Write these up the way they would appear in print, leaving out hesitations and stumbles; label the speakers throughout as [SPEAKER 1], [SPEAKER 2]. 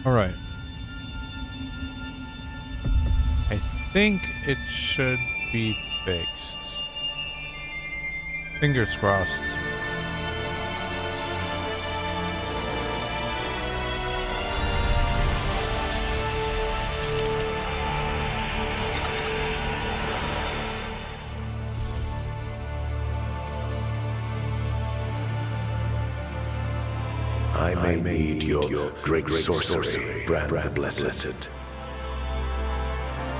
[SPEAKER 1] Alright. I think it should be fixed. Fingers crossed.
[SPEAKER 2] I may need your great sorcery, Brand the Blessed.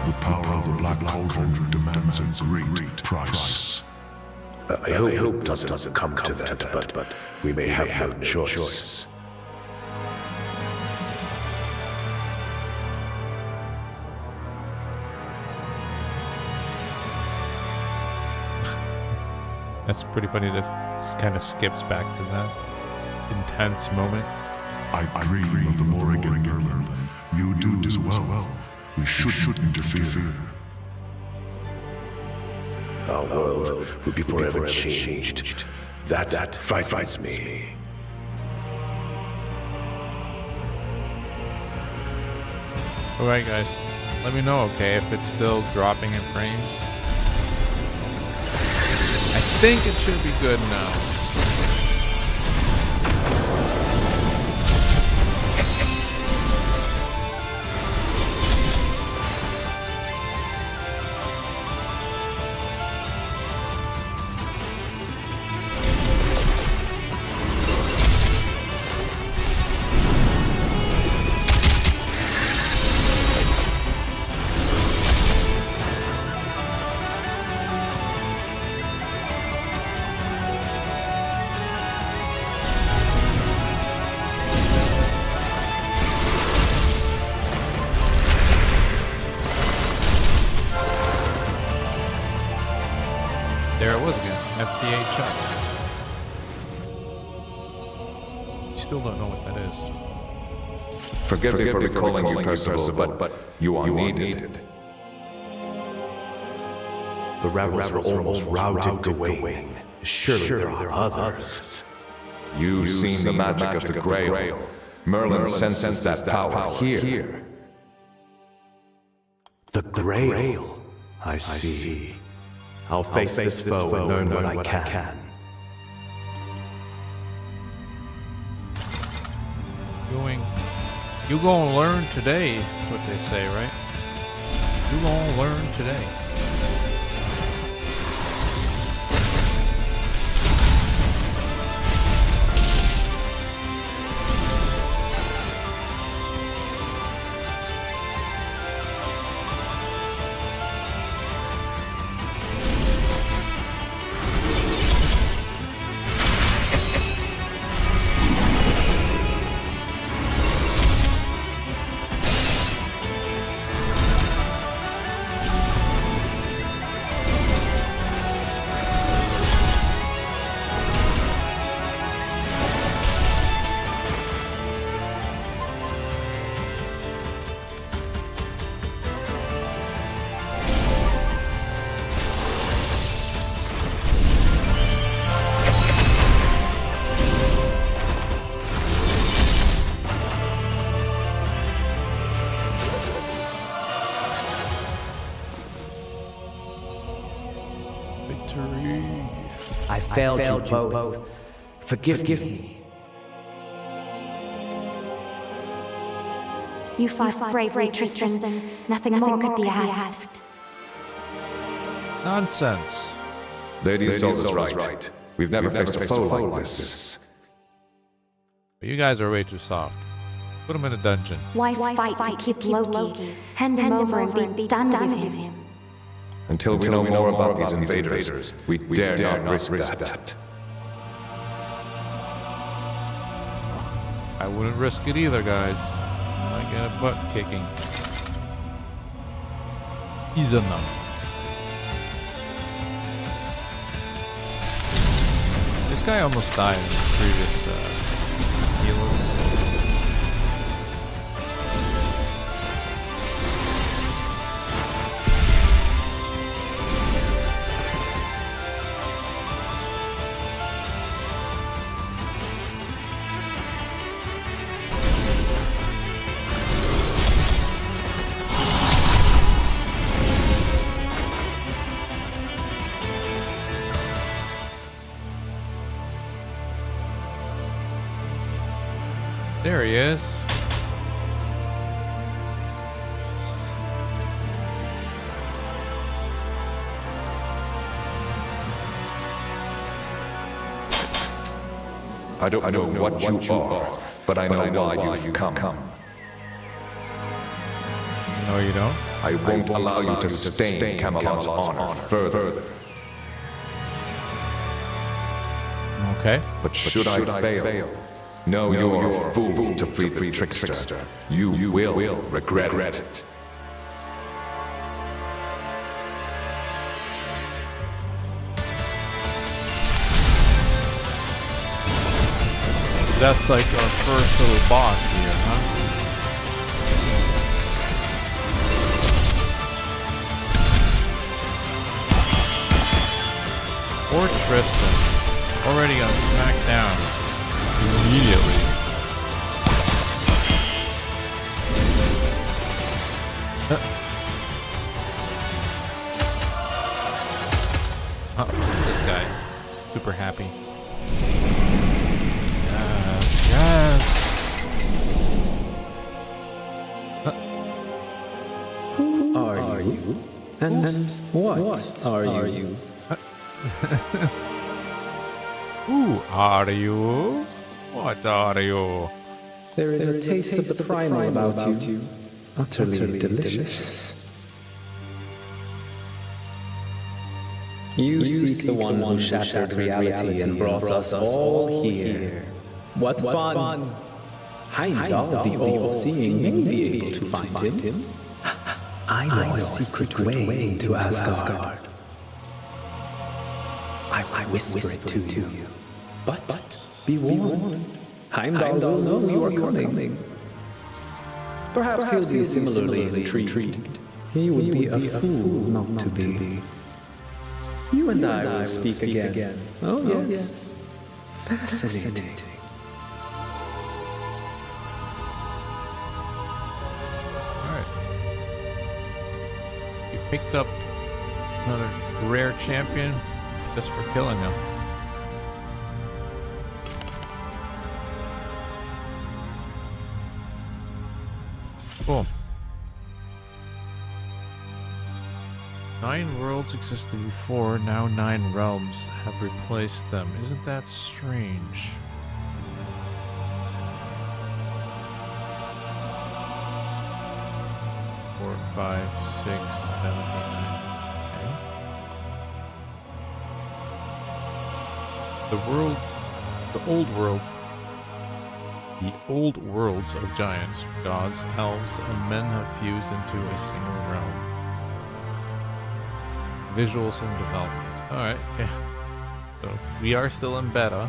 [SPEAKER 3] The power of the Black Cauldron demands a great price.
[SPEAKER 2] I hope it doesn't come to that, but we may have no choice.
[SPEAKER 1] That's pretty funny that it kind of skips back to that intense moment.
[SPEAKER 3] I dream of the Morrigan Merlin. You do as well. We should interfere.
[SPEAKER 2] Our world would be forever changed. That frightens me.
[SPEAKER 1] Alright guys, let me know, okay, if it's still dropping in frames. I think it should be good now. There it was again. FPA check. You still don't know what that is.
[SPEAKER 4] Forgive me for recalling you, Percival, but you are needed.
[SPEAKER 2] The rebels were almost routed Gawain. Surely there are others.
[SPEAKER 4] You've seen the magic of the Grail. Merlin senses that power here.
[SPEAKER 2] The Grail. I see. I'll face this foe and learn what I can.
[SPEAKER 1] You gonna learn today, is what they say, right? You gonna learn today.
[SPEAKER 5] I failed you both. Forgive me.
[SPEAKER 6] You fought bravely, Tristan. Nothing more could be asked.
[SPEAKER 1] Nonsense.
[SPEAKER 4] Lady Isolde's right. We've never faced a foe like this.
[SPEAKER 1] But you guys are way too soft. Put him in a dungeon.
[SPEAKER 6] Why fight to keep Loki? Hand him over and be done with him.
[SPEAKER 4] Until we know more about these invaders, we dare not risk that.
[SPEAKER 1] I wouldn't risk it either, guys. I get a butt kicking. He's enough. This guy almost died in the previous healers.
[SPEAKER 4] I don't know what you are, but I know why you've come.
[SPEAKER 1] No, you don't?
[SPEAKER 4] I won't allow you to stain Camelot's honor further.
[SPEAKER 1] Okay.
[SPEAKER 4] But should I fail, know you're a fool to free the trickster. You will regret it.
[SPEAKER 1] That's like our first little boss here, huh? Poor Tristan. Already got smacked down immediately. This guy. Super happy. Yes.
[SPEAKER 7] Who are you? And what are you?
[SPEAKER 1] Who are you? What are you?
[SPEAKER 7] There is a taste of the primal about you. Utterly delicious. You seek the one who shattered reality and brought us all here. What fun! Heimdall, the all-seeing, may be able to find him. I know a secret way into Asgard. I whisper it to you. But be warned, Heimdall will know you are coming. Perhaps he'll be similarly intrigued. He would be a fool not to be. You and I will speak again. Oh yes. Fascinating.
[SPEAKER 1] Alright. You picked up another rare champion just for killing him. Cool. 9 worlds existed before, now 9 realms have replaced them. Isn't that strange? Four, 5, 6, 7, 8, 9. Okay. The old worlds of giants, gods, elves, and men have fused into a single realm. Visuals and development. Alright, okay. So, we are still in beta.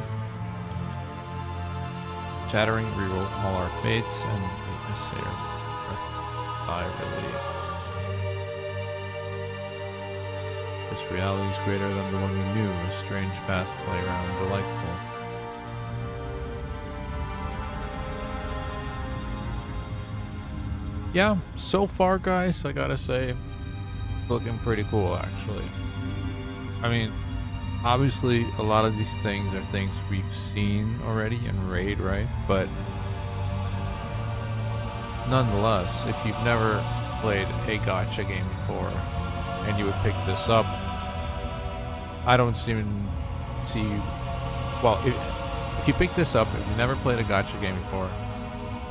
[SPEAKER 1] Shattering reroll all our fates and weakness here. I relief. This reality is greater than the one we knew. A strange past playground, delightful. Yeah, so far, guys, I gotta say, looking pretty cool, actually. I mean, obviously, a lot of these things are things we've seen already in Raid, right? But nonetheless, if you've never played a gacha game before and you would pick this up, I don't even see. Well, if you pick this up, if you've never played a gacha game before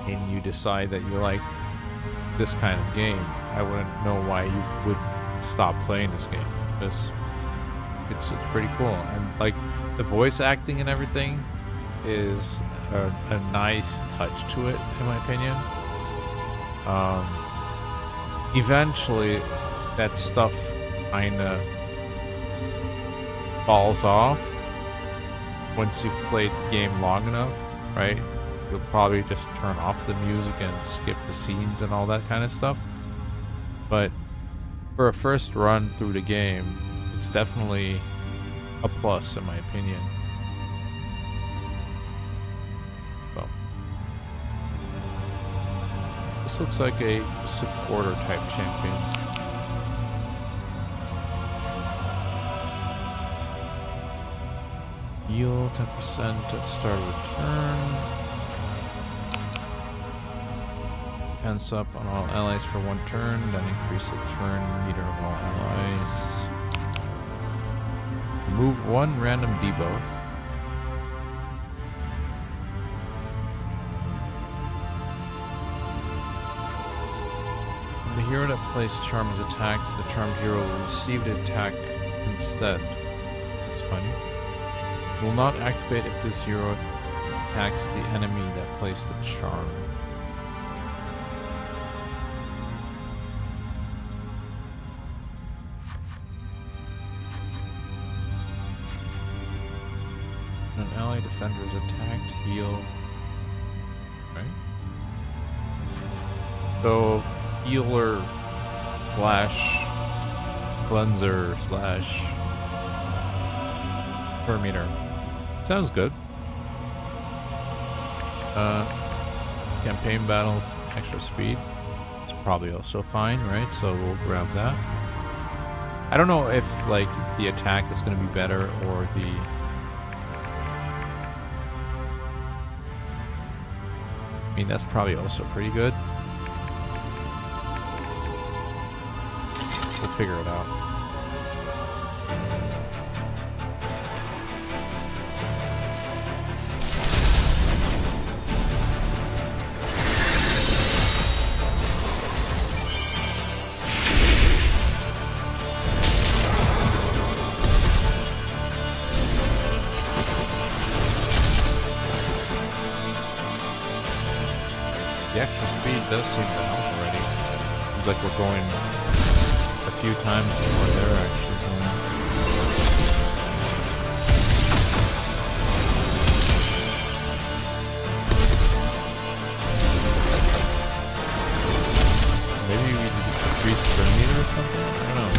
[SPEAKER 1] and you decide that you like this kind of game, I wouldn't know why you would stop playing this game, because it's pretty cool. And like the voice acting and everything is a nice touch to it, in my opinion. Eventually that stuff kind of falls off once you've played the game long enough, right? You'll probably just turn off the music and skip the scenes and all that kind of stuff. But for a first run through the game, it's definitely a plus, in my opinion. So this looks like a supporter type champion. Heal 10% at the start of the turn. Defense up on all allies for 1 turn, then increase the turn meter of all allies. Remove 1 random debuff. The hero that placed charm is attacked. The charmed hero will receive the attack instead. That's funny. Will not activate if this hero attacks the enemy that placed the charm. When an ally defender is attacked, heal. Right? So, healer slash cleanser slash per meter. Sounds good. Campaign battles, extra speed. It's probably also fine, right? So we'll grab that. I don't know if like the attack is going to be better or the I mean, that's probably also pretty good. We'll figure it out. The extra speed does seem to help already. Seems like we're going a few times before they're actually going. Maybe we decrease the meter or something? I don't know.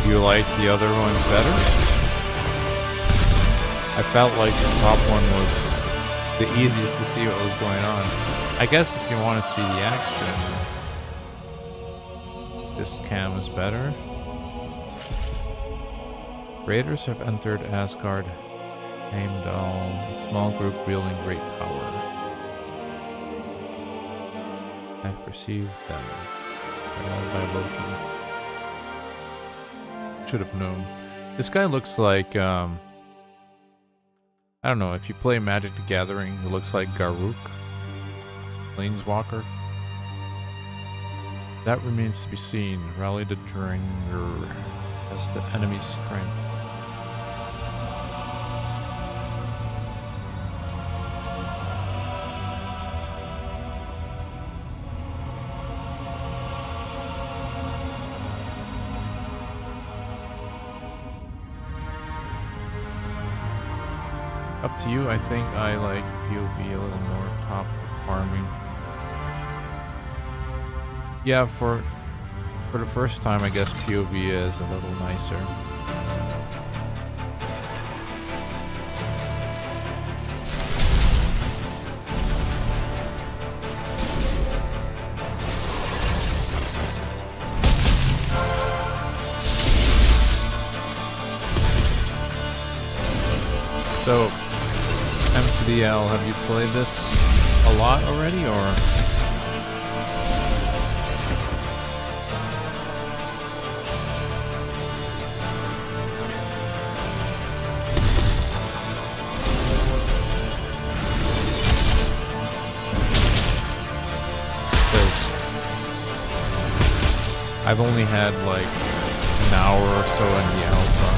[SPEAKER 1] You like the other one better? I felt like the top one was the easiest to see what was going on. I guess if you want to see the action, this cam is better. Raiders have entered Asgard, Heimdall, a small group wielding great power. I've perceived them. They're led by Loki. Should have known. This guy looks like, I don't know, if you play Magic the Gathering, he looks like Garruk, Planeswalker. That remains to be seen. Rally the Dringer. That's the enemy's strength. Up to you. I think I like POV a little more top farming. Yeah, for the first time, I guess POV is a little nicer. So, MTDL, have you played this a lot already, or? I've only had like an hour or so in the alpha,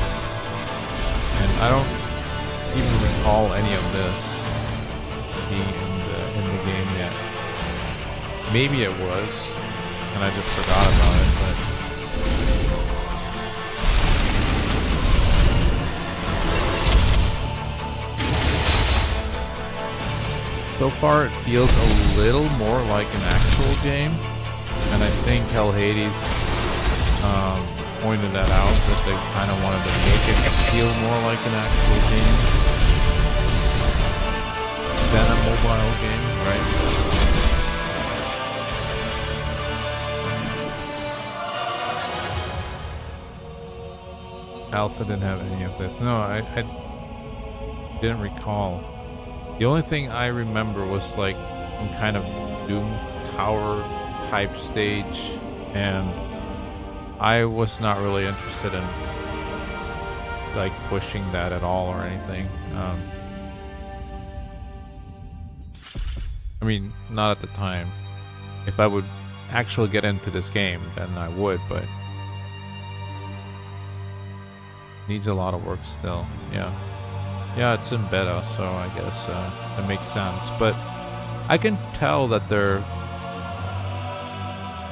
[SPEAKER 1] and I don't even recall any of this being in the game yet. Maybe it was, and I just forgot about it, but so far it feels a little more like an actual game. And I think Hell Hades pointed that out, that they kind of wanted to make it feel more like an actual game than a Alpha didn't have any of this. No, I didn't recall. The only thing I remember was like some kind of Doom Tower type stage, and I was not really interested in like pushing that at all or anything. I mean, not at the time. If I would actually get into this game, then I would, but needs a lot of work still. Yeah, it's in beta, so I guess it makes sense. But I can tell that they're,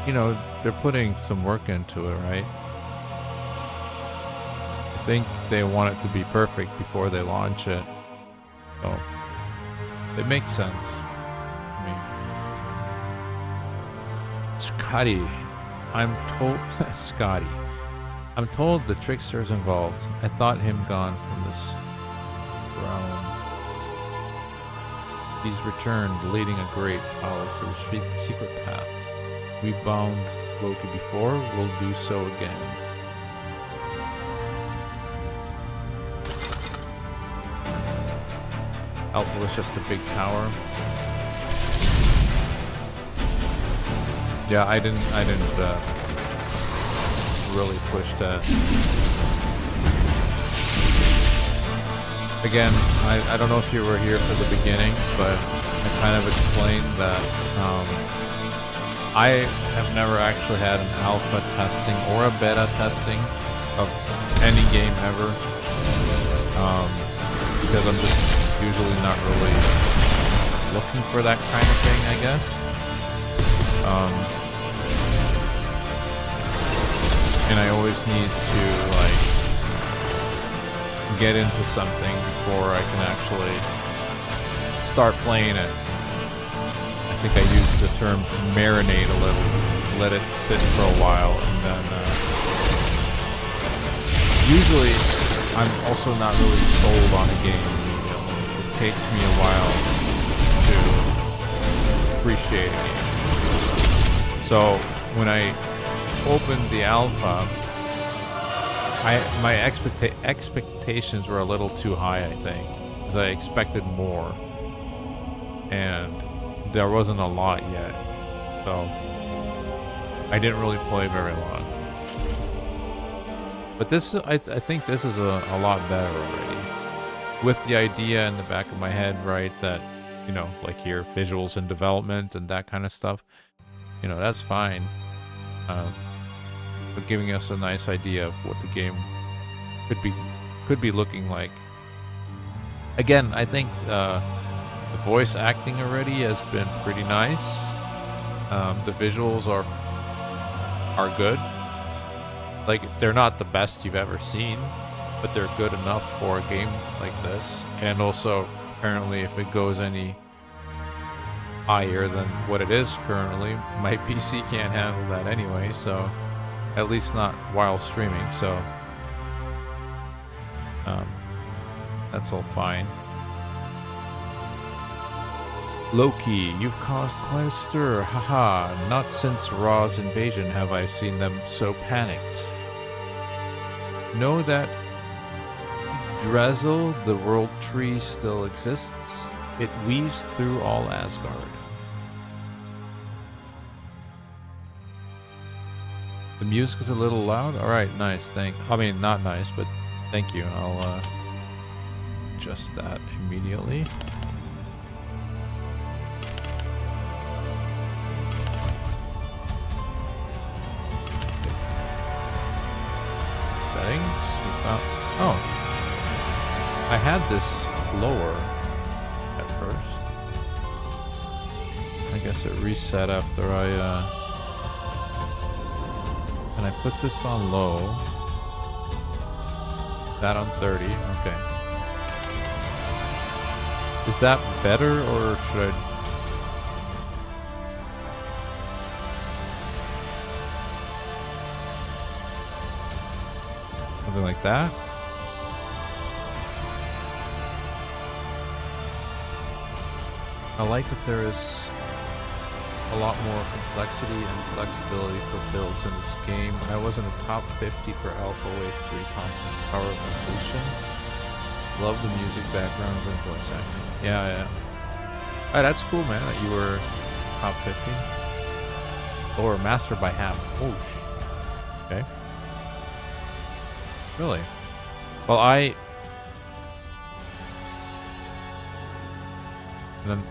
[SPEAKER 1] you know, they're putting some work into it, right? I think they want it to be perfect before they launch it, so it makes sense. I mean, Scotty, I'm told Scotty. I'm told the trickster's involved. I thought him gone from this realm. He's returned, leading a great power through secret paths. We bound Loki before, we'll do so again. Alpha was just a big tower. Yeah, I didn't really push that. Again, I don't know if you were here for the beginning, but I kind of explained that I have never actually had an alpha testing or a beta testing of any game ever, because I'm just usually not really looking for that kind of thing, I guess. And I always need to like get into something before I can actually start playing it. I think I used the term marinate a little, let it sit for a while, and then usually I'm also not really sold on a game immediately. It takes me a while to appreciate a game. So when I opened the alpha, my expectations were a little too high, I think, because I expected more, and there wasn't a lot yet, so I didn't really play very long. But this, I think this is a lot better already, with the idea in the back of my head, right, that, you know, like here, visuals and development and that kind of stuff, you know, that's fine. But giving us a nice idea of what the game could be looking like. Again, I think the voice acting already has been pretty nice. The visuals are good. Like, they're not the best you've ever seen, but they're good enough for a game like this. And also, apparently, if it goes any higher than what it is currently, my PC can't handle that anyway, so at least not while streaming, so that's all fine. Loki, you've caused quite a stir, haha. Not since Ra's invasion have I seen them so panicked. Know that Drezel, the world tree, still exists. It weaves through all Asgard. The music is a little loud. All right, nice. I mean, not nice, but thank you. I'll adjust that immediately. Settings. We found. Oh, I had this lower at first. I guess it reset after I. And I put this on low. That on 30. Okay. Is that better, or should I? Something like that? I like that there is a lot more complexity and flexibility for builds in this game. I was in the top 50 for Alpha Wave 3 power completion. Love the music, backgrounds, and voice acting. Yeah. Alright, that's cool, man, that you were top 50. Or master by half. Oh, okay. Really? Well, and then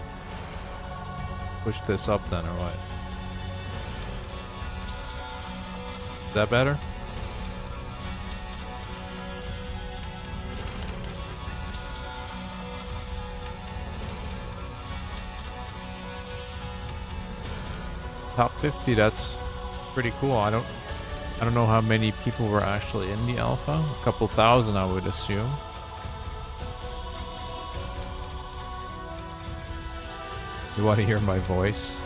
[SPEAKER 1] push this up then, or what? Is that better? Top 50, that's pretty cool. I don't know how many people were actually in the alpha. A couple thousand, I would assume. You want to hear my voice?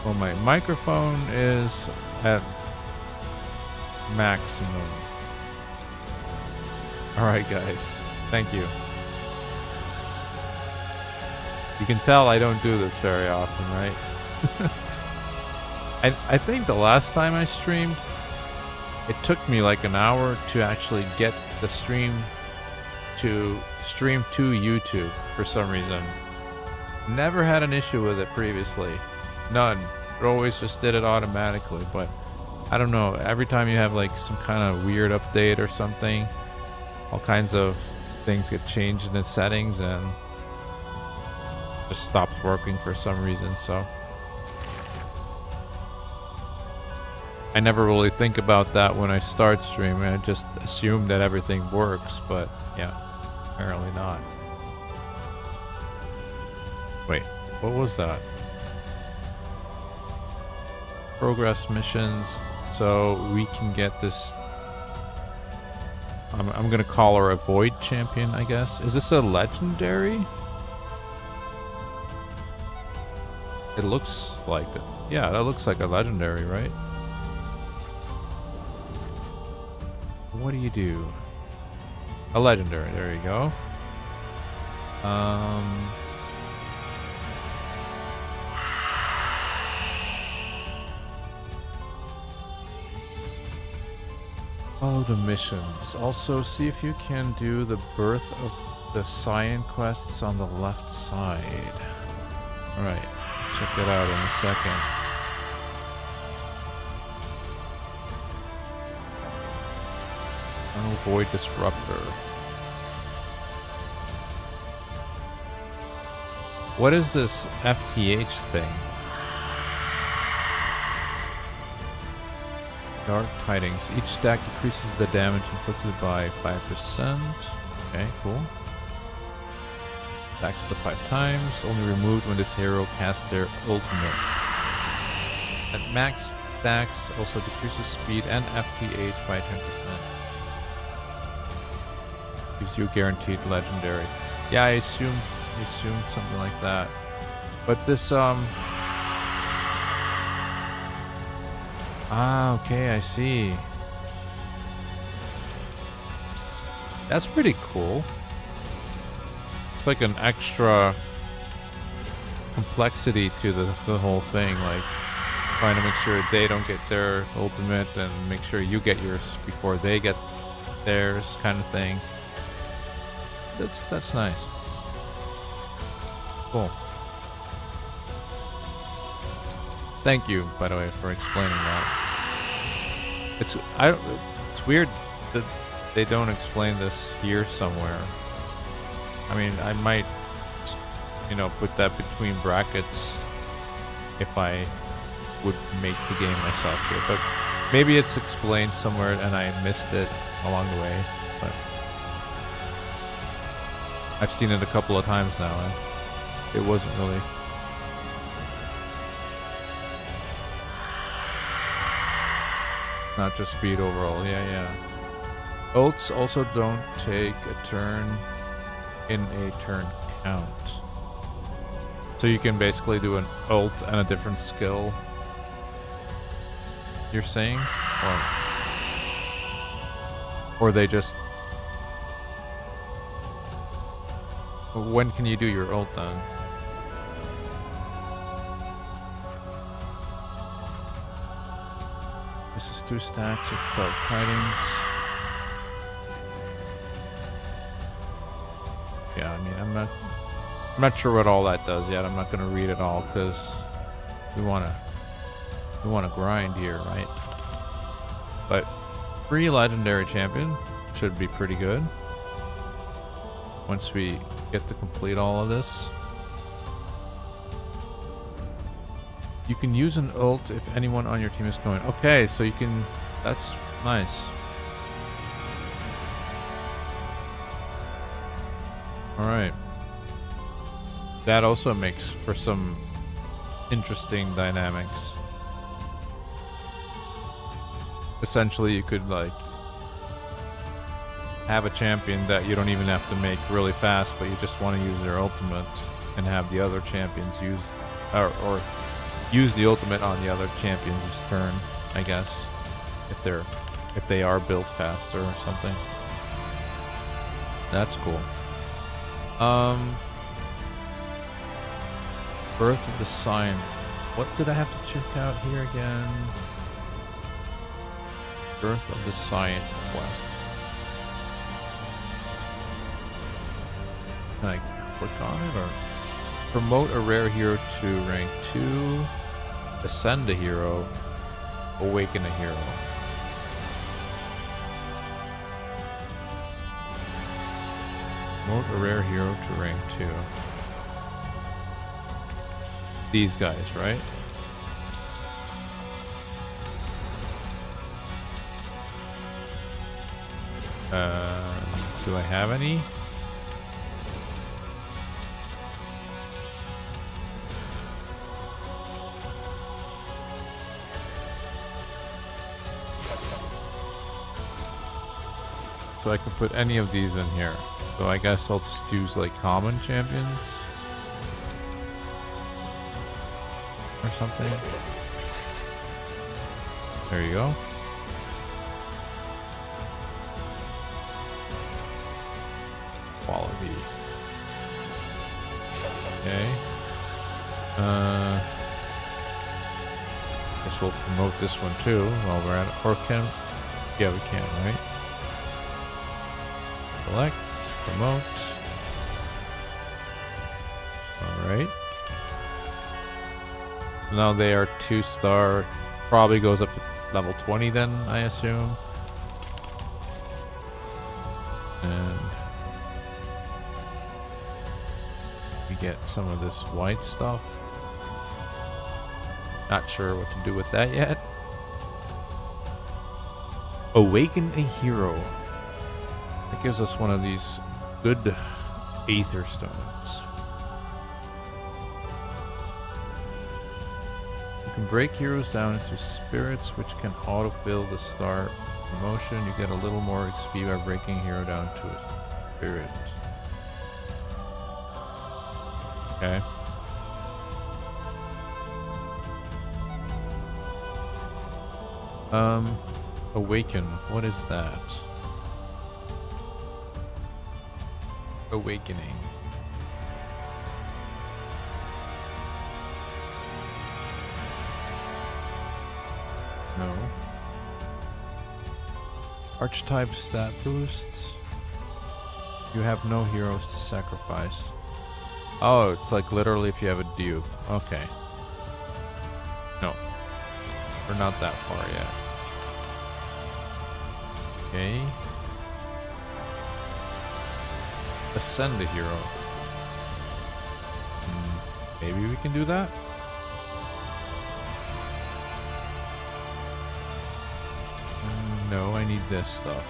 [SPEAKER 1] Well, my microphone is at maximum. Alright, guys. Thank you. You can tell I don't do this very often, right? I think the last time I streamed, it took me like an hour to actually get the stream to YouTube for some reason. Never had an issue with it previously. None. It always just did it automatically, but I don't know. Every time you have like some kind of weird update or something, all kinds of things get changed in the settings and just stops working for some reason, so I never really think about that when I start streaming. I just assume that everything works, but yeah, apparently not. Wait, what was that? Progress missions, so we can get this. I'm gonna call her a Void Champion, I guess. Is this a legendary? It looks like it. Yeah, that looks like a legendary, right? What do you do? A legendary, there you go. Follow the missions. Also, see if you can do the Birth of the Cyan quests on the left side. Alright. Check it out in a second. Void Disruptor. What is this FTH thing? Dark Tidings. Each stack decreases the damage inflicted by 5%. Okay, cool. Attacks up to 5 times. Only removed when this hero casts their ultimate. At max stacks, also decreases speed and FTH by 10%. Gives you a guaranteed legendary. Yeah, I assume something like that. But this okay, I see. That's pretty cool. It's like an extra complexity to the whole thing, like trying to make sure they don't get their ultimate and make sure you get yours before they get theirs, kind of thing. That's nice. Cool. Thank you, by the way, for explaining that. It's weird that they don't explain this here somewhere. I mean, I might, put that between brackets if I would make the game myself here. But maybe it's explained somewhere and I missed it along the way. But I've seen it a couple of times now, and it wasn't really. Not just speed overall, yeah. Ults also don't take a turn in a turn count. So you can basically do an ult and a different skill. You're saying? Or they just... When can you do your ult then? This is 2 stacks of dark tidings. Yeah, I mean, I'm not sure what all that does yet. I'm not gonna read it all because we wanna grind here, right? But 3 legendary champion should be pretty good once we get to complete all of this. You can use an ult if anyone on your team is going. Okay, so you can. That's nice. All right. That also makes for some interesting dynamics. Essentially, you could like have a champion that you don't even have to make really fast, but you just want to use their ultimate and have the other champions use or use the ultimate on the other champion's turn, I guess, if they are built faster or something. That's cool. Birth of the Sign. What did I have to check out here again? Birth of the Sign quest. Can I click on it or promote a rare hero to rank 2, ascend a hero, awaken a hero. Promote a rare hero to rank 2. These guys, right? Do I have any? So I can put any of these in here. So I guess I'll just use like common champions or something. There you go. Quality. Okay. Guess we'll promote this one too while we're at it. Or can, yeah, we can, right? Select, promote. Alright. Now they are 2-star. Probably goes up to level 20 then, I assume. And we get some of this white stuff. Not sure what to do with that yet. Awaken a hero. That gives us one of these good Aether Stones. You can break heroes down into spirits, which can autofill the star promotion. You get a little more XP by breaking a hero down to a spirit. Okay. Awaken. What is that? Awakening. No. Archetype stat boosts. You have no heroes to sacrifice. Oh, it's like literally if you have a dupe. Okay. No. We're not that far yet. Okay. Ascend a hero. Maybe we can do that? No, I need this stuff.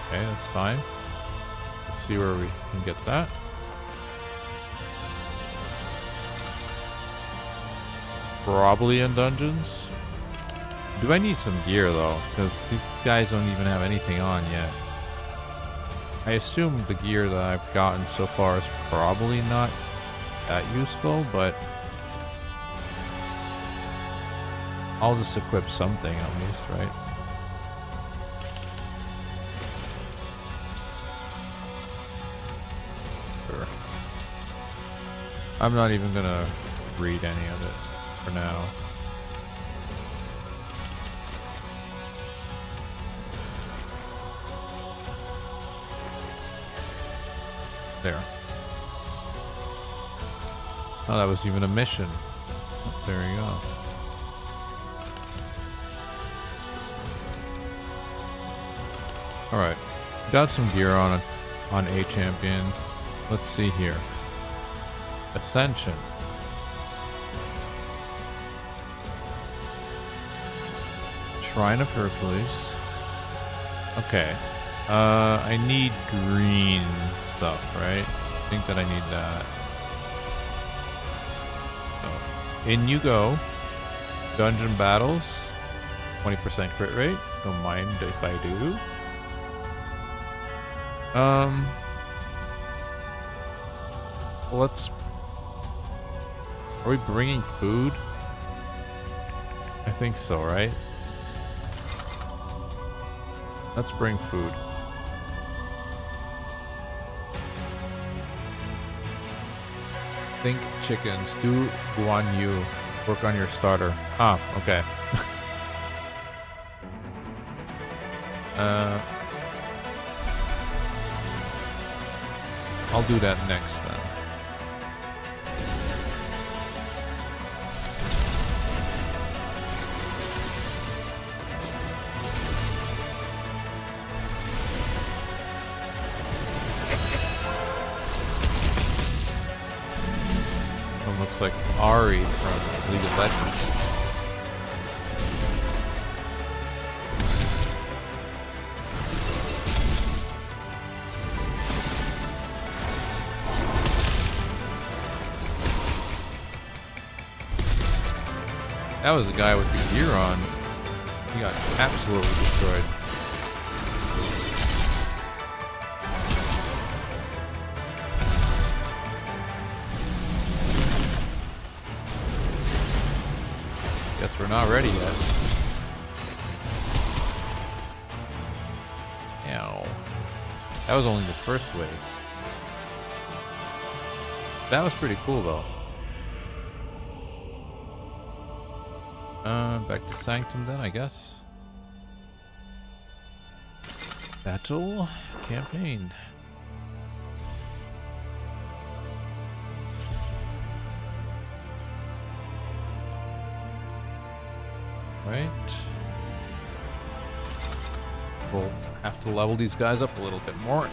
[SPEAKER 1] Okay, that's fine. Let's see where we can get that. Probably in dungeons. Do I need some gear though? Because these guys don't even have anything on yet. I assume the gear that I've gotten so far is probably not that useful, but I'll just equip something at least, right? I'm not even gonna read any of it for now. There. Oh, that was even a mission. Oh, there you go. Alright. Got some gear on A champion. Let's see here. Ascension. Shrine of Hercules. Okay. I need green stuff, right? I think that I need that. So, in you go. Dungeon battles. 20% crit rate. Don't mind if I do. Let's... Are we bringing food? I think so, right? Let's bring food. Think chickens. Do Guan Yu. Work on your starter. Ah, okay. I'll do that next then. One looks like Ari from League of Legends. That was the guy with the gear on. He got absolutely destroyed. Guess we're not ready yet. Ow. That was only the first wave. That was pretty cool though. Back to Sanctum then, I guess. Battle campaign. Right. We'll have to level these guys up a little bit more.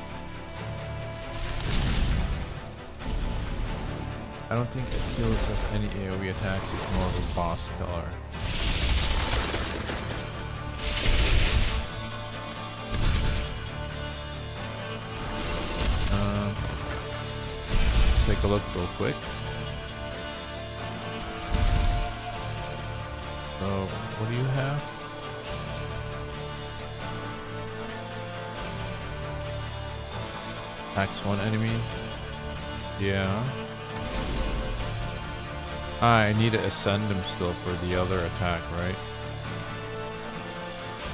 [SPEAKER 1] I don't think Achilles has any AoE attacks. He's more of a boss killer. Take a look real quick. So, what do you have? Attacks one enemy. Yeah. I need to ascend him still for the other attack, right?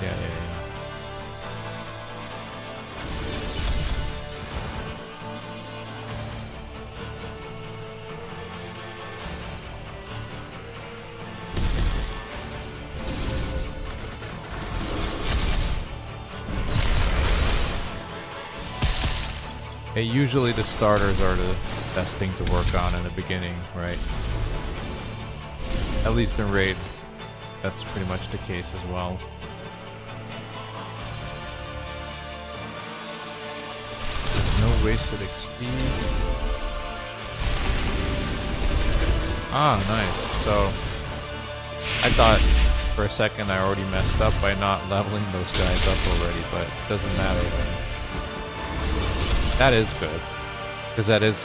[SPEAKER 1] Yeah. Hey, usually the starters are the best thing to work on in the beginning, right? At least in Raid, that's pretty much the case as well. There's no wasted XP. Ah, nice. So, I thought for a second I already messed up by not leveling those guys up already, but it doesn't matter then. That is good, because that is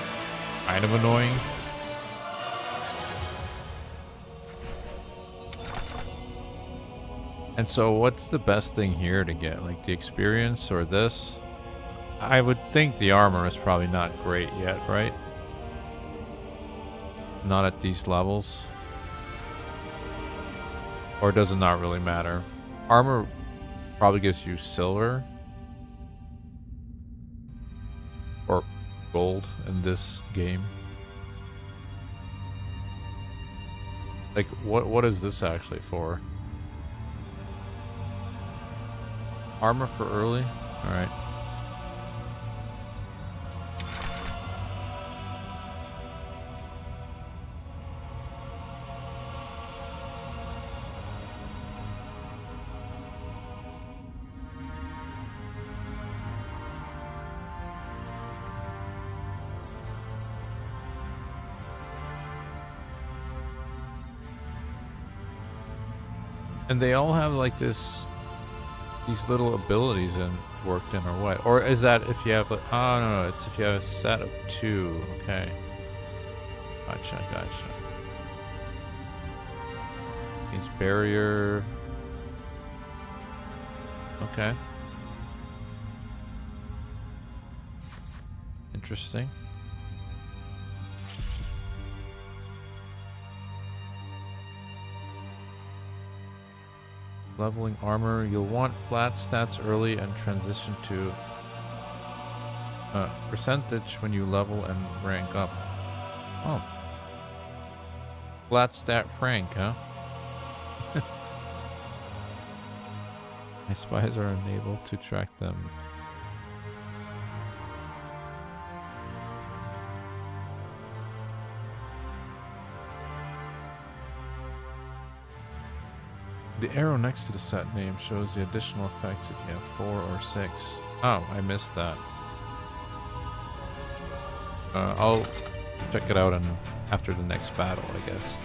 [SPEAKER 1] kind of annoying. And so what's the best thing here to get? Like the experience or this? I would think the armor is probably not great yet, right? Not at these levels. Or does it not really matter? Armor probably gives you silver. Or gold in this game. Like, what is this actually for? Armor for early? Alright. And they all have like these little abilities worked in, or what? Or is that if you have like, oh no, it's if you have a set of 2. Okay. Gotcha. Means barrier. Okay. Interesting. Leveling armor. You'll want flat stats early and transition to percentage when you level and rank up. Oh. Flat stat Frank, huh? My spies are unable to track them. The arrow next to the set name shows the additional effects if you have 4 or 6. Oh, I missed that. I'll check it out after the next battle, I guess.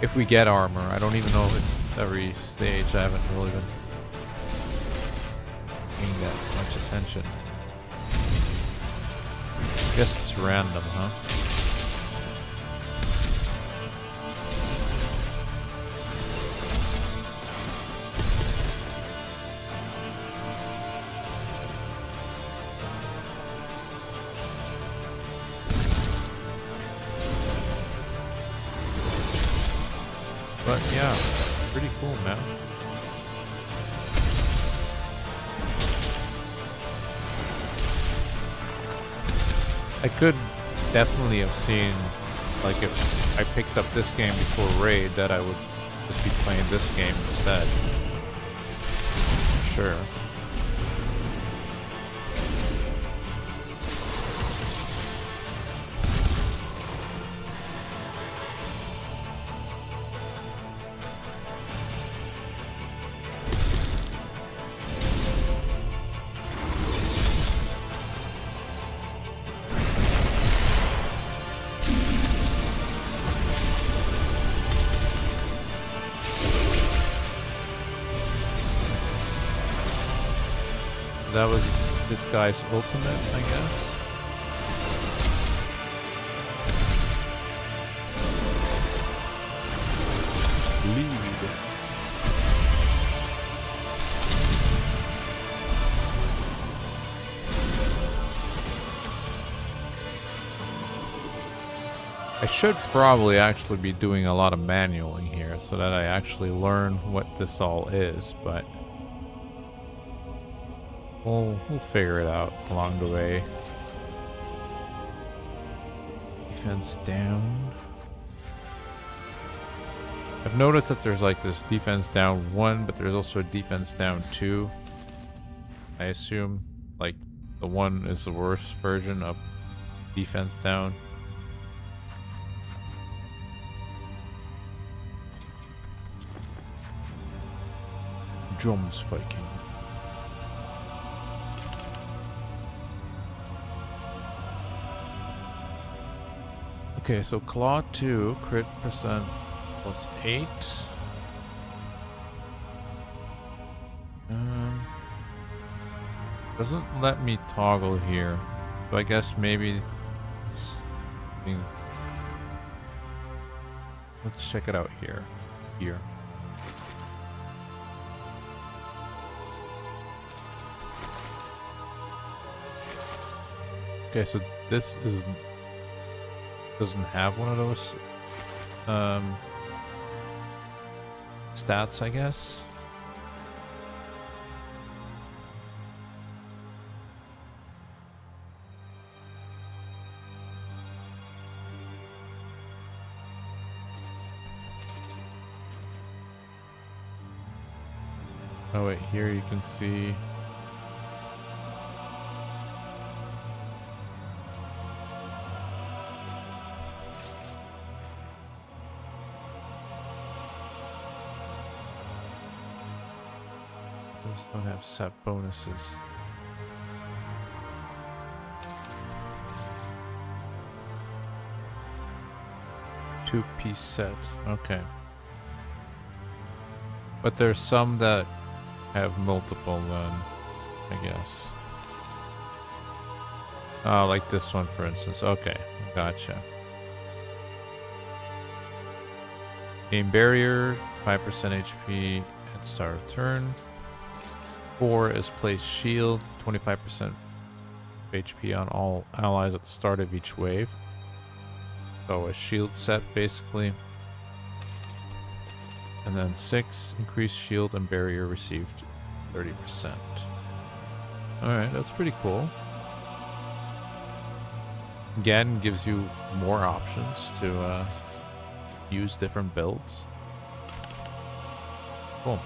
[SPEAKER 1] If we get armor. I don't even know if it's every stage. I haven't really been paying that much attention. I guess it's random, huh? But yeah, pretty cool, man. I could definitely have seen, like, if I picked up this game before Raid, that I would just be playing this game instead. Sure. That was this guy's ultimate, I guess. Lead. I should probably actually be doing a lot of manualing here so that I actually learn what this all is, but we'll figure it out along the way. Defense down. I've noticed that there's like this defense down 1, but there's also a defense down 2. I assume like the 1 is the worst version of defense down. Drums Viking. Okay, so Claw 2, crit percent +8. Doesn't let me toggle here. So I guess maybe this thing. Let's check it out here. Okay, so this doesn't have one of those stats, I guess. Oh wait, here you can see. Those don't have set bonuses. Two-piece set. Okay. But there's some that have multiple then, I guess. Like this one, for instance. Okay, gotcha. Game barrier, 5% HP at start of turn. 4 is place shield, 25% HP on all allies at the start of each wave. So a shield set, basically. And then 6, increased shield and barrier received 30%. Alright, that's pretty cool. Again, gives you more options to use different builds. Cool.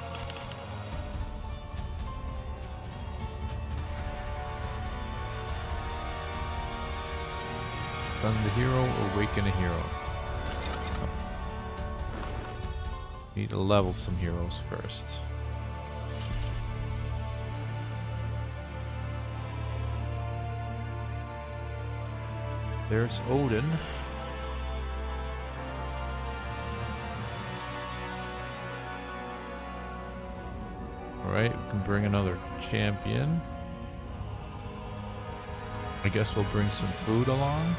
[SPEAKER 1] Stun the hero, awaken a hero. Need to level some heroes first. There's Odin. Alright, we can bring another champion. I guess we'll bring some food along.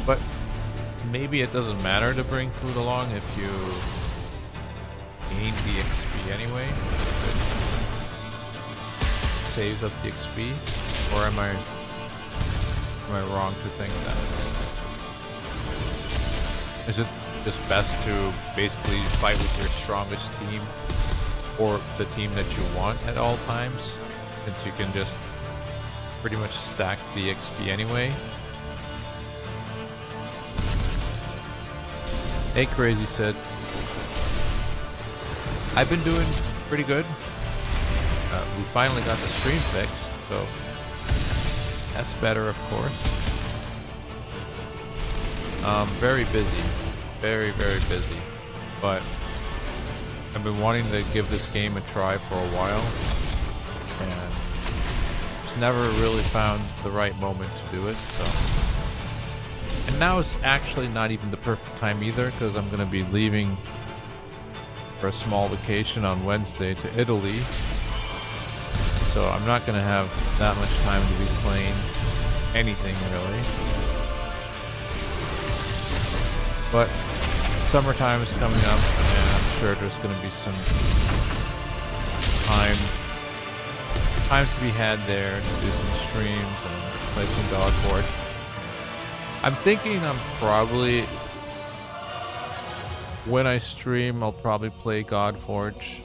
[SPEAKER 1] But maybe it doesn't matter to bring food along if you gain the XP anyway. It saves up the XP. Or am I wrong to think that? Is it just best to basically fight with your strongest team or the team that you want at all times, since you can just pretty much stack the XP anyway? Hey, Crazy said, I've been doing pretty good. We finally got the stream fixed, so that's better, of course. Very busy. Very, very busy. But I've been wanting to give this game a try for a while, and just never really found the right moment to do it, so. And now is actually not even the perfect time either, because I'm going to be leaving for a small vacation on Wednesday to Italy. So I'm not going to have that much time to be playing anything really. But summertime is coming up, and I'm sure there's going to be some time to be had there to do some streams and play some Godforge. I'm thinking I'm probably, when I stream, I'll probably play Godforge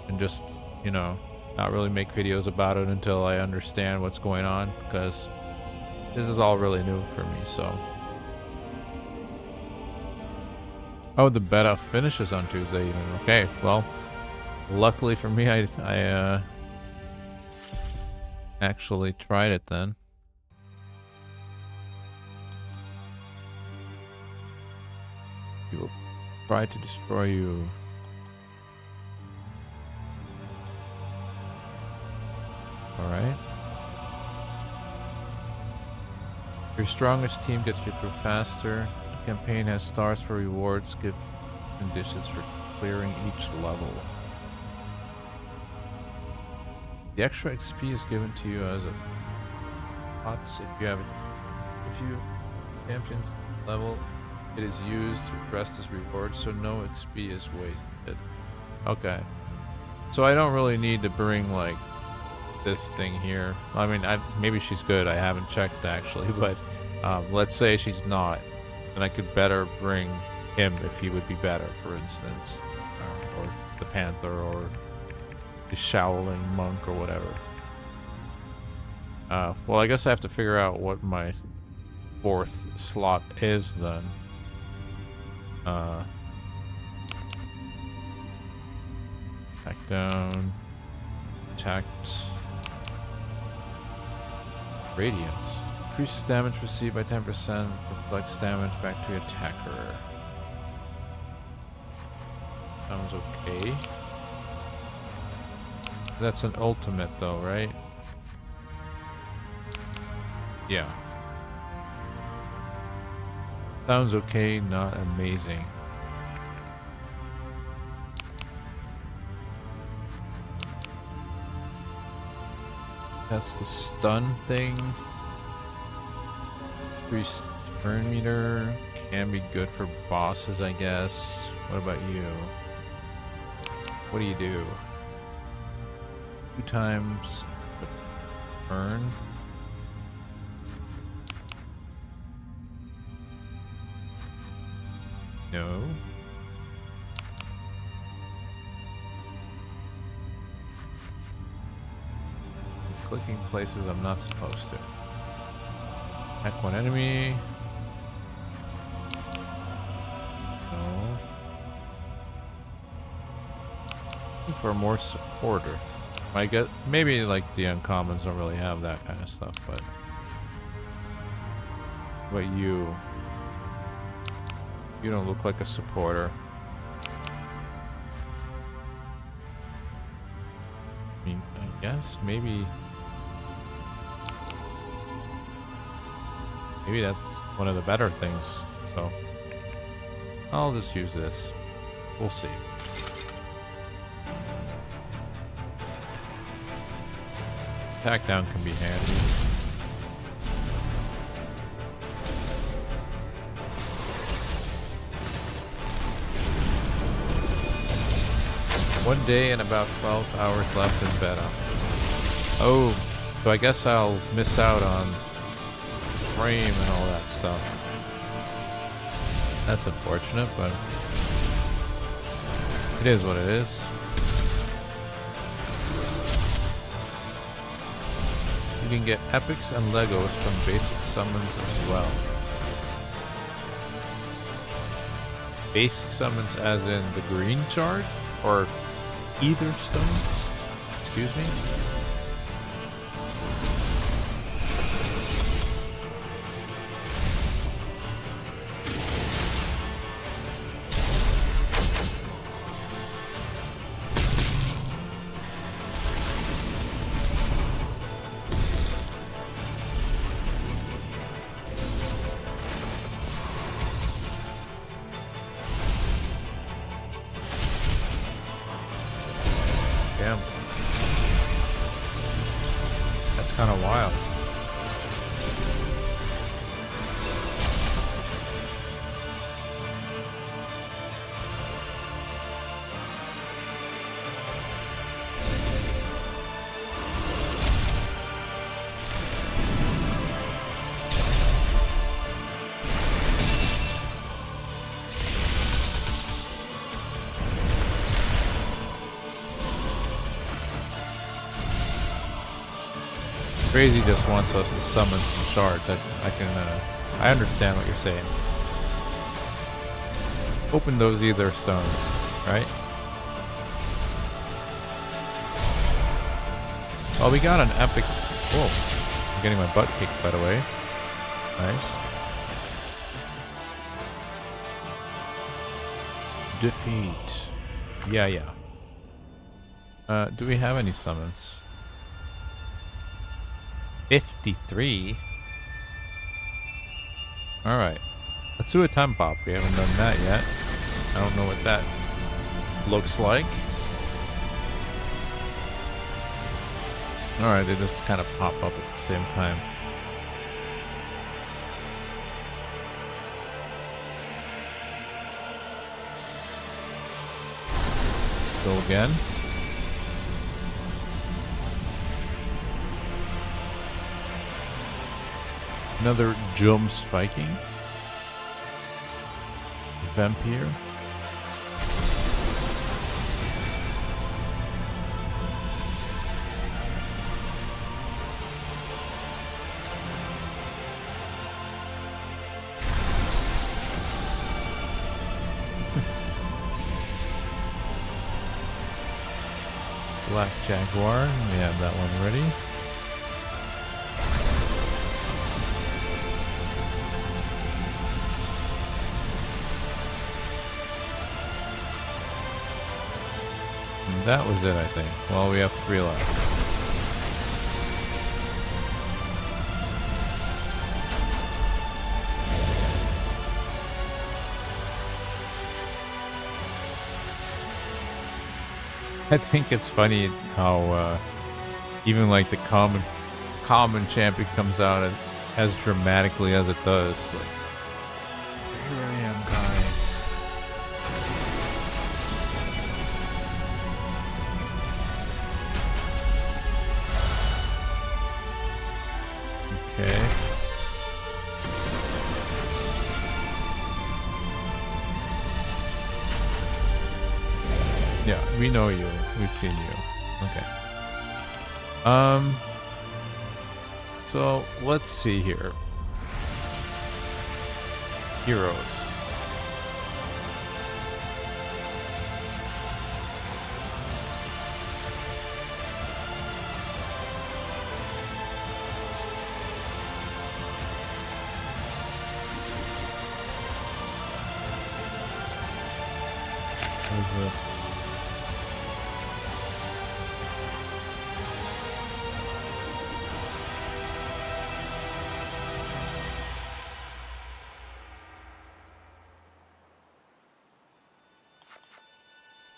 [SPEAKER 1] and just, you know, not really make videos about it until I understand what's going on, because this is all really new for me, so. Oh, the beta finishes on Tuesday even. Okay, well, luckily for me, I actually tried it then. He will try to destroy you. Alright. Your strongest team gets you through faster. The campaign has stars for rewards, give conditions for clearing each level. The extra XP is given to you as a pots if you champions level, it is used to rest as reward, so no XP is wasted. Okay. So I don't really need to bring like this thing here. I mean, maybe she's good. I haven't checked actually, but let's say she's not, then I could better bring him if he would be better, for instance, or the Panther, or the Shaolin Monk, or whatever. Well, I guess I have to figure out what my 4th slot is then. Back down. Attacked. Radiance. Increases damage received by 10%. Reflects damage back to the attacker. Sounds okay. That's an ultimate though, right? Yeah. Sounds okay, not amazing. That's the stun thing. Increased turn meter can be good for bosses, I guess. What about you? What do you do? 2 times the turn. No. Clicking places I'm not supposed to. Attack one enemy. No. Looking for more supporter. I guess maybe like the uncommons don't really have that kind of stuff, but you don't look like a supporter. I mean, I guess maybe that's one of the better things. So I'll just use this. We'll see. Attack down can be handy. One day and about 12 hours left in beta. Oh, so I guess I'll miss out on frame and all that stuff. That's unfortunate, but it is what it is. You can get epics and Legos from basic summons as well. Basic summons as in the green chart? Or either stones? Excuse me? Damn. That's kind of wild. Crazy just wants us to summon some shards. I understand what you're saying. Open those ether stones, right? Well, we got an epic. Whoa! I'm getting my butt kicked, by the way. Nice. Defeat. Yeah. Do we have any summons? 53. Alright. Let's do a time pop. We haven't done that yet. I don't know what that looks like. Alright, they just kind of pop up at the same time. Go again. Another Jumps Viking. Vampire. Black Jaguar. We have that one ready. And that was it, I think. Well, we have 3 left. I think it's funny how even like the common champion comes out as dramatically as it does. Like, here I am, guys. Okay. Yeah, we know you. We've seen you. Okay. So let's see here. Heroes. What is this?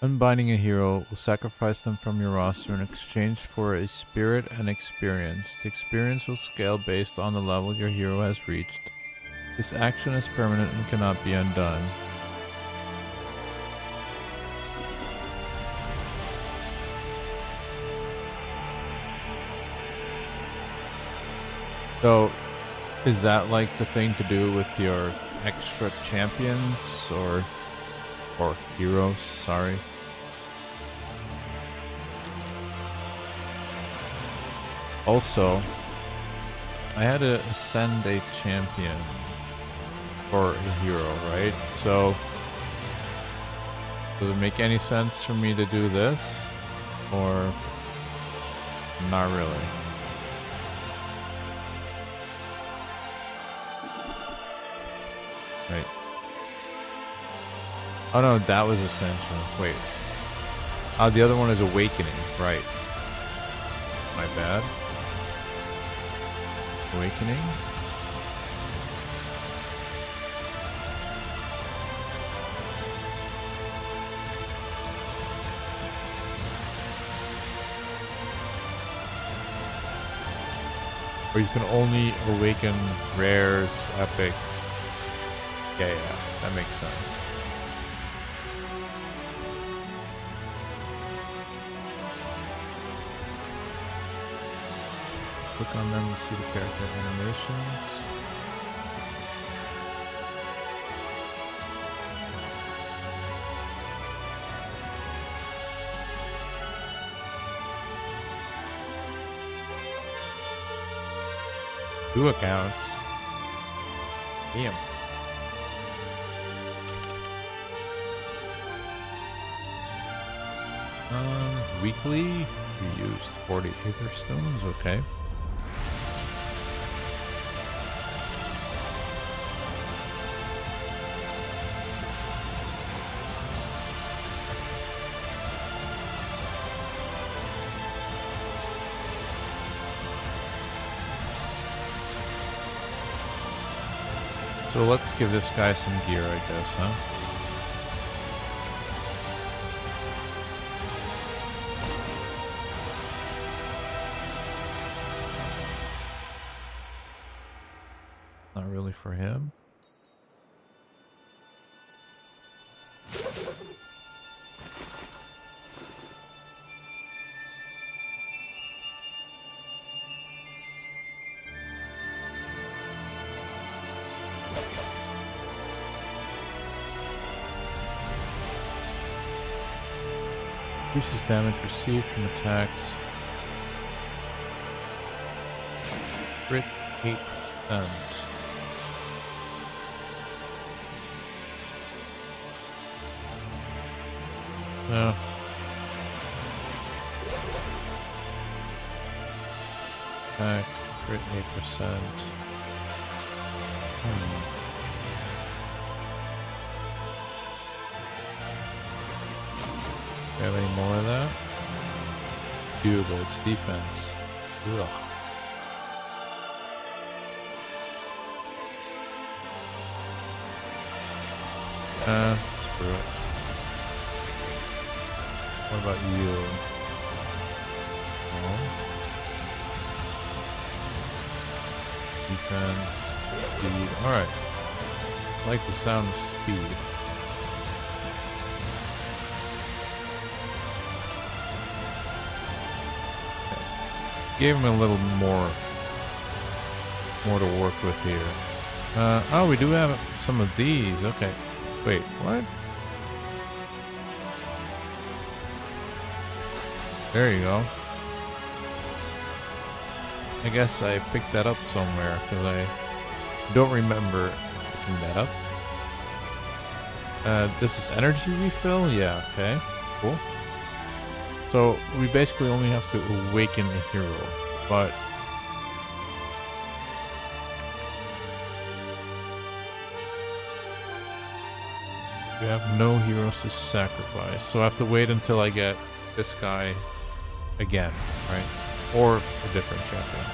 [SPEAKER 1] Unbinding a hero will sacrifice them from your roster in exchange for a spirit and experience. The experience will scale based on the level your hero has reached. This action is permanent and cannot be undone. So, is that like the thing to do with your extra champions or heroes? Sorry. Also, I had to ascend a champion for a hero, right? So, does it make any sense for me to do this? Or not really? Right. Oh no, that was Ascension. Wait. Oh, the other one is Awakening. Right. My bad. Awakening. Or you can only awaken rares, epics. Yeah, that makes sense. Click on them to see the character animations. Two accounts. Damn. Weekly, we used 40 Aether Stones, okay. So let's give this guy some gear, I guess, huh? Not really for him. Increases damage received from attacks. Crit 8%. No. attack, crit 8%. Do you have any more of that? Do, but it's defense. Ugh. Screw it. What about you? No. Defense, speed. Alright. I like the sound of speed. Okay. Gave him a little more to work with here. Oh, we do have some of these. Okay. Wait, what? There you go. I guess I picked that up somewhere because I don't remember picking that up. This is energy refill? Yeah, okay. Cool. So we basically only have to awaken a hero, but we have no heroes to sacrifice. So I have to wait until I get this guy again, right? Or a different champion.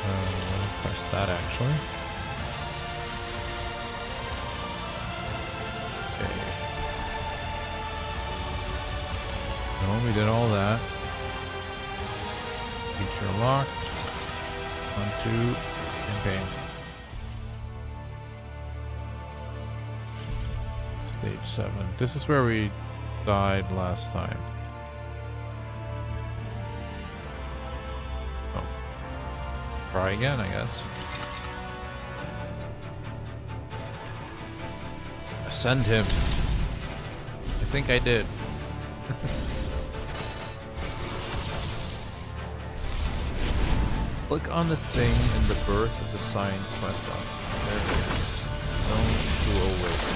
[SPEAKER 1] Let me press that actually. Okay. No, we did all that. Feature locked. 1, 2, campaign. Stage 7. This is where we died last time. Oh. Try again, I guess. Ascend him. I think I did. Click on the thing in the birth of the sign quest button. There it is. Zone to awaken.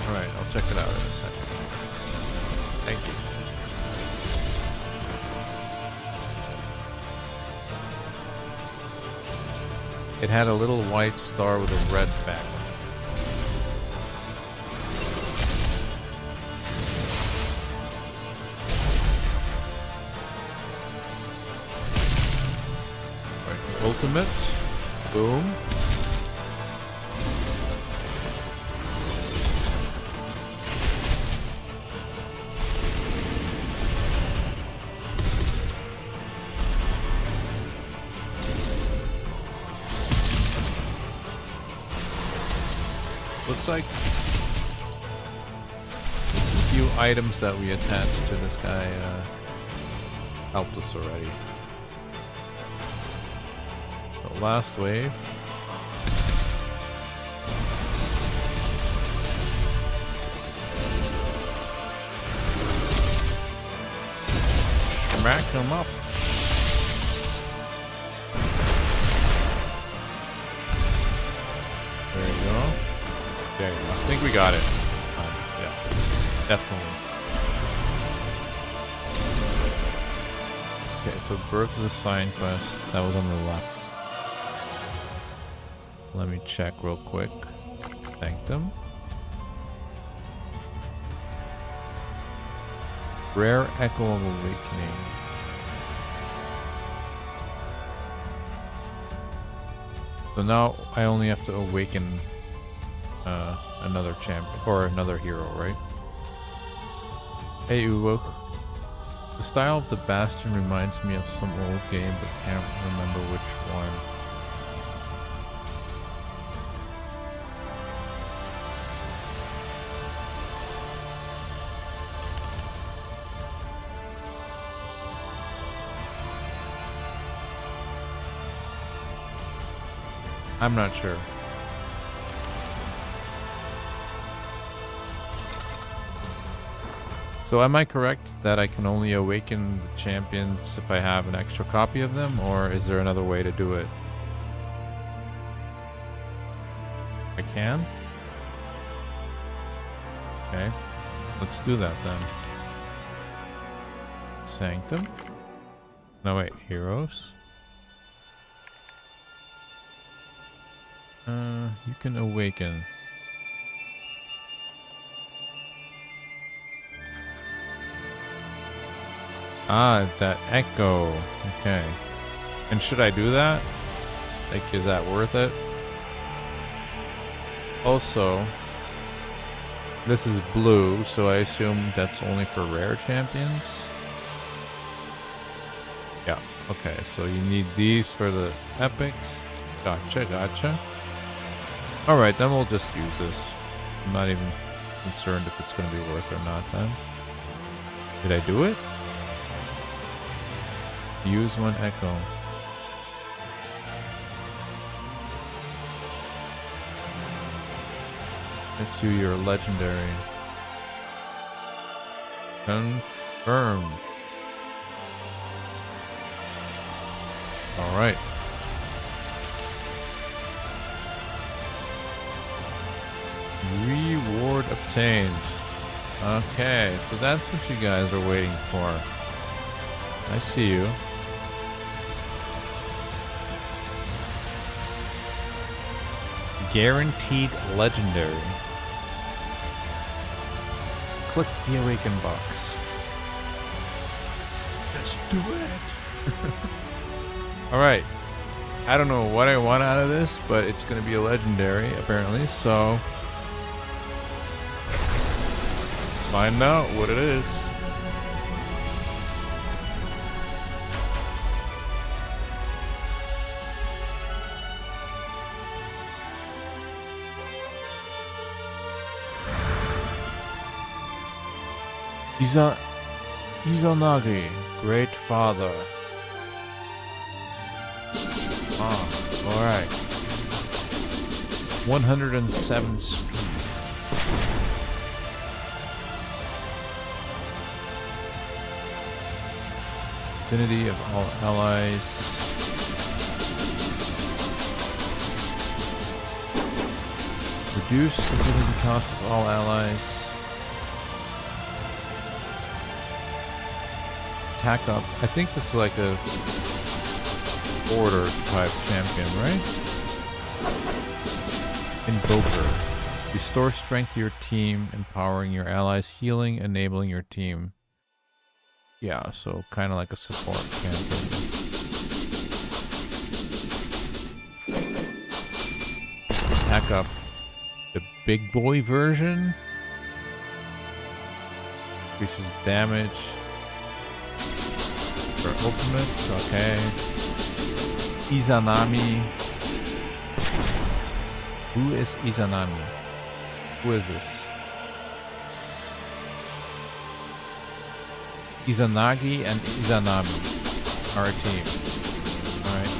[SPEAKER 1] Alright, I'll check it out in a second. Thank you. It had a little white star with a red background. Ultimate. Boom. Looks like a few items that we attached to this guy helped us already. Last wave. Smack him up. There you go. There you go. I think we got it. Yeah, definitely. Okay, so Birth of the Sign quest. That was on the left. Let me check real quick. Thank them. Rare Echo of Awakening. So now I only have to awaken another champion or another hero, right? Hey Uwok. The style of the Bastion reminds me of some old game, but can't remember which one. I'm not sure. So am I correct that I can only awaken the champions if I have an extra copy of them, or is there another way to do it? I can? Okay. Let's do that then. Sanctum. No, wait. Heroes. You can awaken. Ah, that echo. Okay. And should I do that? Like, is that worth it? Also, this is blue, so I assume that's only for rare champions? Yeah, okay, so you need these for the epics. Gotcha, gotcha. Alright, then we'll just use this. I'm not even concerned if it's going to be worth it or not then. Did I do it? Use one echo. Let's do your legendary. Confirm. Alright. Reward obtained. Okay, so that's what you guys are waiting for. I see you. Guaranteed legendary. Click the awaken box. Let's do it. Alright. I don't know what I want out of this, but it's going to be a legendary, apparently, so... find out what it is. Izanagi, great father. Ah, alright. 107 speed. Affinity of all allies. Reduce affinity cost of all allies. Attack up. I think this is like a order type champion, right? Invoker. Restore strength to your team, empowering your allies, healing, enabling your team. Yeah, so kind of like a support champion. Attack up. The big boy version. Increases damage. For ultimates, okay. Izanami. Who is Izanami? Who is this? Izanagi and Izanami are a team. Alright.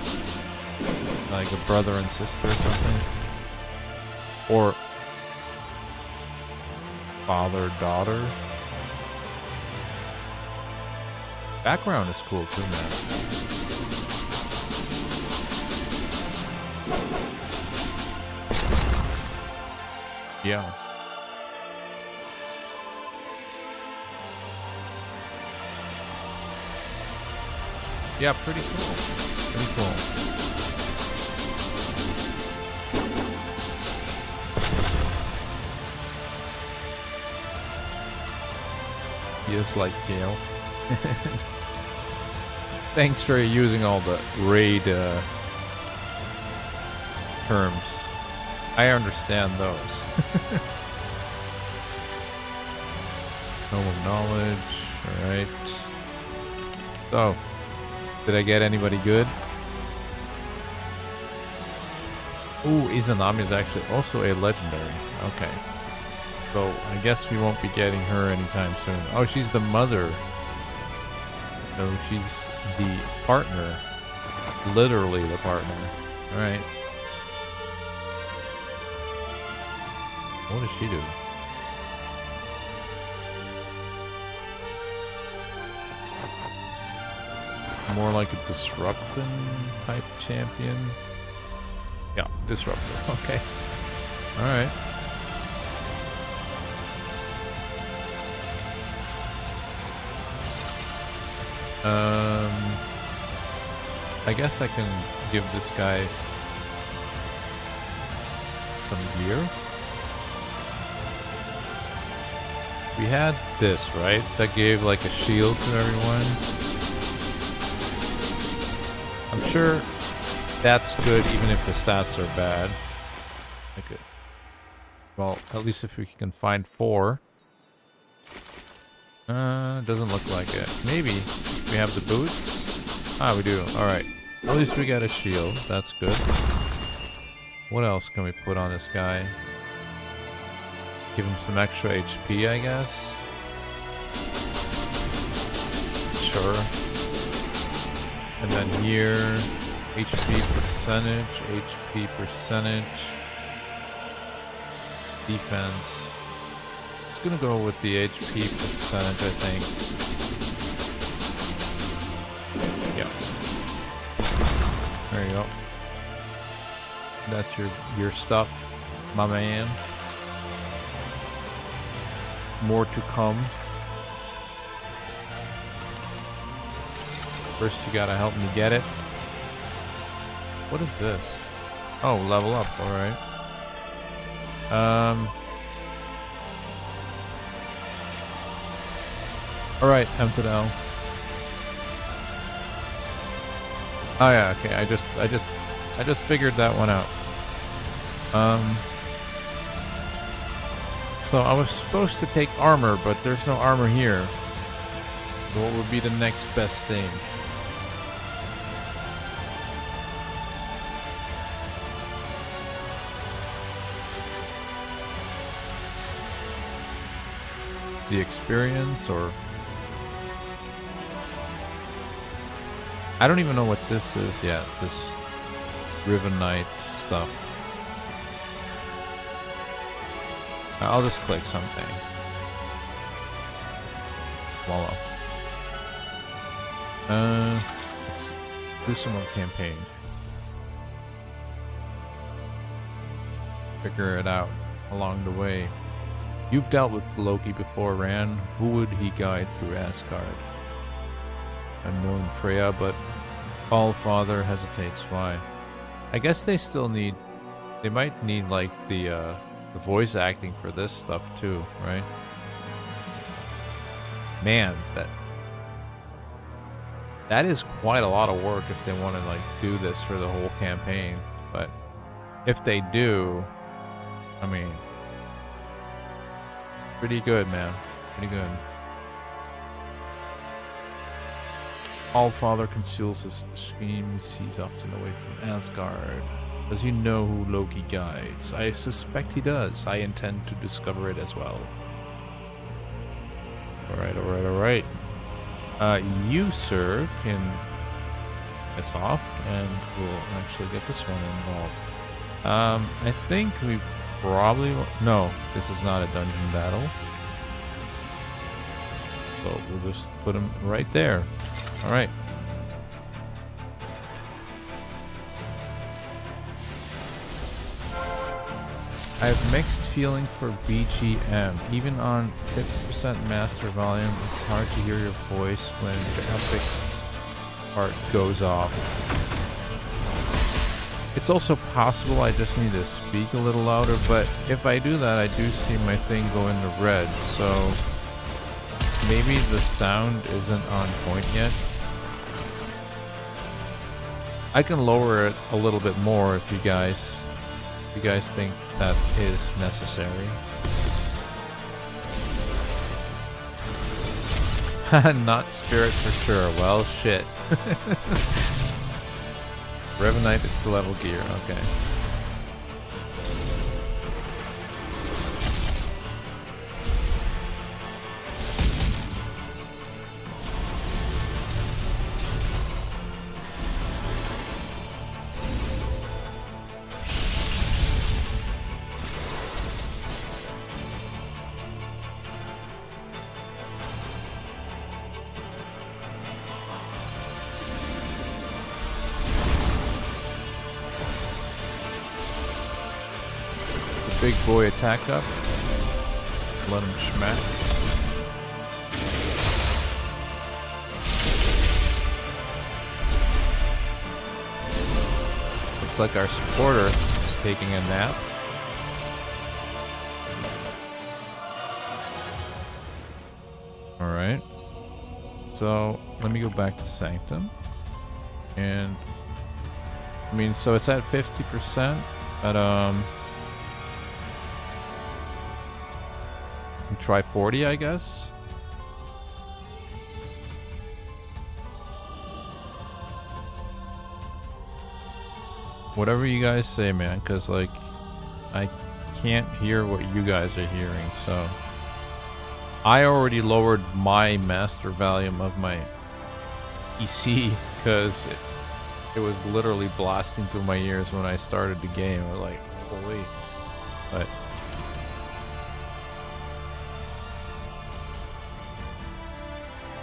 [SPEAKER 1] Like a brother and sister or something. Or father, daughter. Background is cool too, man. Yeah. Yeah, pretty cool. Pretty cool. He is like Gale. Thanks for using all the raid terms. I understand those. Tome of Knowledge. Alright. So, did I get anybody good? Ooh, Izanami is actually also a legendary. Okay. So, I guess we won't be getting her anytime soon. Oh, she's the mother. No, she's the partner. Literally the partner. Alright. What does she do? More like a disrupting type champion. Yeah, disruptor. Okay. Alright. I guess I can give this guy some gear. We had this, right? That gave like a shield to everyone. I'm sure that's good even if the stats are bad. Okay. Well, at least if we can find 4. Doesn't look like it. Maybe. We have the boots? Ah, we do. Alright. At least we got a shield. That's good. What else can we put on this guy? Give him some extra HP, I guess. Sure. And then here, HP percentage, defense. Just gonna go with the HP percentage, I think. Yeah. There you go. That's your stuff, my man. More to come. First you gotta help me get it. What is this? Oh, level up, alright. Alright, M to the L. Oh yeah, okay, I just figured that one out. So I was supposed to take armor, but there's no armor here. So what would be the next best thing? The experience, or I don't even know what this is yet, this Riven Knight stuff. I'll just click something. Voila. Let's do some more campaign. Figure it out along the way. You've dealt with Loki before, Ran. Who would he guide through Asgard? Unknown Freya, but Allfather hesitates. Why? I guess they still need... They might need, like, the voice acting for this stuff, too, right? Man, that is quite a lot of work if they want to, like, do this for the whole campaign. But if they do, I mean... Pretty good, man. Pretty good. Allfather conceals his schemes. He's often away from Asgard. Does he know who Loki guides? I suspect he does. I intend to discover it as well. Alright. You, sir, can piss off, and we'll actually get this one involved. I think we probably... No, this is not a dungeon battle. So we'll just put him right there. Alright. I have mixed feeling for BGM. Even on 50% master volume, it's hard to hear your voice when the epic part goes off. It's also possible I just need to speak a little louder, but if I do that, I do see my thing go into red, so maybe the sound isn't on point yet. I can lower it a little bit more if you guys think that is necessary. Not spirit for sure. Well, shit. Revenite is the level gear. Okay. Big boy attack up. Let him smack. looks like our supporter is taking a nap. Alright. So, let me go back to Sanctum. And, I mean, so it's at 50%, but, try 40, I guess? Whatever you guys say, man, because, like, I can't hear what you guys are hearing, so... I already lowered my master volume of my PC because it was literally blasting through my ears when I started the game. I was like, holy. But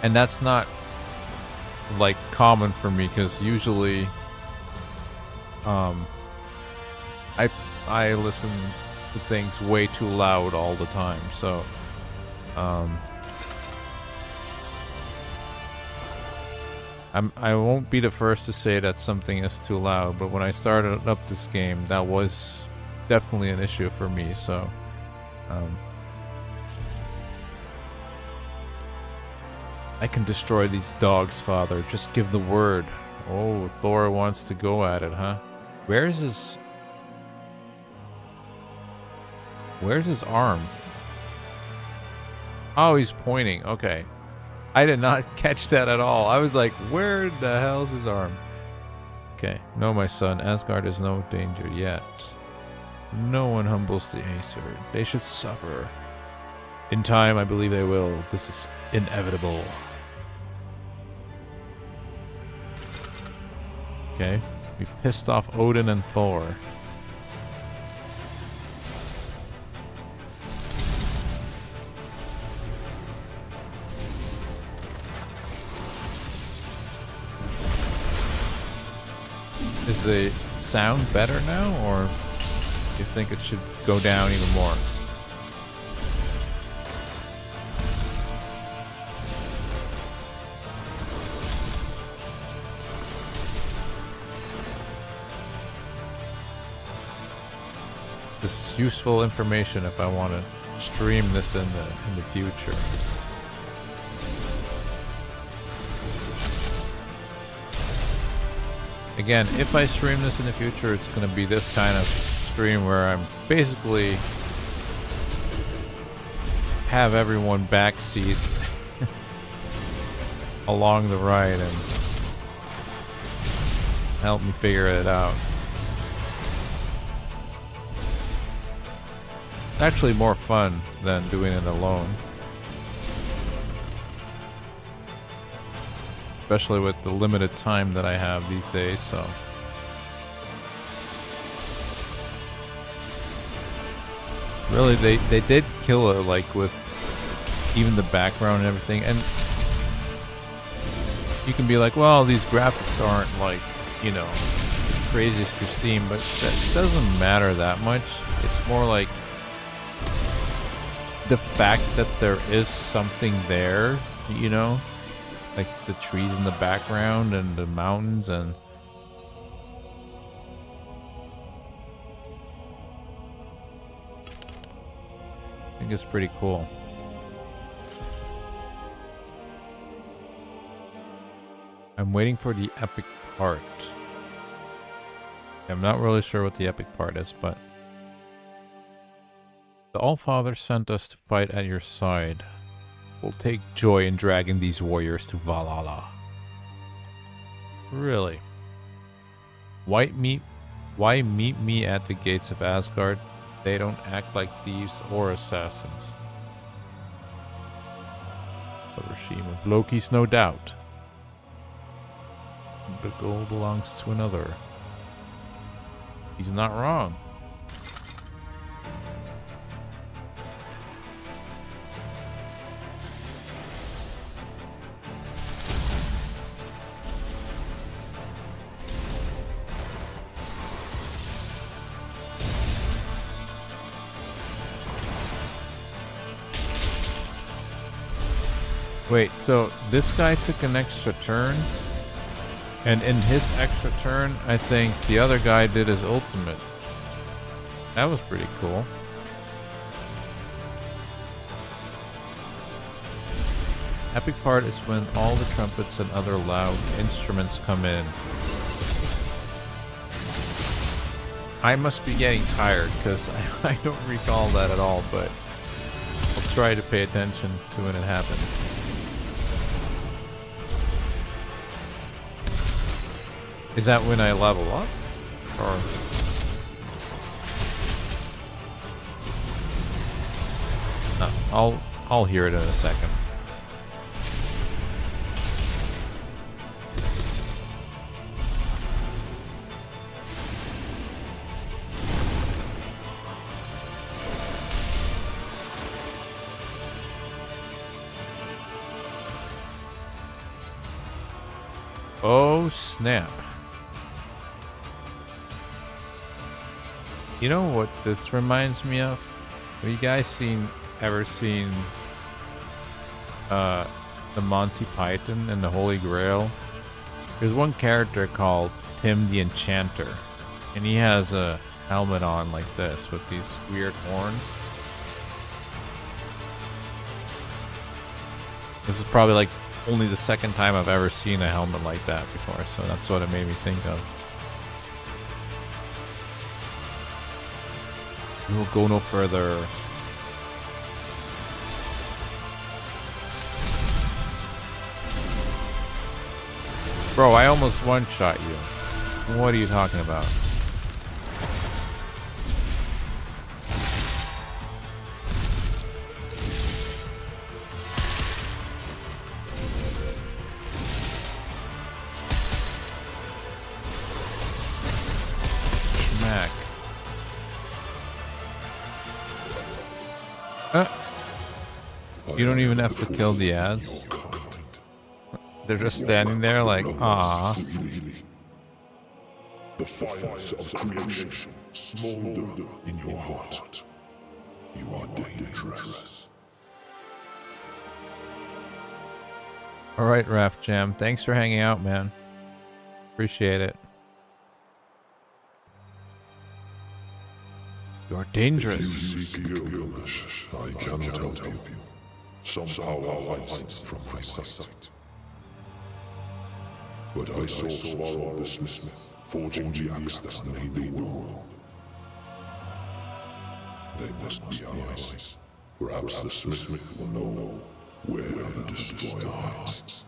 [SPEAKER 1] and that's not like common for me because usually I listen to things way too loud all the time, so I won't be the first to say that something is too loud, but when I started up this game, that was definitely an issue for me, so I can destroy these dogs, Father. Just give the word. Oh, Thor wants to go at it, huh? Where's his arm? Oh, he's pointing. Okay. I did not catch that at all. I was like, where the hell's his arm? Okay. No, my son. Asgard is no danger yet. No one humbles the Aesir. They should suffer. In time, I believe they will. This is inevitable. Okay. We pissed off Odin and Thor. Is the sound better now, or do you think it should go down even more? This is useful information if I want to stream this in the future. Again, if I stream this in the future, it's going to be this kind of stream where I'm basically have everyone backseat along the ride and help me figure it out. It's actually more fun than doing it alone. Especially with the limited time that I have these days, so. Really, they did kill it, like, with even the background and everything. And you can be like, well, these graphics aren't, like, you know, the craziest you've seen, but that doesn't matter that much. It's more like the fact that there is something there, you know? Like the trees in the background and the mountains and... I think it's pretty cool. I'm waiting for the epic part. I'm not really sure what the epic part is, but... The Allfather sent us to fight at your side. We'll take joy in dragging these warriors to Valhalla. Really? Why meet me at the gates of Asgard? They don't act like thieves or assassins. The regime of Loki's, no doubt. The goal belongs to another. He's not wrong. Wait, so this guy took an extra turn? And in his extra turn, I think the other guy did his ultimate. That was pretty cool. Epic part is when all the trumpets and other loud instruments come in. I must be getting tired because I don't recall that at all, but I'll try to pay attention to when it happens. Is that when I level up? Or no, I'll hear it in a second. Oh snap. You know what this reminds me of? Have you guys ever seen the Monty Python and the Holy Grail? There's one character called Tim the Enchanter, and he has a helmet on like this with these weird horns. This is probably like only the second time I've ever seen a helmet like that before, so that's what it made me think of. We will go no further. Bro, I almost one-shot you. What are you talking about? Schmack. You don't even have to kill the ads. They're just standing there like, ah.
[SPEAKER 3] The fires of creation smolder in your heart. You are dangerous.
[SPEAKER 1] Alright, Raf Jam. Thanks for hanging out, man. Appreciate it. You're dangerous.
[SPEAKER 3] If you seek Gilgamesh, I cannot help you. Some power hides from my sight. But I saw Swallow the Smith forging the axe that made the world. They must be allies. Perhaps the Smith will know where the Destroyer hides.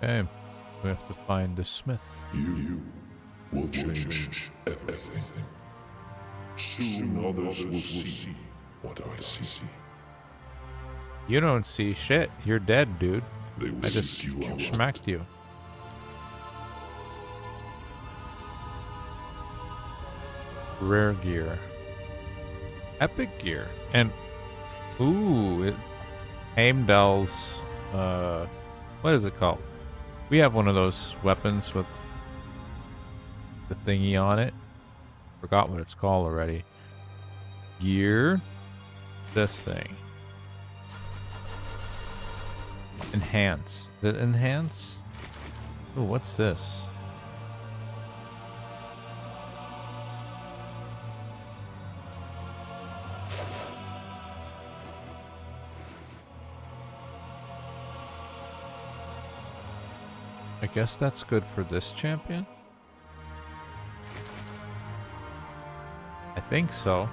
[SPEAKER 1] Okay, we have to find the Smith.
[SPEAKER 3] You will change everything. Soon others will see what I see.
[SPEAKER 1] You don't see shit. You're dead, dude.
[SPEAKER 3] They will
[SPEAKER 1] I just
[SPEAKER 3] seek you out.
[SPEAKER 1] smacked you. Rare gear. Epic gear. And ooh, Heimdall's what is it called? We have one of those weapons with the thingy on it. Forgot what it's called already. Gear. This thing. Enhance. Did it enhance? Ooh, what's this? I guess that's good for this champion? I think so.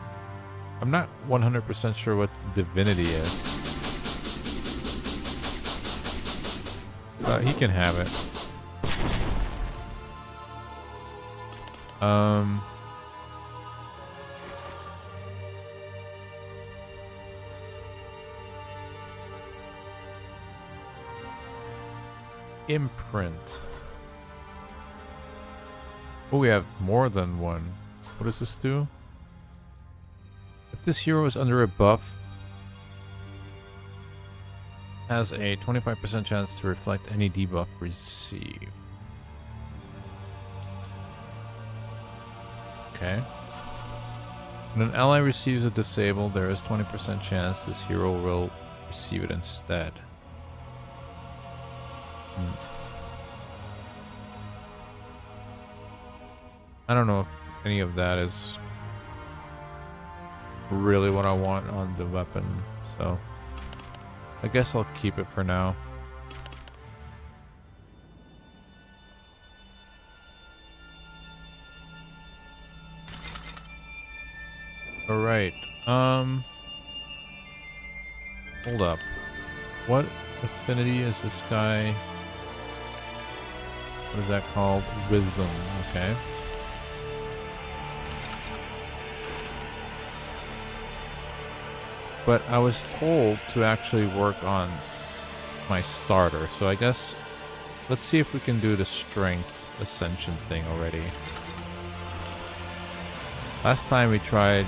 [SPEAKER 1] I'm not 100% sure what divinity is. But he can have it. Imprint. Oh, we have more than one. What does this do? If this hero is under a buff, has a 25% chance to reflect any debuff received. Okay. When an ally receives a disable, there is 20% chance this hero will receive it instead. I don't know if any of that is really what I want on the weapon, so I guess I'll keep it for now. Alright, hold up. What affinity is this guy? What is that called? Wisdom, okay. But I was told to actually work on my starter, so I guess let's see if we can do the strength ascension thing already. Last time we tried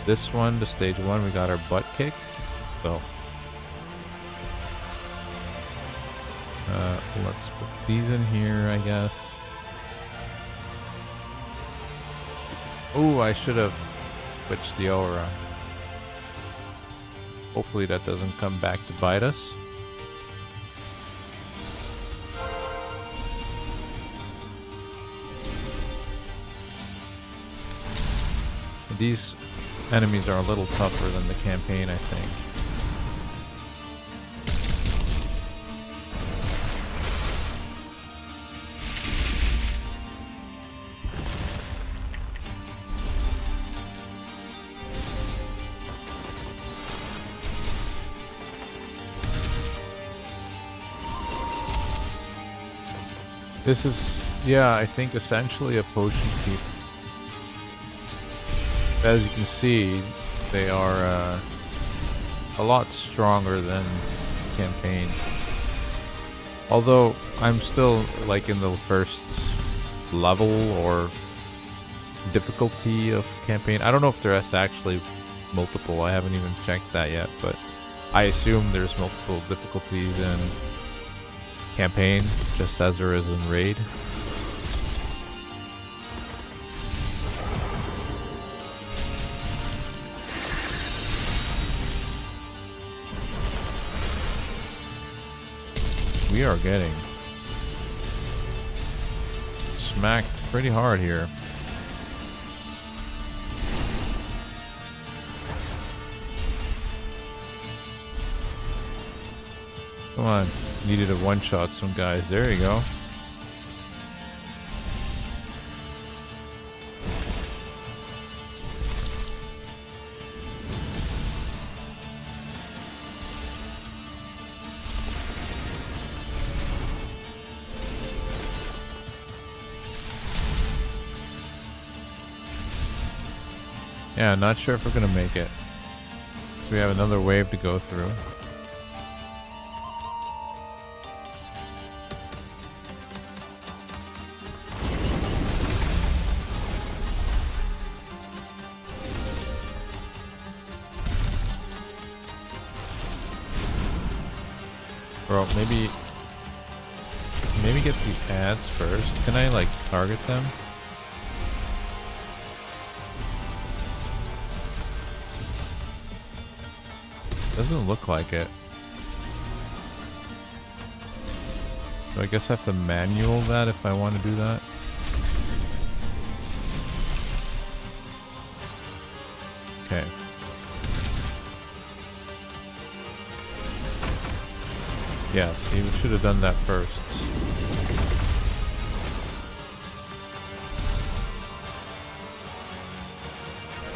[SPEAKER 1] this one, the stage 1, we got our butt kicked, so let's put these in here, I guess. Oh, I should have switched the aura. Hopefully that doesn't come back to bite us. These enemies are a little tougher than the campaign, I think. This is, yeah, I think essentially a potion keep. As you can see, they are a lot stronger than campaign. Although I'm still like in the first level or difficulty of campaign. I don't know if there's actually multiple. I haven't even checked that yet, but I assume there's multiple difficulties in campaign, just as there is in raid. We are getting smacked pretty hard here. Come on. Needed to one-shot some guys. There you go. Yeah, not sure if we're gonna make it. So we have another wave to go through. Bro, maybe get the ads first. Can I like target them? Doesn't look like it. So I guess I have to manual that if I want to do that. Okay. Yeah, see, we should have done that first.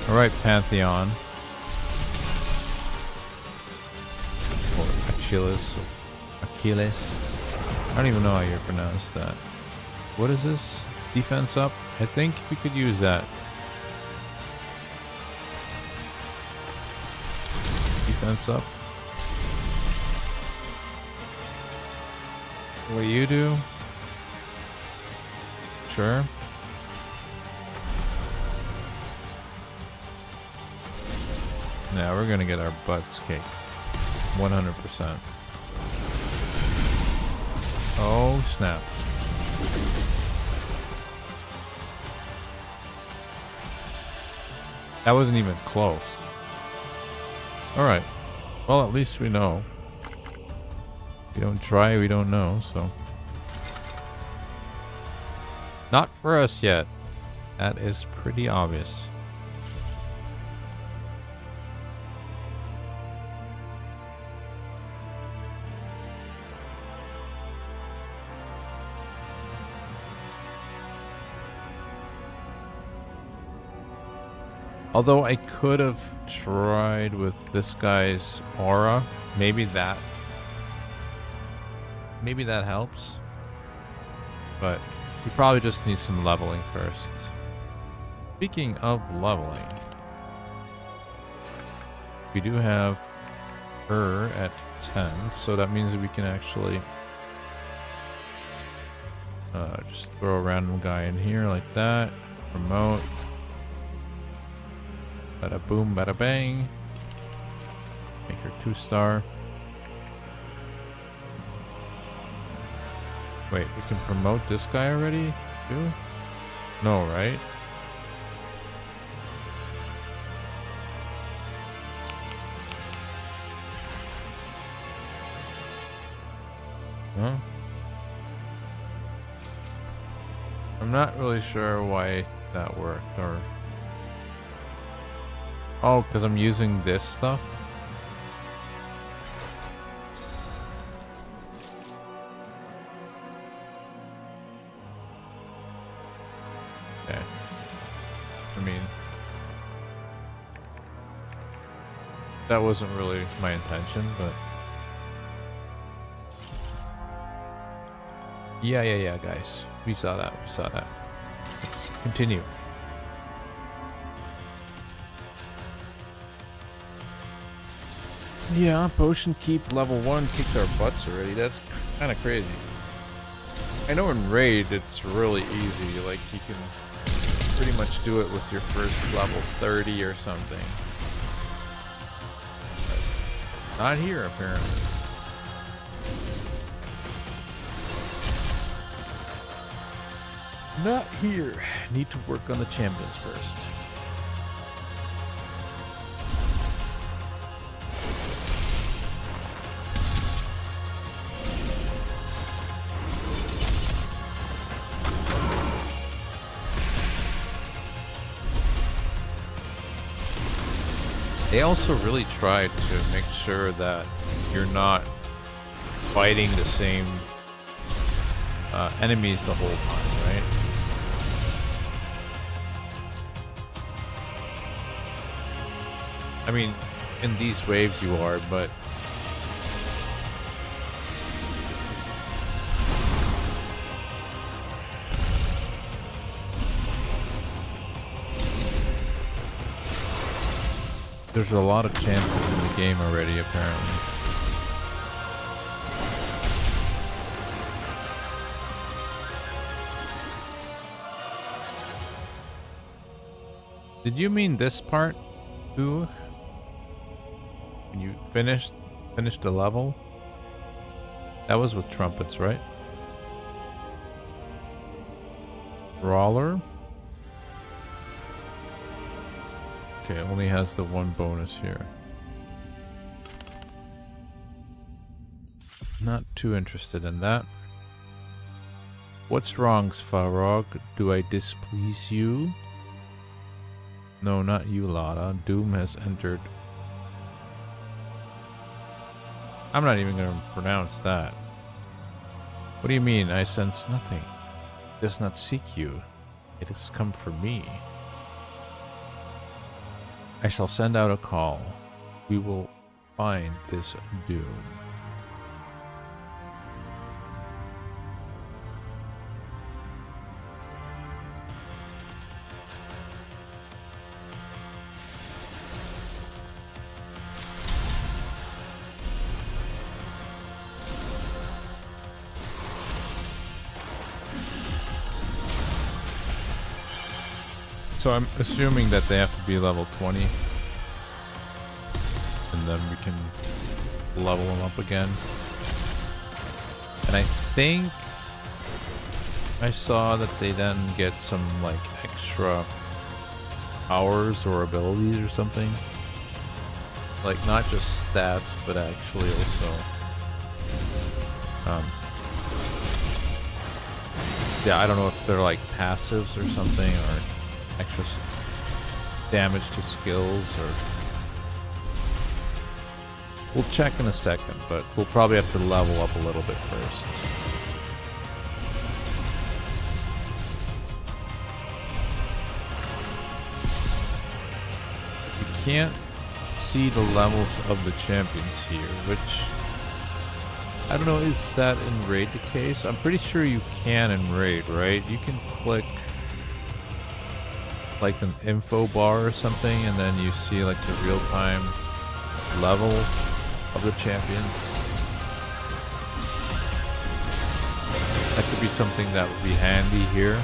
[SPEAKER 1] Alright, Pantheon. Or Achilles. Achilles. I don't even know how you pronounce that. What is this? Defense up? I think we could use that. Defense up. What you do? Sure. Now we're gonna get our butts kicked. 100%. Oh, snap. That wasn't even close. Alright. Well, at least we know. We don't try, we don't know, so. Not for us yet. That is pretty obvious. Although I could have tried with this guy's aura. Maybe that helps. But you probably just need some leveling first. Speaking of leveling, we do have her at 10, so that means that we can actually just throw a random guy in here like that. Promote. Bada boom, bada bang. Make her 2-star. Wait, we can promote this guy already too? No, right? Huh? I'm not really sure why that worked, or... Oh, because I'm using this stuff? Okay. I mean... That wasn't really my intention, but... Yeah, guys. We saw that, Let's continue. Yeah, Potion Keep level 1 kicked our butts already. That's kind of crazy. I know in Raid it's really easy. Like, you can pretty much do it with your first level 30 or something. But not here, apparently. Not here. Need to work on the champions first. They also really tried to make sure that you're not fighting the same enemies the whole time, right? I mean, in these waves you are, but... There's a lot of champions in the game already, apparently. Did you mean this part, too? When you finished the level? That was with trumpets, right? Brawler? Okay, only has the one bonus here. Not too interested in that. What's wrong, Svarog? Do I displease you? No, not you, Lada. Doom has entered. I'm not even going to pronounce that. What do you mean? I sense nothing. It does not seek you. It has come for me. I shall send out a call. We will find this Doom. So I'm assuming that they have to be level 20. And then we can level them up again. And I think I saw that they then get some like extra powers or abilities or something. Like not just stats, but actually also yeah, I don't know if they're like passives or something, or extra damage to skills, or we'll check in a second, but we'll probably have to level up a little bit first. You can't see the levels of the champions here, which I don't know, is that in raid the case? I'm pretty sure you can in raid, right? You can click like an info bar or something, and then you see like the real-time level of the champions. That could be something that would be handy here.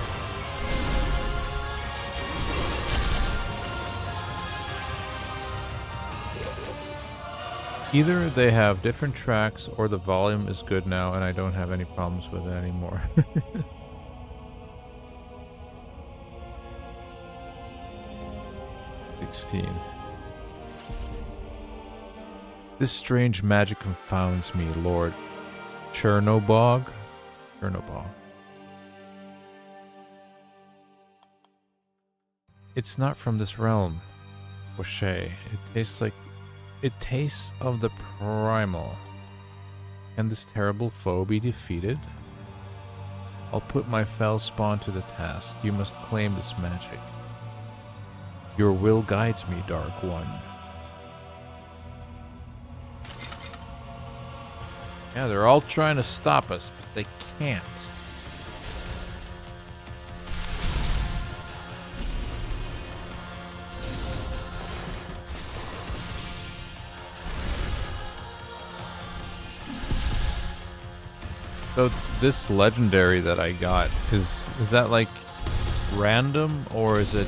[SPEAKER 1] Either they have different tracks or the volume is good now and I don't have any problems with it anymore. This strange magic confounds me, Lord Chernobog. It's not from this realm, O'Shea. It tastes of the primal. Can this terrible foe be defeated? I'll put my fell spawn to the task. You must claim this magic. Your will guides me, Dark One. Yeah, they're all trying to stop us, but they can't. So this legendary that I got, is that like random, or is it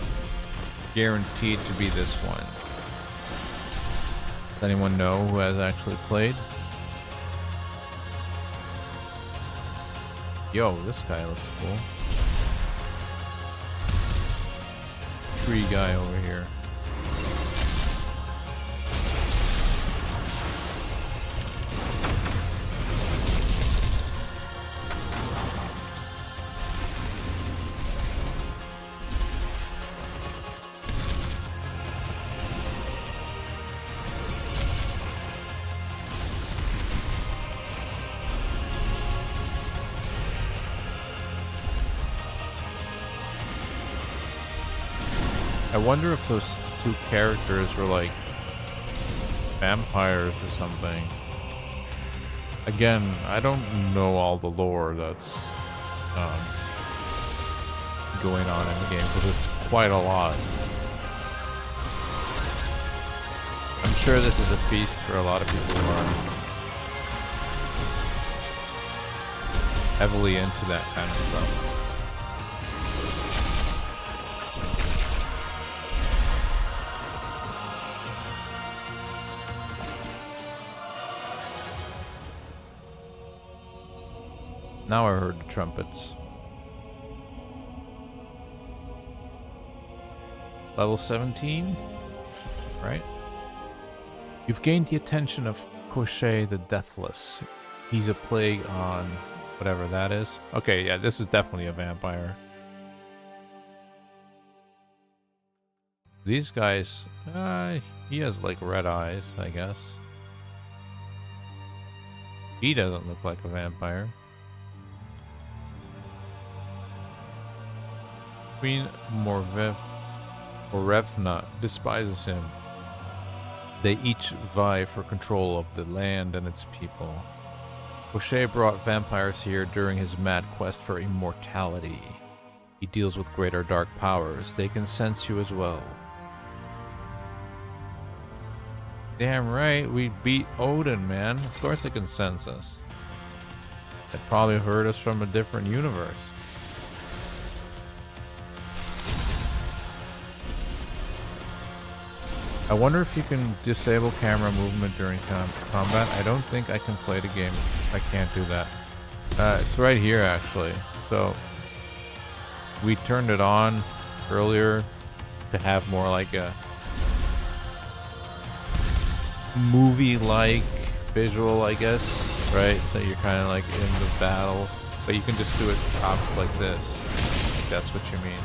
[SPEAKER 1] guaranteed to be this one? Does anyone know who has actually played? Yo, this guy looks cool. Tree guy over here. I wonder if those two characters were like vampires or something. Again, I don't know all the lore that's going on in the game, because it's quite a lot. I'm sure this is a feast for a lot of people who are heavily into that kind of stuff. Now I heard the trumpets. Level 17, right? You've gained the attention of Koshé the Deathless. He's a plague on whatever that is. Okay, yeah, this is definitely a vampire. These guys, he has like red eyes, I guess. He doesn't look like a vampire. Queen Morevna despises him. They each vie for control of the land and its people. O'Shea brought vampires here during his mad quest for immortality. He deals with greater dark powers. They can sense you as well. Damn right, we beat Odin, man. Of course they can sense us. They probably heard us from a different universe. I wonder if you can disable camera movement during combat. I don't think I can play the game if I can't do that. It's right here, actually. So we turned it on earlier to have more like a movie-like visual, I guess, right? So you're kind of like in the battle, but you can just do it off like this. If that's what you mean.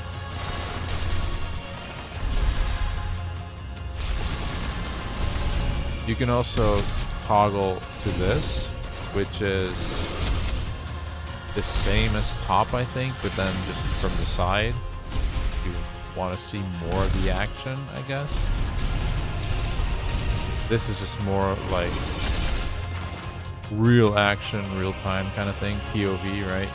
[SPEAKER 1] You can also toggle to this, which is the same as top, I think, but then just from the side. If you want to see more of the action, I guess. This is just more like real action, real time kind of thing, POV, right?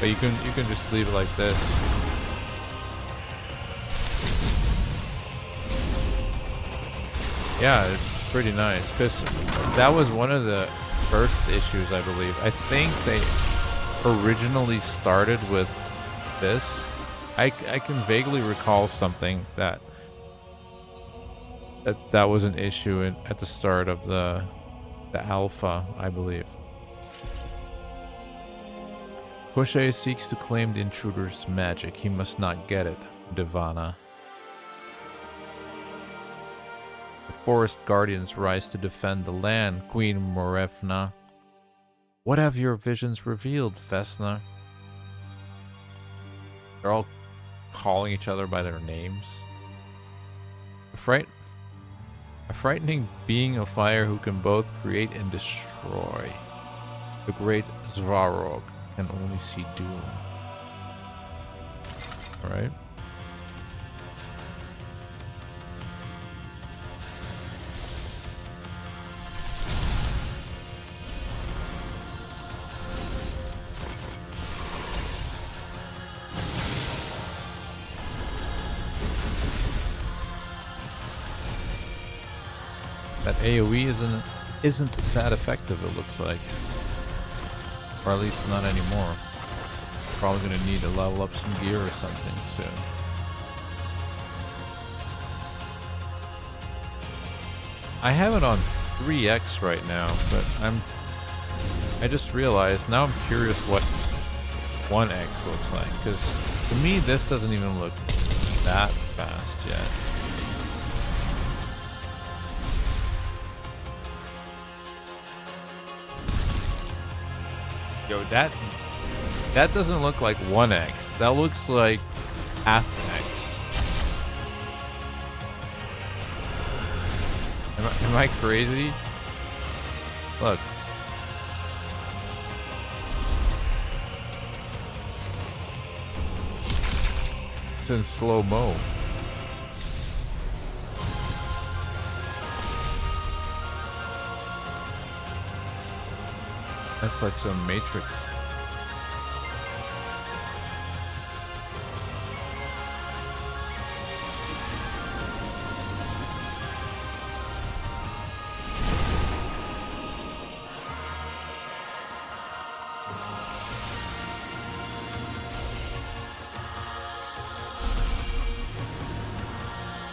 [SPEAKER 1] But you can just leave it like this. Yeah, it's pretty nice because that was one of the first issues, I believe. I think they originally started with this. I can vaguely recall something that was an issue at the start of the alpha, I believe. Hoshe seeks to claim the intruder's magic. He must not get it, Divana. The forest guardians rise to defend the land, Queen Morevna. What have your visions revealed, Vesna? They're all calling each other by their names. A frightening being of fire who can both create and destroy. The great Svarog can only see doom. Alright. That AoE isn't that effective, it looks like. Or at least not anymore. Probably gonna need to level up some gear or something soon. I have it on 3x right now, but I just realized, now I'm curious what 1x looks like, because to me this doesn't even look that fast yet. Yo, that doesn't look like 1x. That looks like half x. Am I crazy? Look. It's in slow-mo. That's like some Matrix.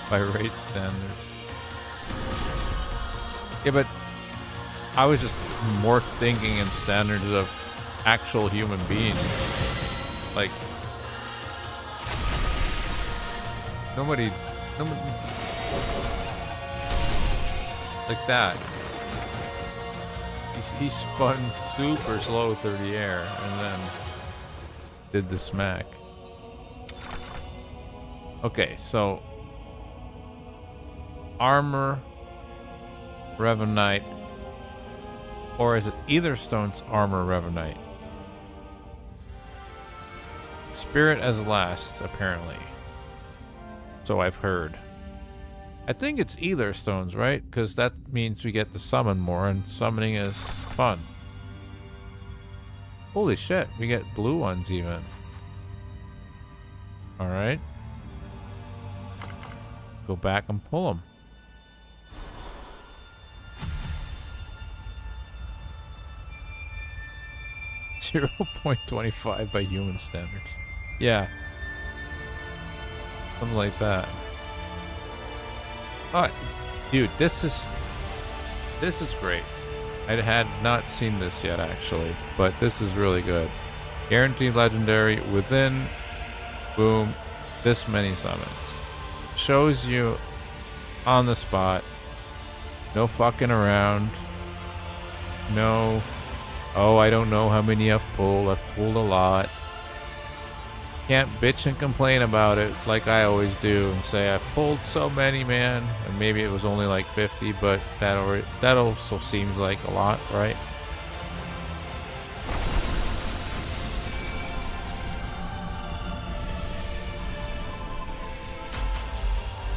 [SPEAKER 1] By rate standards. Yeah, but I was just more thinking in standards of actual human beings. Like, nobody like that. He spun super slow through the air and then did the smack. Okay, so armor, Revenite, or is it Etherstone's armor, Revenite? Spirit as last, apparently. So I've heard. I think it's Etherstone's, right? Because that means we get to summon more, and summoning is fun. Holy shit, we get blue ones even. Alright. Go back and pull them. 0.25 by human standards. Yeah. Something like that. Alright. Dude, this is great. I had not seen this yet, actually, but this is really good. Guaranteed legendary within, boom, this many summons. Shows you on the spot. No fucking around. No, oh, I don't know how many I've pulled. I've pulled a lot. Can't bitch and complain about it like I always do and say I've pulled so many, man, and maybe it was only like 50, but that also seems like a lot, right?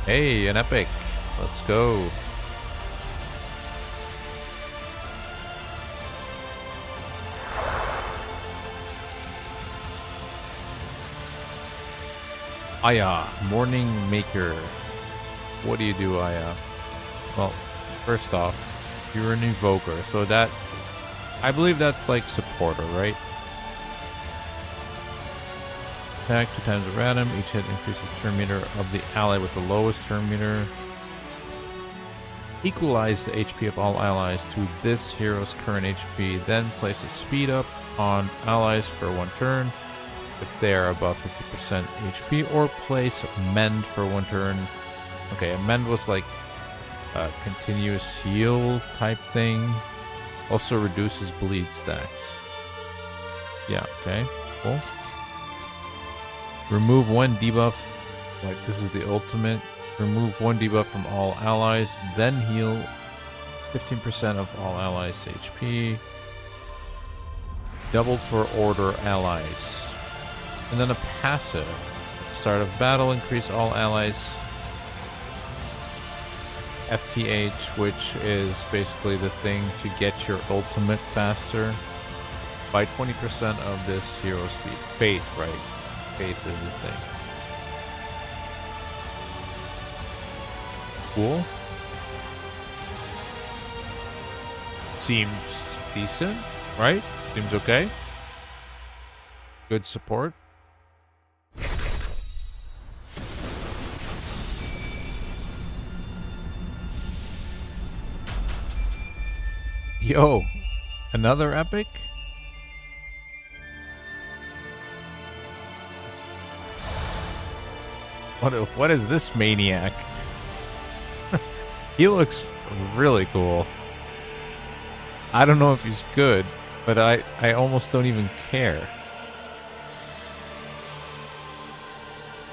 [SPEAKER 1] Hey, an epic. Let's go. Aya, Morning Maker. What do you do, Aya? Well, first off, you're an Evoker, so that... I believe that's like Supporter, right? Attack 2 times at random. Each hit increases turn meter of the ally with the lowest turn meter. Equalize the HP of all allies to this hero's current HP. Then place a speed up on allies for 1 turn if they are above 50% HP, or place Mend for 1 turn. Okay, a Mend was like a continuous heal type thing. Also reduces bleed stacks. Yeah, okay, cool. Remove 1 debuff. Like, this is the ultimate. Remove 1 debuff from all allies, then heal 15% of all allies' HP. Doubled for order allies. And then a passive. At the start of battle, increase all allies FTH, which is basically the thing to get your ultimate faster, by 20% of this hero speed. Faith, right? Faith is the thing. Cool. Seems decent, right? Seems okay. Good support. Yo, another epic? What is this maniac? He looks really cool. I don't know if he's good, but I almost don't even care.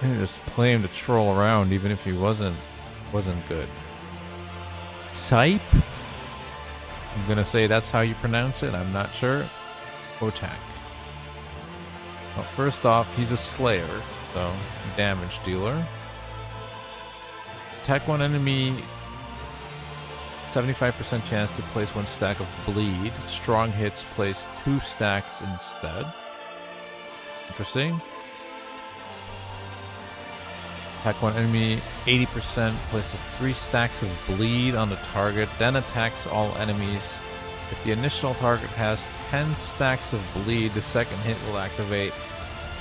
[SPEAKER 1] I just play him to troll around even if he wasn't good. Sipe? I'm gonna say that's how you pronounce it. I'm not sure. Otak. Well, first off, he's a Slayer, so damage dealer. Attack 1 enemy. 75% chance to place 1 stack of bleed. Strong hits place 2 stacks instead. Interesting. Attack 1 enemy, 80% places 3 stacks of bleed on the target, then attacks all enemies. If the initial target has 10 stacks of bleed, the second hit will activate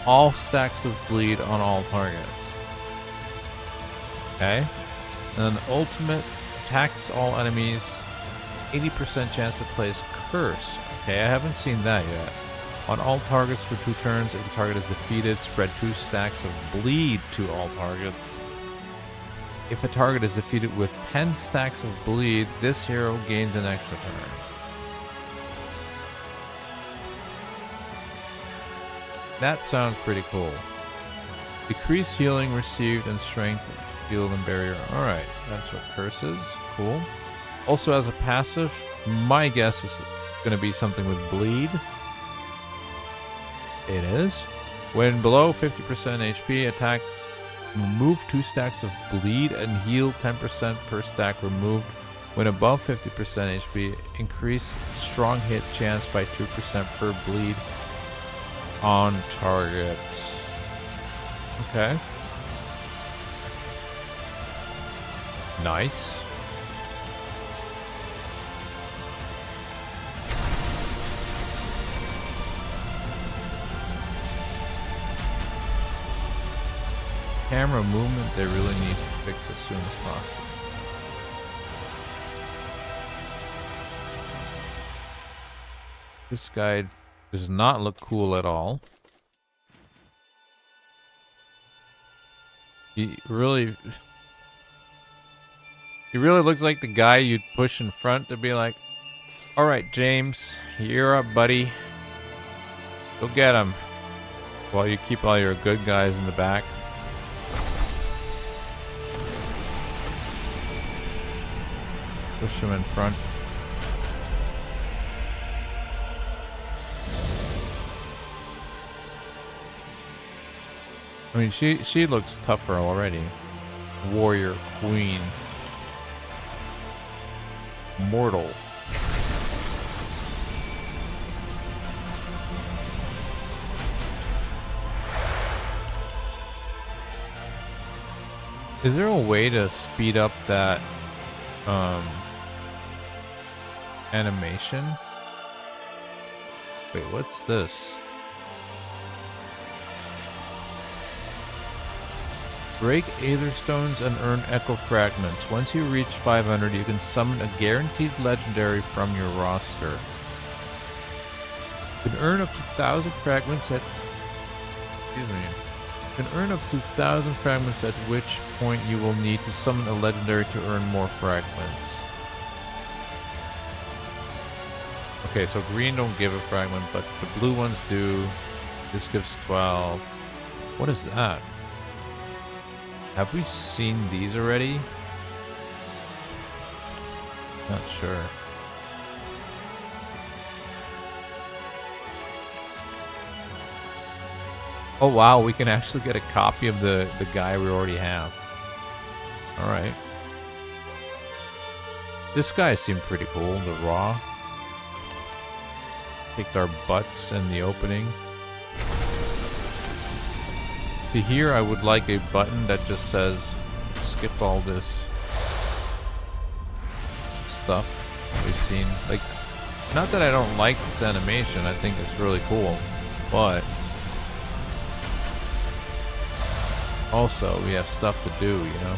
[SPEAKER 1] all stacks of bleed on all targets. Okay. And then ultimate attacks all enemies, 80% chance to place curse. Okay, I haven't seen that yet. On all targets for 2 turns, if the target is defeated, spread 2 stacks of bleed to all targets. If a target is defeated with 10 stacks of bleed, this hero gains an extra turn. That sounds pretty cool. Decrease healing received and strength, shield, and barrier. Alright, that's what curse is. Cool. Also, as a passive, my guess is going to be something with bleed. It is. When below 50% HP, attacks remove 2 stacks of bleed and heal 10% per stack removed. When above 50% HP, increase strong hit chance by 2% per bleed on target. Okay. Nice. Camera movement they really need to fix as soon as possible. This guy does not look cool at all. He really looks like the guy you'd push in front to be like, "All right, James, you're up, buddy. Go get him." While you keep all your good guys in the back. Push them in front. I mean, she looks tougher already. Warrior Queen. Mortal. Is there a way to speed up that animation? Wait, what's this? Break Aether Stones and earn Echo Fragments. Once you reach 500, you can summon a guaranteed legendary from your roster. You can earn up to 1,000 fragments at... Excuse me. You can earn up to 1,000 fragments, at which point you will need to summon a legendary to earn more fragments. Okay, so green don't give a fragment, but the blue ones do. This gives 12. What is that? Have we seen these already? Not sure. Oh wow, we can actually get a copy of the guy we already have. Alright. This guy seemed pretty cool, the Raw. Kicked our butts in the opening. To here, I would like a button that just says, skip all this stuff we've seen. Like, not that I don't like this animation, I think it's really cool, but also we have stuff to do, you know?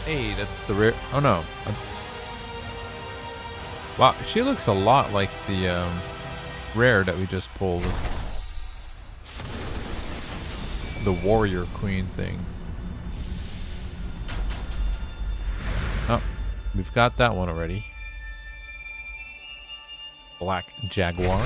[SPEAKER 1] Hey, that's the rare. Oh no. Wow, she looks a lot like the rare that we just pulled. The Warrior Queen thing. Oh, we've got that one already. Black Jaguar.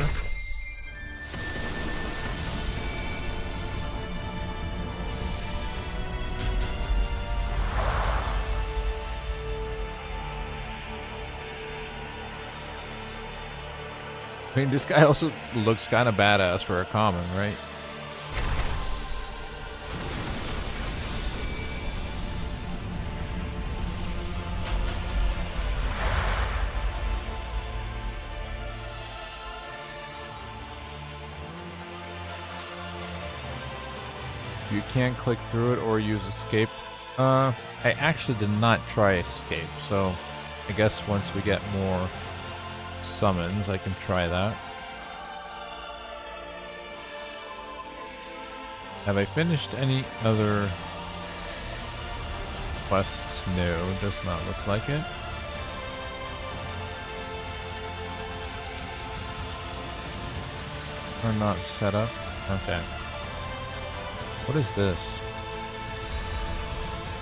[SPEAKER 1] I mean, this guy also looks kind of badass for a common, right? You can't click through it or use escape. I actually did not try escape, so I guess once we get more summons, I can try that. Have I finished any other quests? No, does not look like it. Or not set up. Okay. What is this?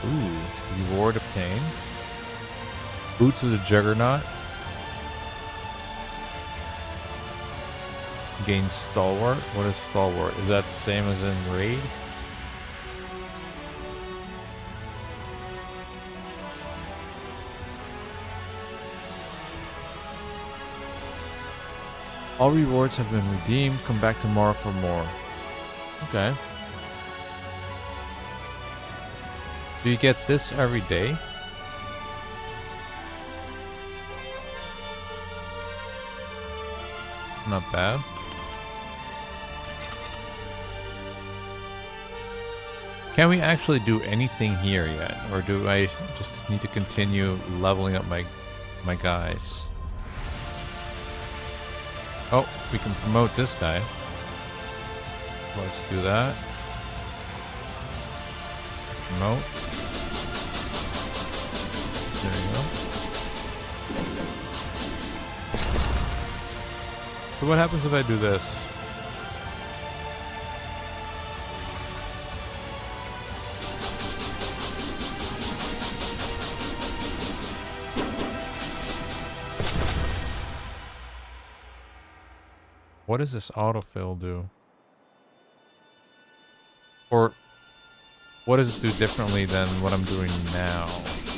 [SPEAKER 1] Ooh, reward obtained. Boots of the Juggernaut. Gain Stalwart. What is Stalwart? Is that the same as in Raid? All rewards have been redeemed. Come back tomorrow for more. Okay. Do you get this every day? Not bad. Can we actually do anything here yet? Or do I just need to continue leveling up my guys? Oh, we can promote this guy. Let's do that. Promote. There you go. So what happens if I do this? What does this autofill do? Or what does it do differently than what I'm doing now,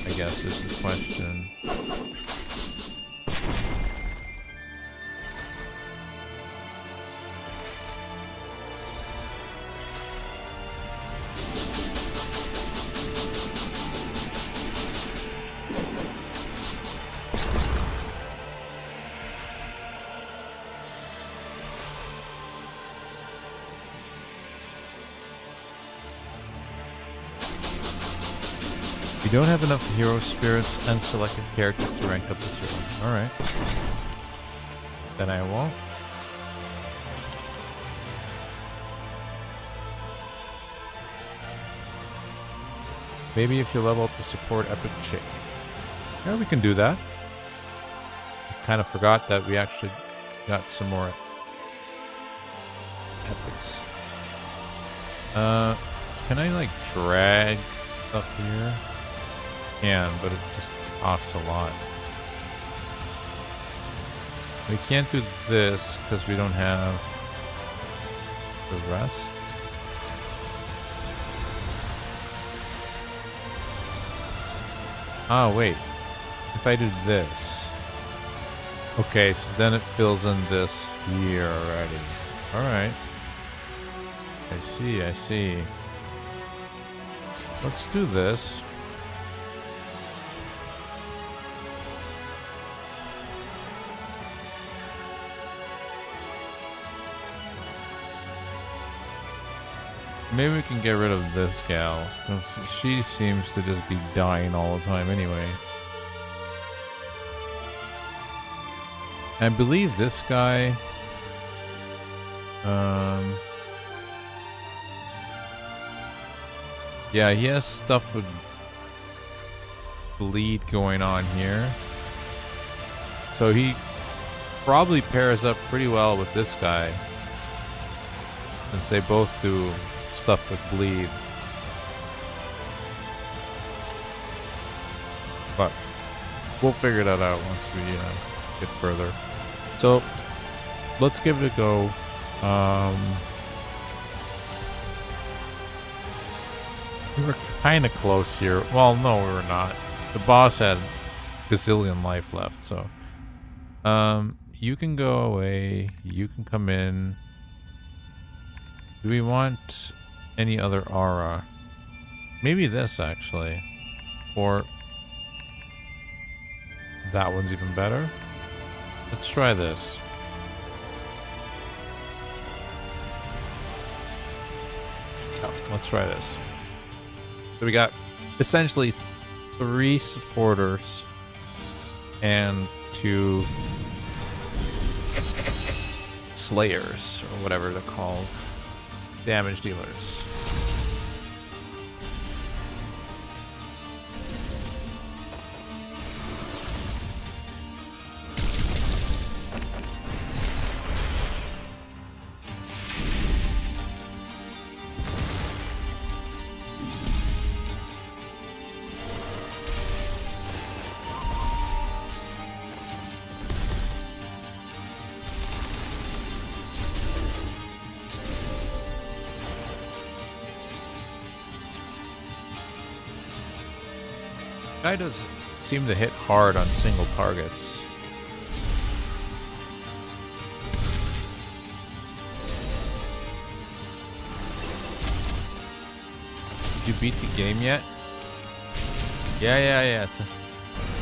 [SPEAKER 1] I guess is the question. You don't have enough hero spirits and selected characters to rank up this hero. Alright. Then I won't. Maybe if you level up the support epic chick. Yeah, we can do that. I kind of forgot that we actually got some more epics. Can I like drag stuff here? Can, but it just costs a lot. We can't do this because we don't have the rest. Ah, wait. If I do this. Okay, so then it fills in this here already. Alright. I see, I see. Let's do this. Maybe we can get rid of this gal. She seems to just be dying all the time anyway. I believe this guy... yeah, he has stuff with bleed going on here. So he probably pairs up pretty well with this guy, since they both do stuff with bleed. But we'll figure that out once we get further. So let's give it a go. We were kind of close here. Well, no, we were not. The boss had a gazillion life left, so you can go away. You can come in. Do we want any other aura? Maybe this, actually. Or that one's even better. Let's try this. Oh, let's try this. So we got essentially 3 supporters and 2 slayers, or whatever they're called. Damage dealers. Guy does seem to hit hard on single targets. Did you beat the game yet? Yeah.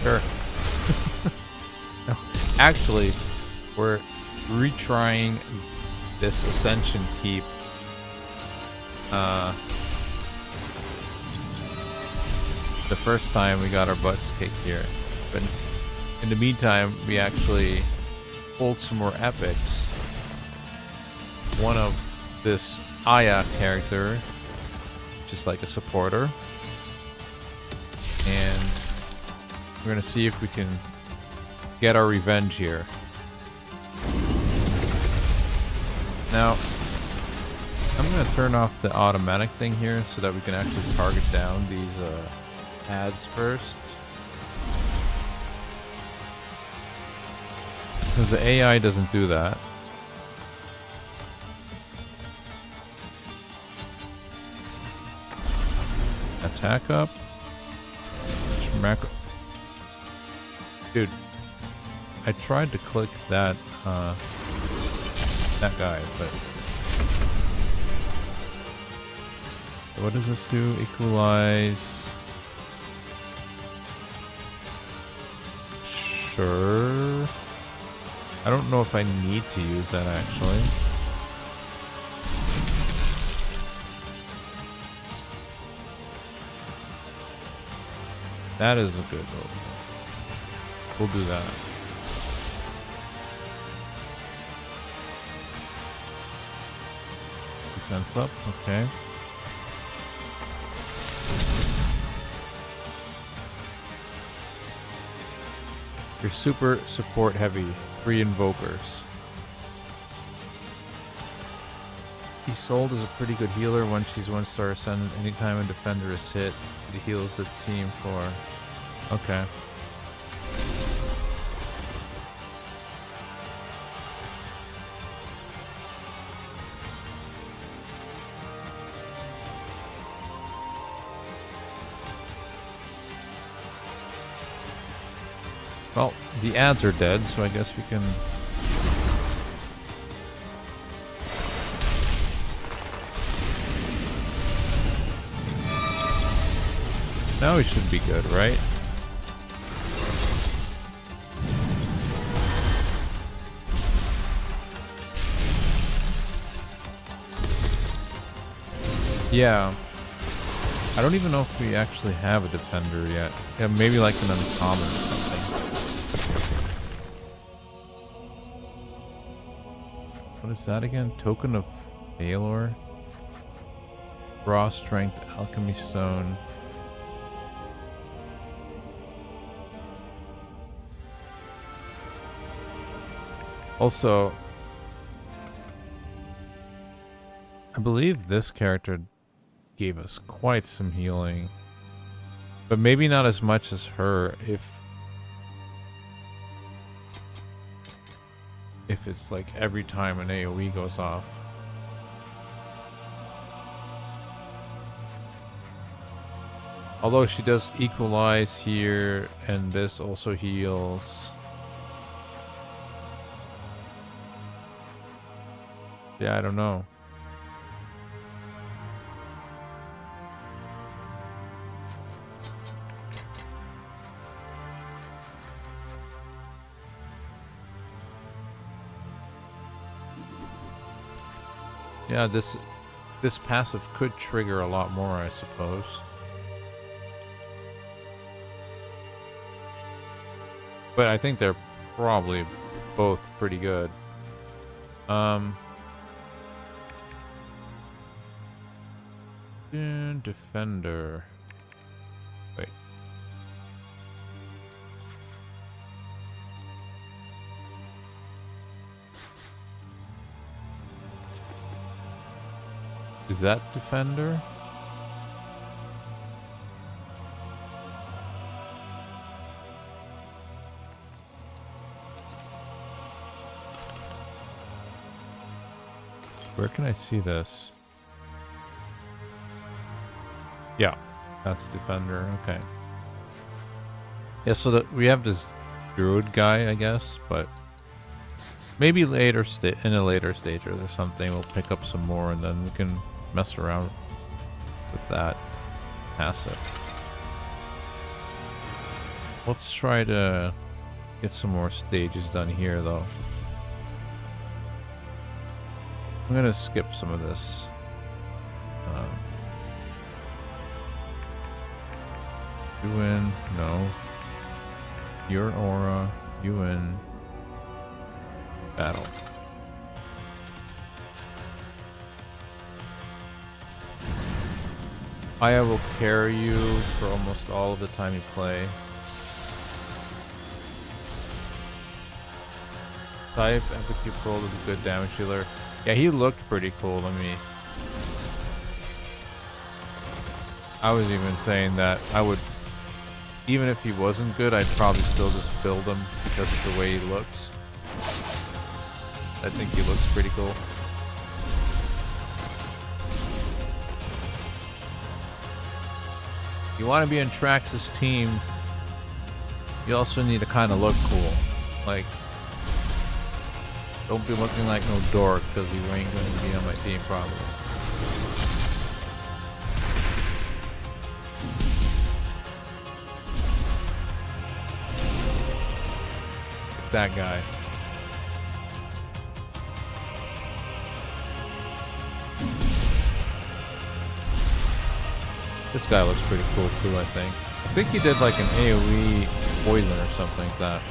[SPEAKER 1] Sure. No, actually, we're retrying this Ascension Keep. The first time we got our butts kicked here, but in the meantime we actually pulled some more epics. One of this Aya character, just like a supporter, and we're gonna see if we can get our revenge here. Now I'm gonna turn off the automatic thing here so that we can actually target down these ads first, because the AI doesn't do that. Attack up. Smack. Dude, I tried to click that guy, but what does this do? Equalize. Sure. I don't know if I need to use that actually. That is a good move. We'll do that. Defense up, okay. You're super support heavy. 3 invokers. Isolde is a pretty good healer when she's 1-star ascendant. Anytime a defender is hit, it heals the team for. Okay. Well, the ads are dead, so I guess we can. Now we should be good, right? Yeah. I don't even know if we actually have a defender yet. Yeah, maybe like an uncommon or something. What is that again? Token of Valor? Raw Strength, Alchemy Stone. Also, I believe this character gave us quite some healing, but maybe not as much as her if it's like every time an AoE goes off. Although she does equalize here, and this also heals. Yeah, I don't know. Yeah, this passive could trigger a lot more, I suppose. But I think they're probably both pretty good. Defender. Wait. Is that defender? Where can I see this? Yeah, that's defender. Okay. Yeah, so that we have this druid guy, I guess, but maybe later in a later stage or something, we'll pick up some more, and then we can mess around with that passive. Let's try to get some more stages done here, though. I'm gonna skip some of this. You win. No. Your aura. You win. Battle. Aya will carry you for almost all of the time you play. Type Epic Gold is a good damage dealer. Yeah, he looked pretty cool to me. I was even saying that I would, even if he wasn't good, I'd probably still just build him because of the way he looks. I think he looks pretty cool. You want to be in Trax's team, you also need to kind of look cool. Like, don't be looking like no dork, because you ain't going to be on my team probably. That guy. This guy looks pretty cool too, I think. I think he did like an AoE poison or something like that.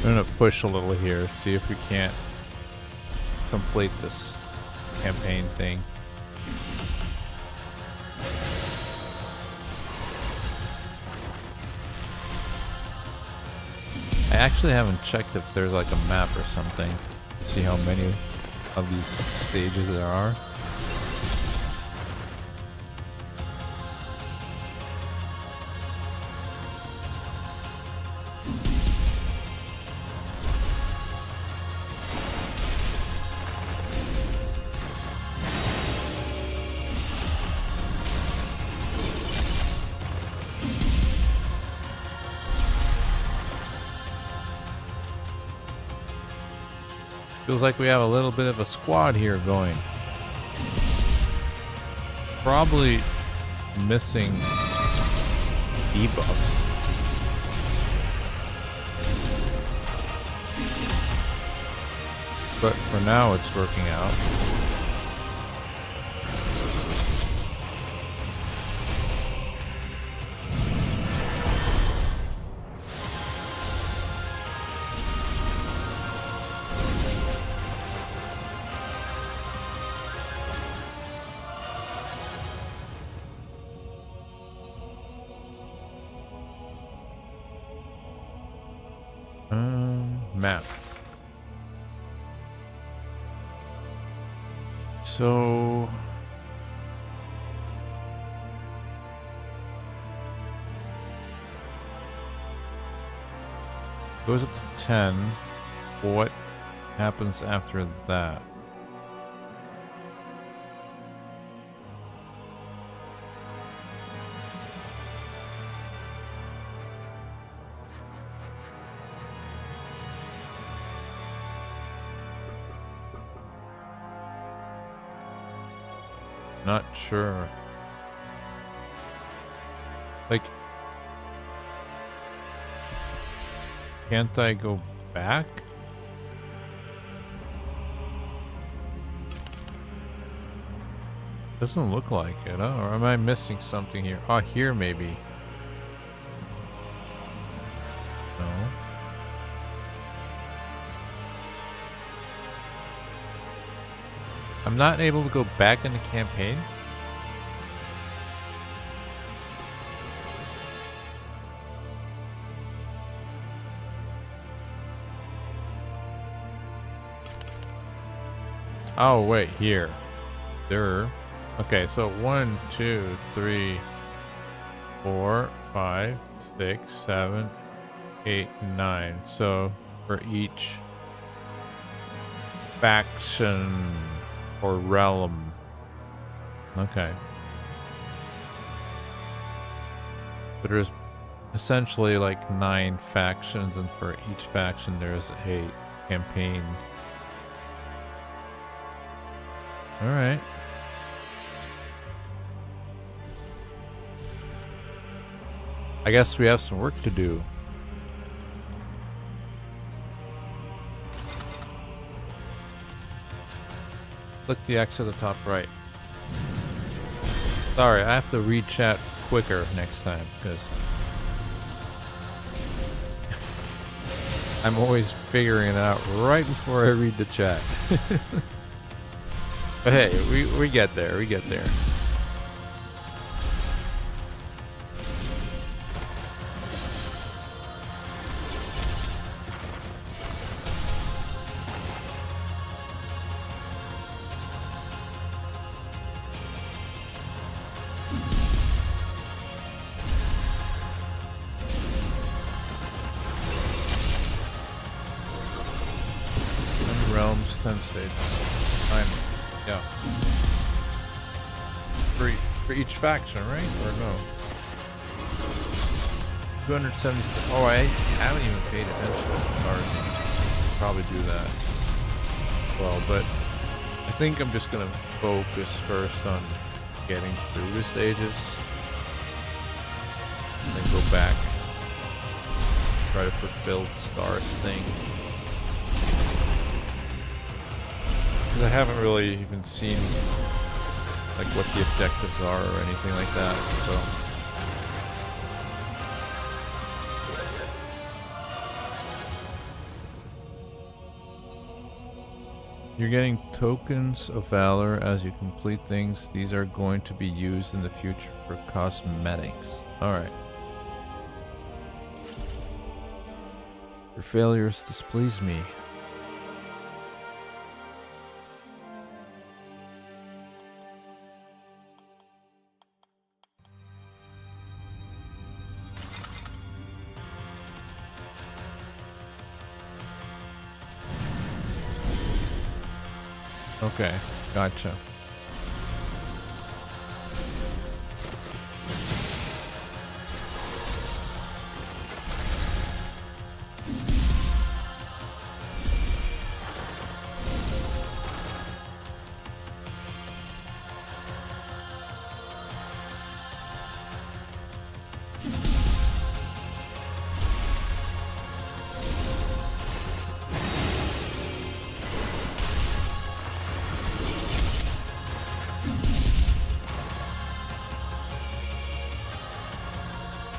[SPEAKER 1] I'm gonna push a little here, see if we can't complete this campaign thing. I actually haven't checked if there's like a map or something to see how many of these stages there are. Feels like we have a little bit of a squad here going. Probably missing debuffs. But for now it's working out. Map. So goes up to 10. What happens after that? Not sure. Like, can't I go back? Doesn't look like it, huh? Or am I missing something here? Oh, here maybe. No. I'm not able to go back in the campaign. Oh, wait, here. There. Okay, so 1, 2, 3, 4, 5, 6, 7, 8, 9. So for each faction or realm. Okay. But there's essentially like 9 factions, and for each faction there's a campaign. Alright. I guess we have some work to do. Click the X at the top right. Sorry, I have to read chat quicker next time, because I'm always figuring it out right before I read the chat. But hey, we get there. We get there. Realms, 10 stages. Yeah. For each faction, right? Or no? 270. Oh, I haven't even paid attention to the cards. Probably do that. Well, but I think I'm just gonna focus first on getting through the stages. And then go back. Try to fulfill the stars thing. Because I haven't really even seen like what the objectives are or anything like that, so you're getting tokens of valor as you complete things. These are going to be used in the future for cosmetics. Alright. Your failures displease me. Okay, gotcha.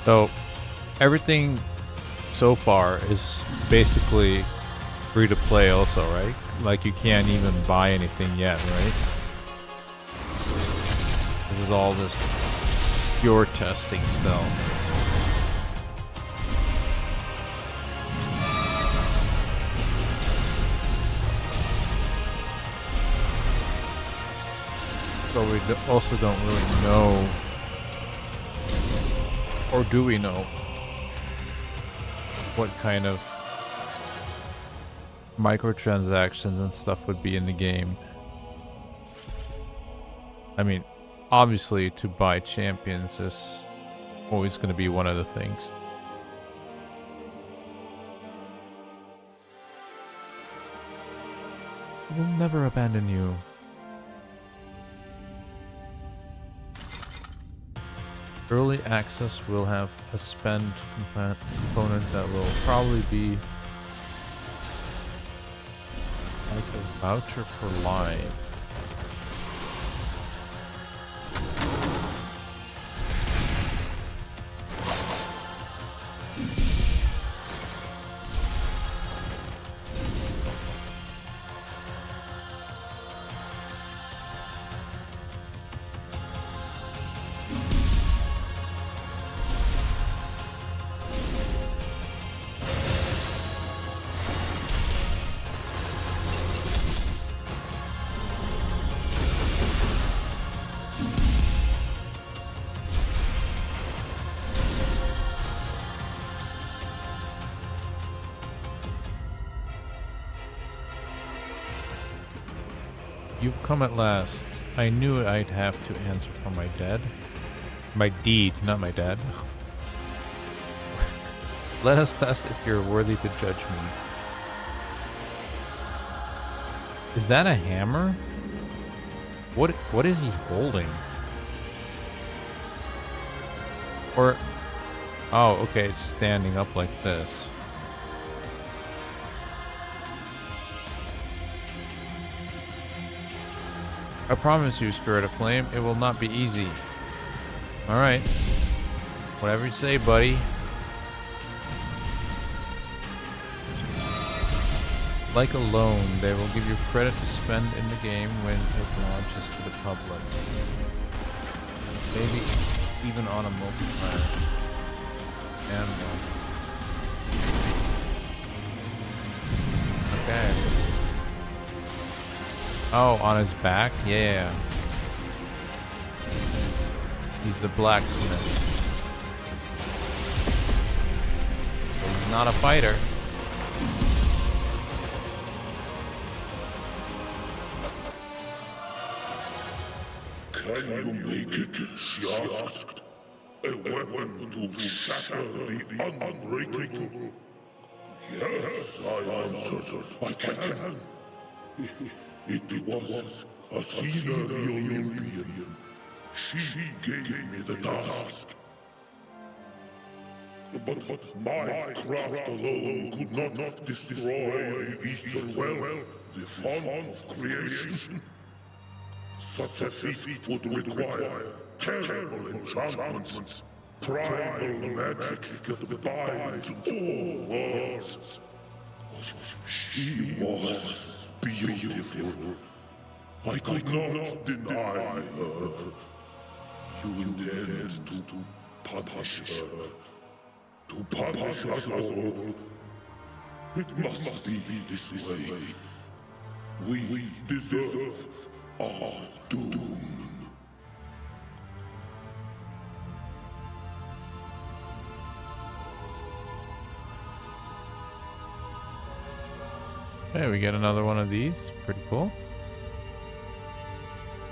[SPEAKER 1] So everything so far is basically free to play also, right? Like you can't even buy anything yet, right? This is all just pure testing still. So we also don't really know. Or do we know what kind of microtransactions and stuff would be in the game? I mean, obviously to buy champions is always going to be one of the things. We'll never abandon you. Early access will have a spend component that will probably be like a voucher for live. You've come at last. I knew I'd have to answer for my dead. My deed, not my dad. Let us test if you're worthy to judge me. Is that a hammer? What is he holding? Or... oh, okay, it's standing up like this. I promise you, Spirit of Flame, it will not be easy. Alright. Whatever you say, buddy. Like a loan, they will give you credit to spend in the game when it launches to the public. Maybe even on a multiplayer. And okay. Oh, on his back? Yeah. He's the blacksmith. He's not a fighter.
[SPEAKER 3] Can you make it? She asked. A weapon to shatter the unbreakable. Yes, I answered. I can. It was Athena the Olympian. She gave me the task. But my craft alone could not destroy the ether well, the font of creation. Such a feat would require terrible enchantments, primal magic that binds all worlds. She was beautiful. I could not deny her. You intend to punish her. To punish us all. It must be this way. We deserve our doom.
[SPEAKER 1] Okay, we get another one of these. Pretty cool.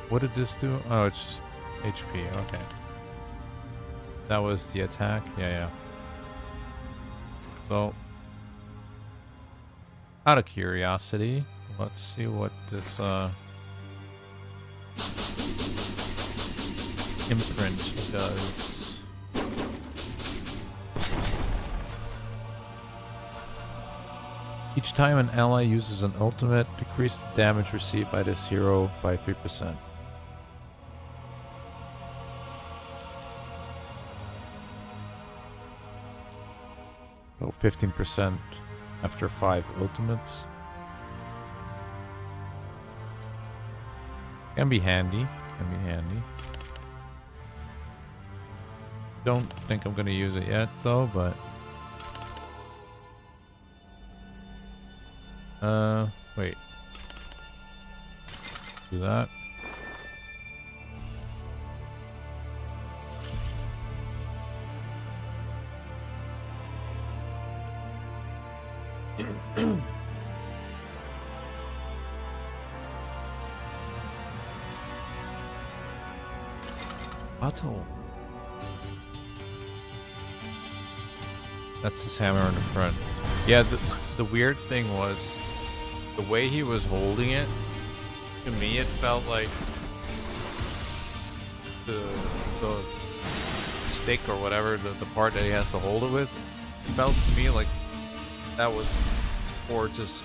[SPEAKER 1] What did this do? Oh, it's just HP. Okay. That was the attack? Yeah. So, out of curiosity, let's see what this imprint does. Each time an ally uses an ultimate, decrease the damage received by this hero by 3%. So 15% after 5 ultimates. Can be handy. Don't think I'm gonna use it yet though, but wait. Do that. Bottle. That's his hammer in the front. Yeah, the weird thing was the way he was holding it. To me, it felt like the stick or whatever, the part that he has to hold it with, felt to me like that was towards his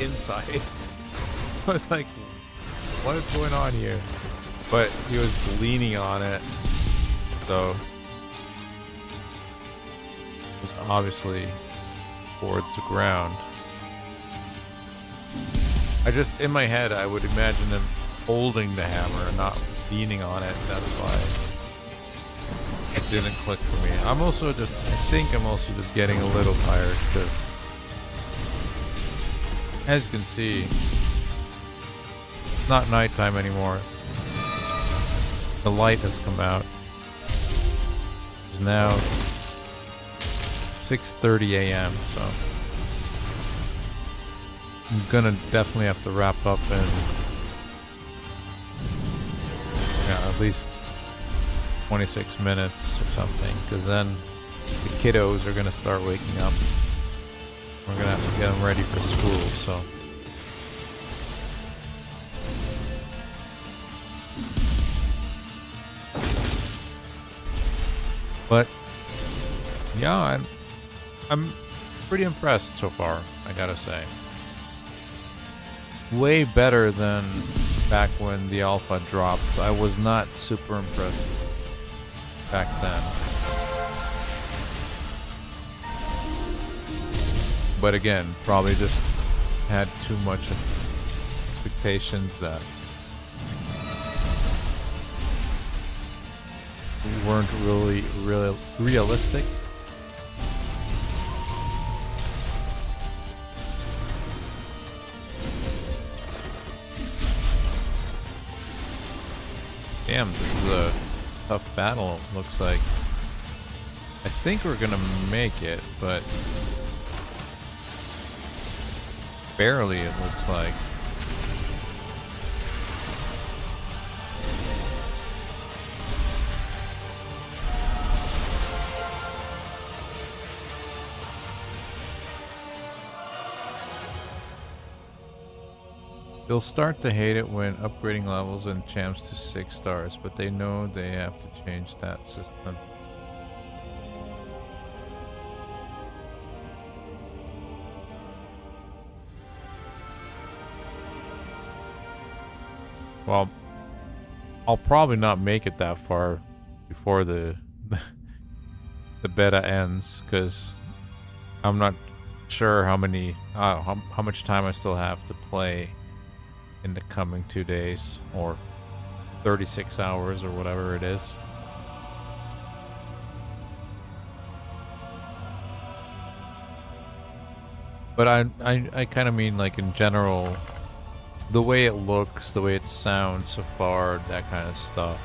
[SPEAKER 1] inside. So it's like, what is going on here? But he was leaning on it, so it was obviously towards the ground. I just, in my head, I would imagine him holding the hammer and not leaning on it. That's why it didn't click for me. I'm also just, I think I'm also just getting a little tired because, as you can see, it's not nighttime anymore. The light has come out. It's now 6:30 a.m. so I'm gonna definitely have to wrap up in at least 26 minutes or something, because then the kiddos are gonna start waking up. We're gonna have to get them ready for school, so. But yeah, I'm pretty impressed so far, I gotta say. Way better than back when the alpha dropped. I was not super impressed back then. But again, probably just had too much expectations that weren't really realistic. Damn, this is a tough battle, looks like. I think we're gonna make it, but barely, it looks like. They'll start to hate it when upgrading levels and champs to 6 stars, but they know they have to change that system. Well, I'll probably not make it that far before the the beta ends, because I'm not sure how much time I still have to play in the coming 2 days, or 36 hours, or whatever it is. But I kind of mean, like, in general, the way it looks, the way it sounds so far, that kind of stuff.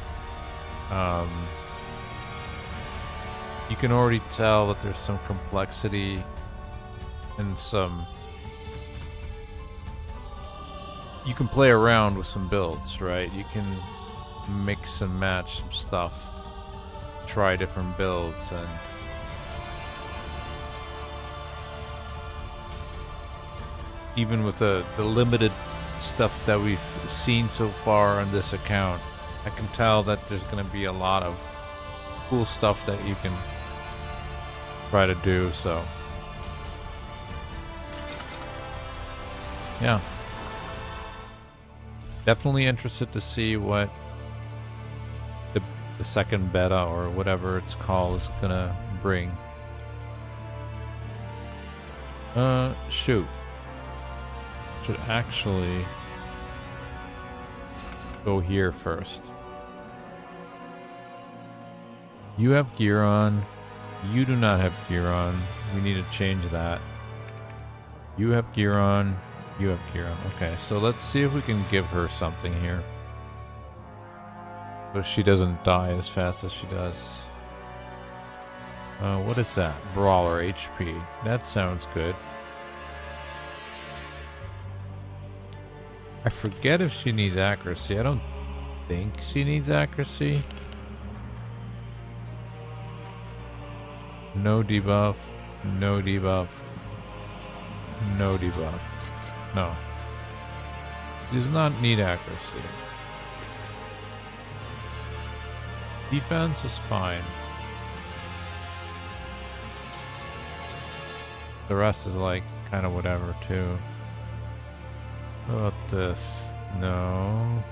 [SPEAKER 1] You can already tell that there's some complexity and some... You can play around with some builds, right? You can mix and match some stuff, try different builds, and even with the limited stuff that we've seen so far on this account, I can tell that there's going to be a lot of cool stuff that you can try to do, so yeah. Definitely interested to see what the second beta, or whatever it's called, is gonna bring. Shoot. Should actually go here first. You have gear on. You do not have gear on. We need to change that. You have gear on. You have gear on. Okay, so let's see if we can give her something here, but she doesn't die as fast as she does. What is that? Brawler HP. That sounds good. I forget if she needs accuracy. I don't think she needs accuracy. No debuff. No debuff. No debuff. No. Does not need accuracy. Defense is fine. The rest is like kind of whatever too. What about this? No.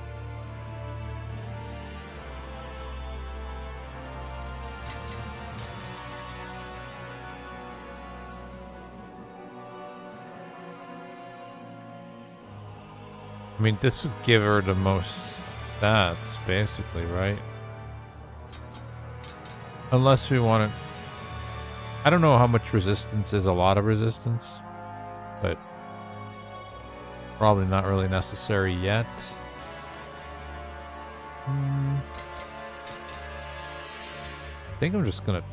[SPEAKER 1] I mean, this would give her the most stats, basically, right? Unless we want to... I don't know how much resistance is a lot of resistance, but probably not really necessary yet. I think I'm just gonna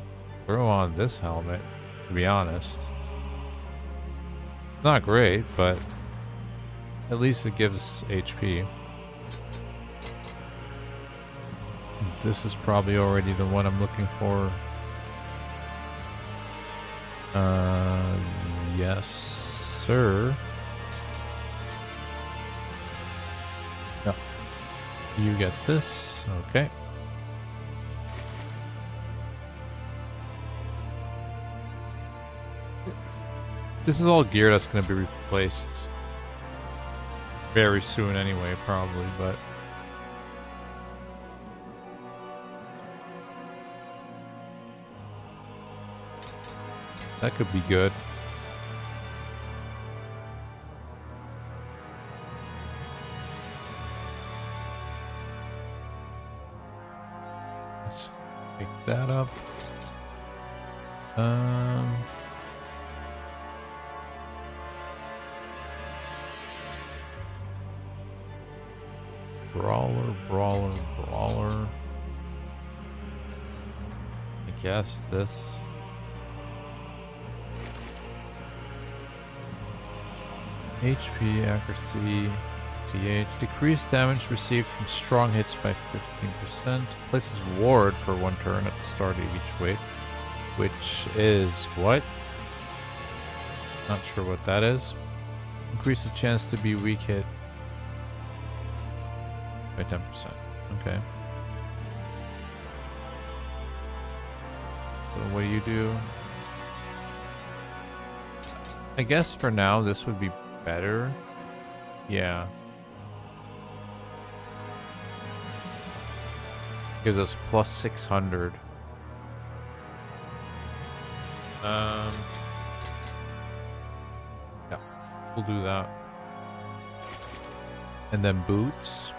[SPEAKER 1] throw on this helmet, to be honest. Not great, but at least it gives HP. This is probably already the one I'm looking for. Yes, sir. No. You get this. Okay. This is all gear that's going to be replaced very soon anyway, probably, but that could be good. Pick that up. Brawler. I guess this. HP, accuracy, TH. Decreased damage received from strong hits by 15%. Places ward for 1 turn at the start of each wave. Which is what? Not sure what that is. Increase the chance to be weak hit by 10%. Okay. So what do? I guess for now this would be better. Yeah. Gives us plus 600. Yeah, we'll do that. And then boots.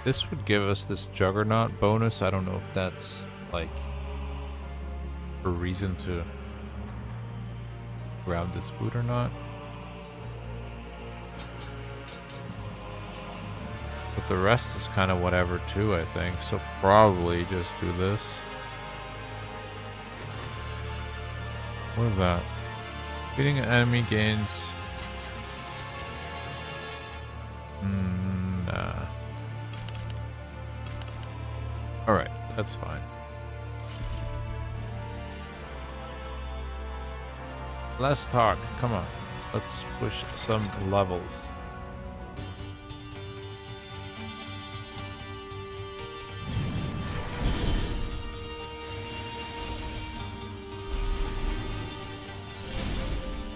[SPEAKER 1] This would give us this Juggernaut bonus. I don't know if that's like a reason to grab this boot or not. But the rest is kind of whatever too, I think. So probably just do this. What is that? Beating an enemy gains... nah. Alright, that's fine. Let's talk. Come on. Let's push some levels.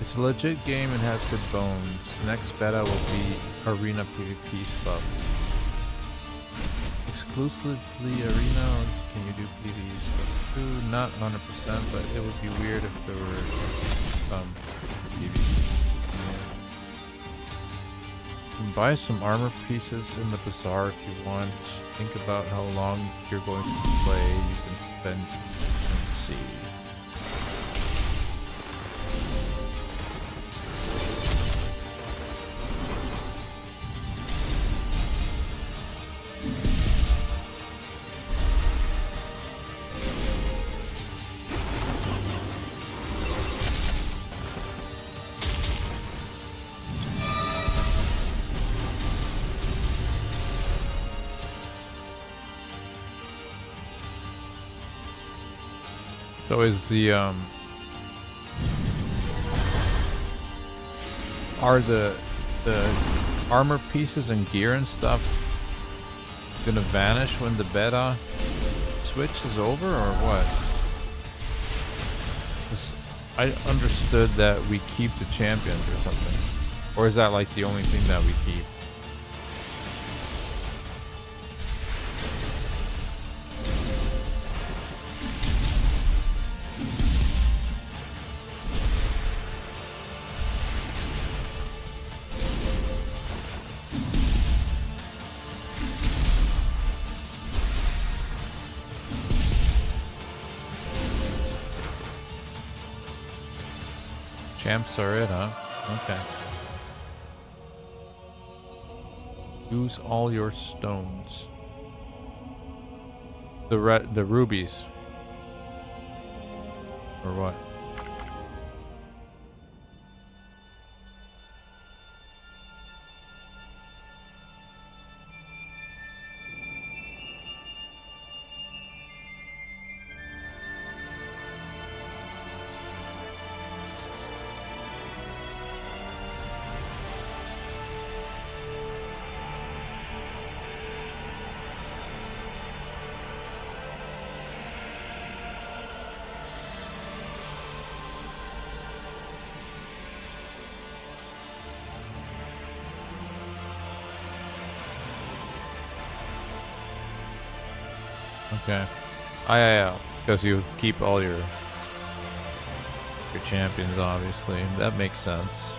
[SPEAKER 1] It's a legit game and has good bones. The next beta will be arena PvP stuff. Exclusively arena, or can you do PvE stuff too? Not 100%, but it would be weird if there were some PvE. You can buy some armor pieces in the bazaar if you want. Think about how long you're going to play. You can spend. Let's see. So is the are the armor pieces and gear and stuff gonna vanish when the beta switch is over, or what? 'Cause I understood that we keep the champions or something, or is that like the only thing that we keep? Champs are it, huh? Okay. Use all your stones. The rubies. Or what? Okay. Yeah. Because you keep all your champions, obviously. That makes sense.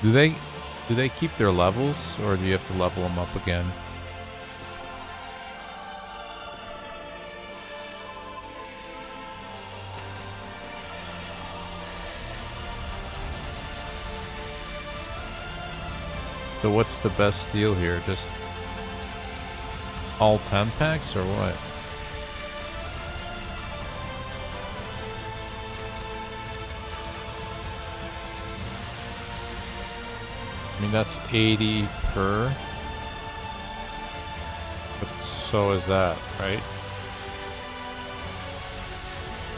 [SPEAKER 1] Do they Do they keep their levels, or do you have to level them up again? So what's the best deal here? Just all 10 packs or what? I mean, that's 80 per. But so is that, right?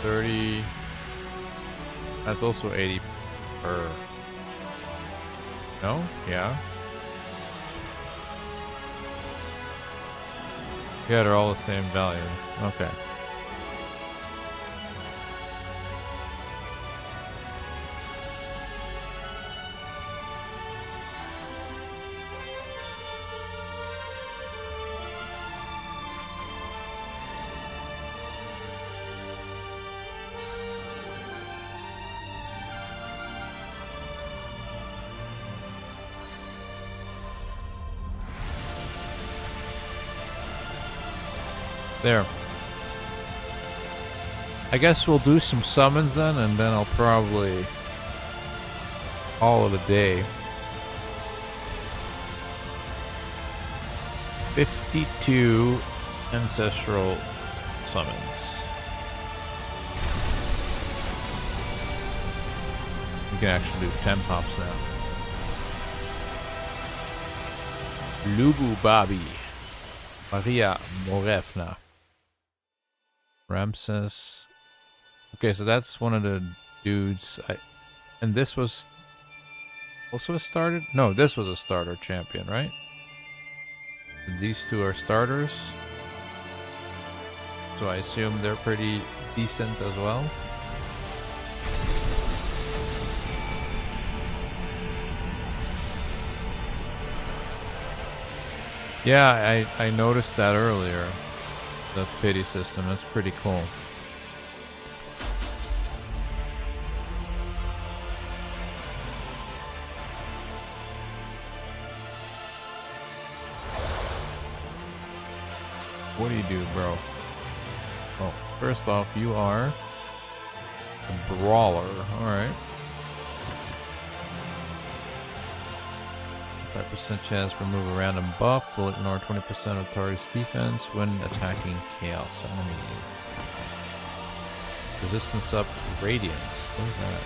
[SPEAKER 1] 30. That's also 80 per. No? Yeah. Yeah, they're all the same value. Okay. There. I guess we'll do some summons then, and then I'll probably call it a day. 52 ancestral summons. You can actually do 10 pops now. Lubu Bobby. Maria Morefna. Ramses. Okay, so that's one of the dudes. And this was also a starter? No, this was a starter champion, right? These two are starters. So I assume they're pretty decent as well. Yeah, I noticed that earlier. The pity system, that's pretty cool. What do you do, bro? Oh, first off, you are a brawler. Alright. 5% chance to remove a random buff. Will ignore 20% of target's defense when attacking chaos enemies. Resistance up radiance. What is that?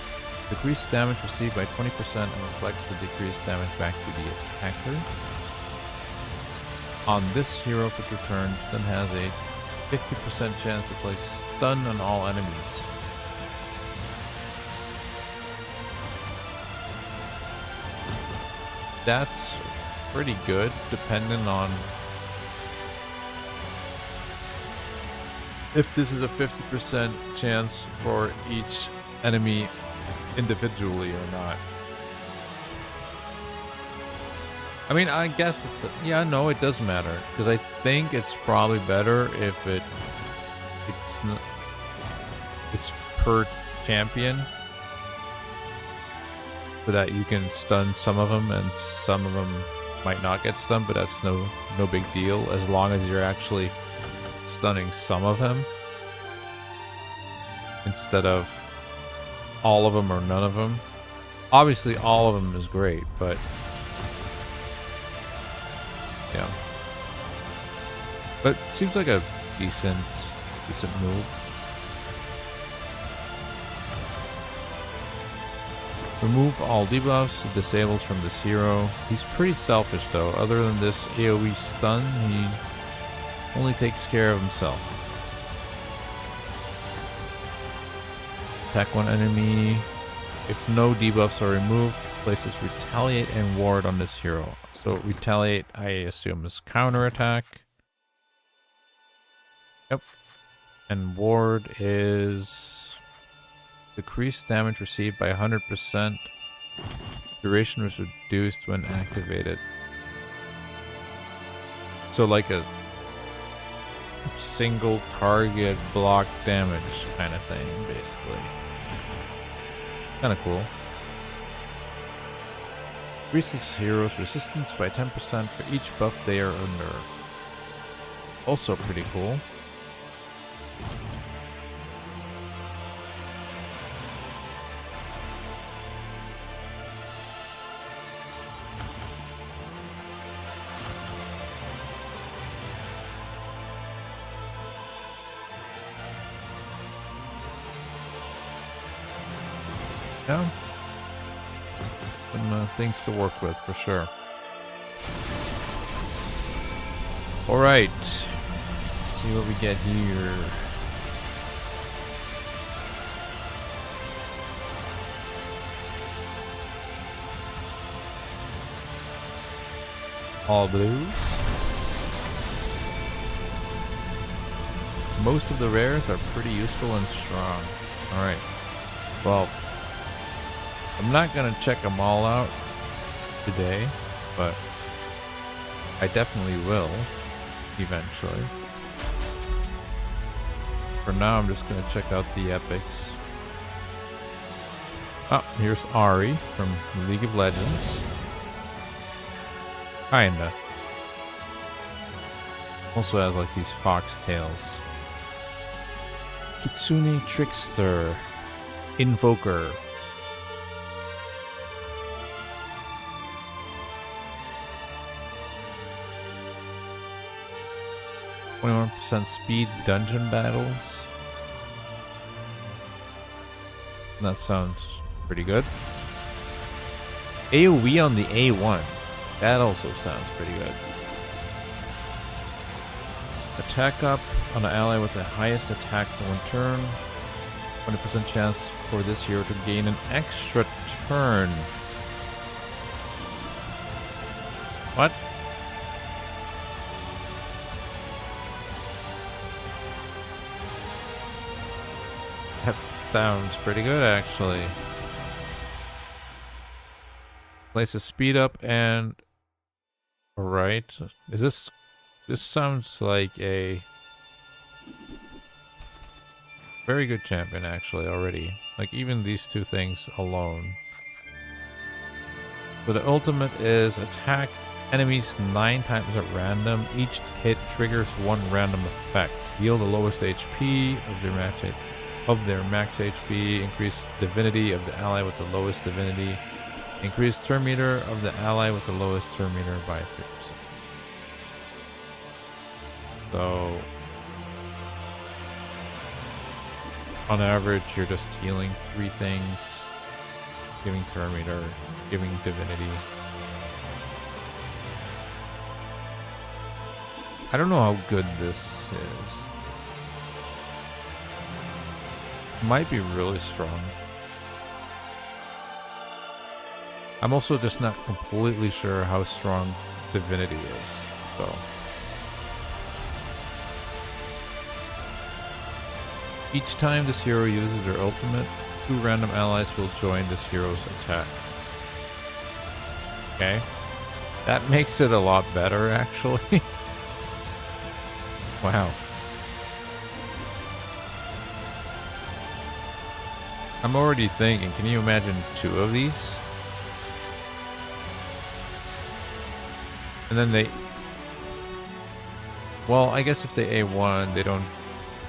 [SPEAKER 1] Decreased damage received by 20% and reflects the decreased damage back to the attacker. On this hero, if it returns, then has a 50% chance to place stun on all enemies. That's pretty good, depending on if this is a 50% chance for each enemy individually or not. I mean, I guess, yeah, no, it does matter, because I think it's probably better if it's per champion, so that you can stun some of them and some of them might not get stunned, but that's no big deal as long as you're actually stunning some of them instead of all of them or none of them. Obviously all of them is great, but yeah. But seems like a decent move. Remove all debuffs, disables from this hero. He's pretty selfish though. Other than this AoE stun, he only takes care of himself. Attack one enemy. If no debuffs are removed, places retaliate and ward on this hero. So retaliate, I assume, is counterattack. Yep. And ward is decreased damage received by 100%. Duration was reduced when activated. So like a single target block damage kind of thing, basically. Kind of cool. Increases heroes' resistance by 10% for each buff they are under. Also pretty cool. Yeah. Some things to work with for sure. Alright. See what we get here. All blues. Most of the rares are pretty useful and strong. Alright. Well, I'm not going to check them all out today, but I definitely will eventually. For now, I'm just going to check out the epics. Oh, here's Ari from League of Legends. Kinda. Also has like these fox tails. Kitsune Trickster. Invoker. 21% speed dungeon battles. That sounds pretty good. AoE on the A1. That also sounds pretty good. Attack up on an ally with the highest attack for one turn. 20% chance for this hero to gain an extra turn. What? That sounds pretty good, actually. Places speed up and... Alright. Is this... This sounds like a... very good champion, actually, already. Like, even these two things alone. So the ultimate is attack enemies 9 times at random. Each hit triggers one random effect. Heal the lowest HP of their max HP. Increase divinity of the ally with the lowest divinity. Increase turn meter of the ally with the lowest turn meter by 3%. So, on average, you're just healing 3 things, giving turn meter, giving divinity. I don't know how good this is. Might be really strong. I'm also just not completely sure how strong divinity is, so. Each time this hero uses their ultimate, 2 random allies will join this hero's attack. Okay. That makes it a lot better, actually. Wow. I'm already thinking, can you imagine 2 of these? And then they... Well, I guess if they A1,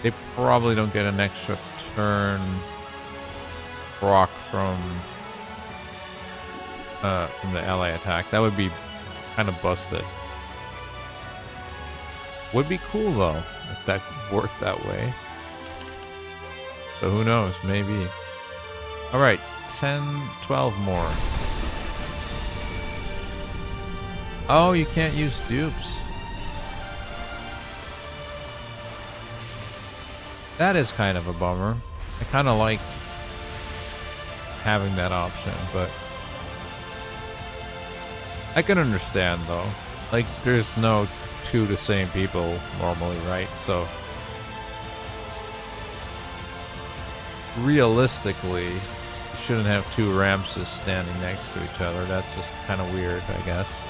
[SPEAKER 1] they probably don't get an extra turn proc from the ally attack. That would be kind of busted. Would be cool though if that worked that way. So who knows? Maybe. All right, 10, 12 more. Oh, you can't use dupes. That is kind of a bummer. I kind of like having that option, but I can understand though. Like, there's no 2 the same people normally, right? So realistically, you shouldn't have 2 Ramses standing next to each other. That's just kind of weird, I guess.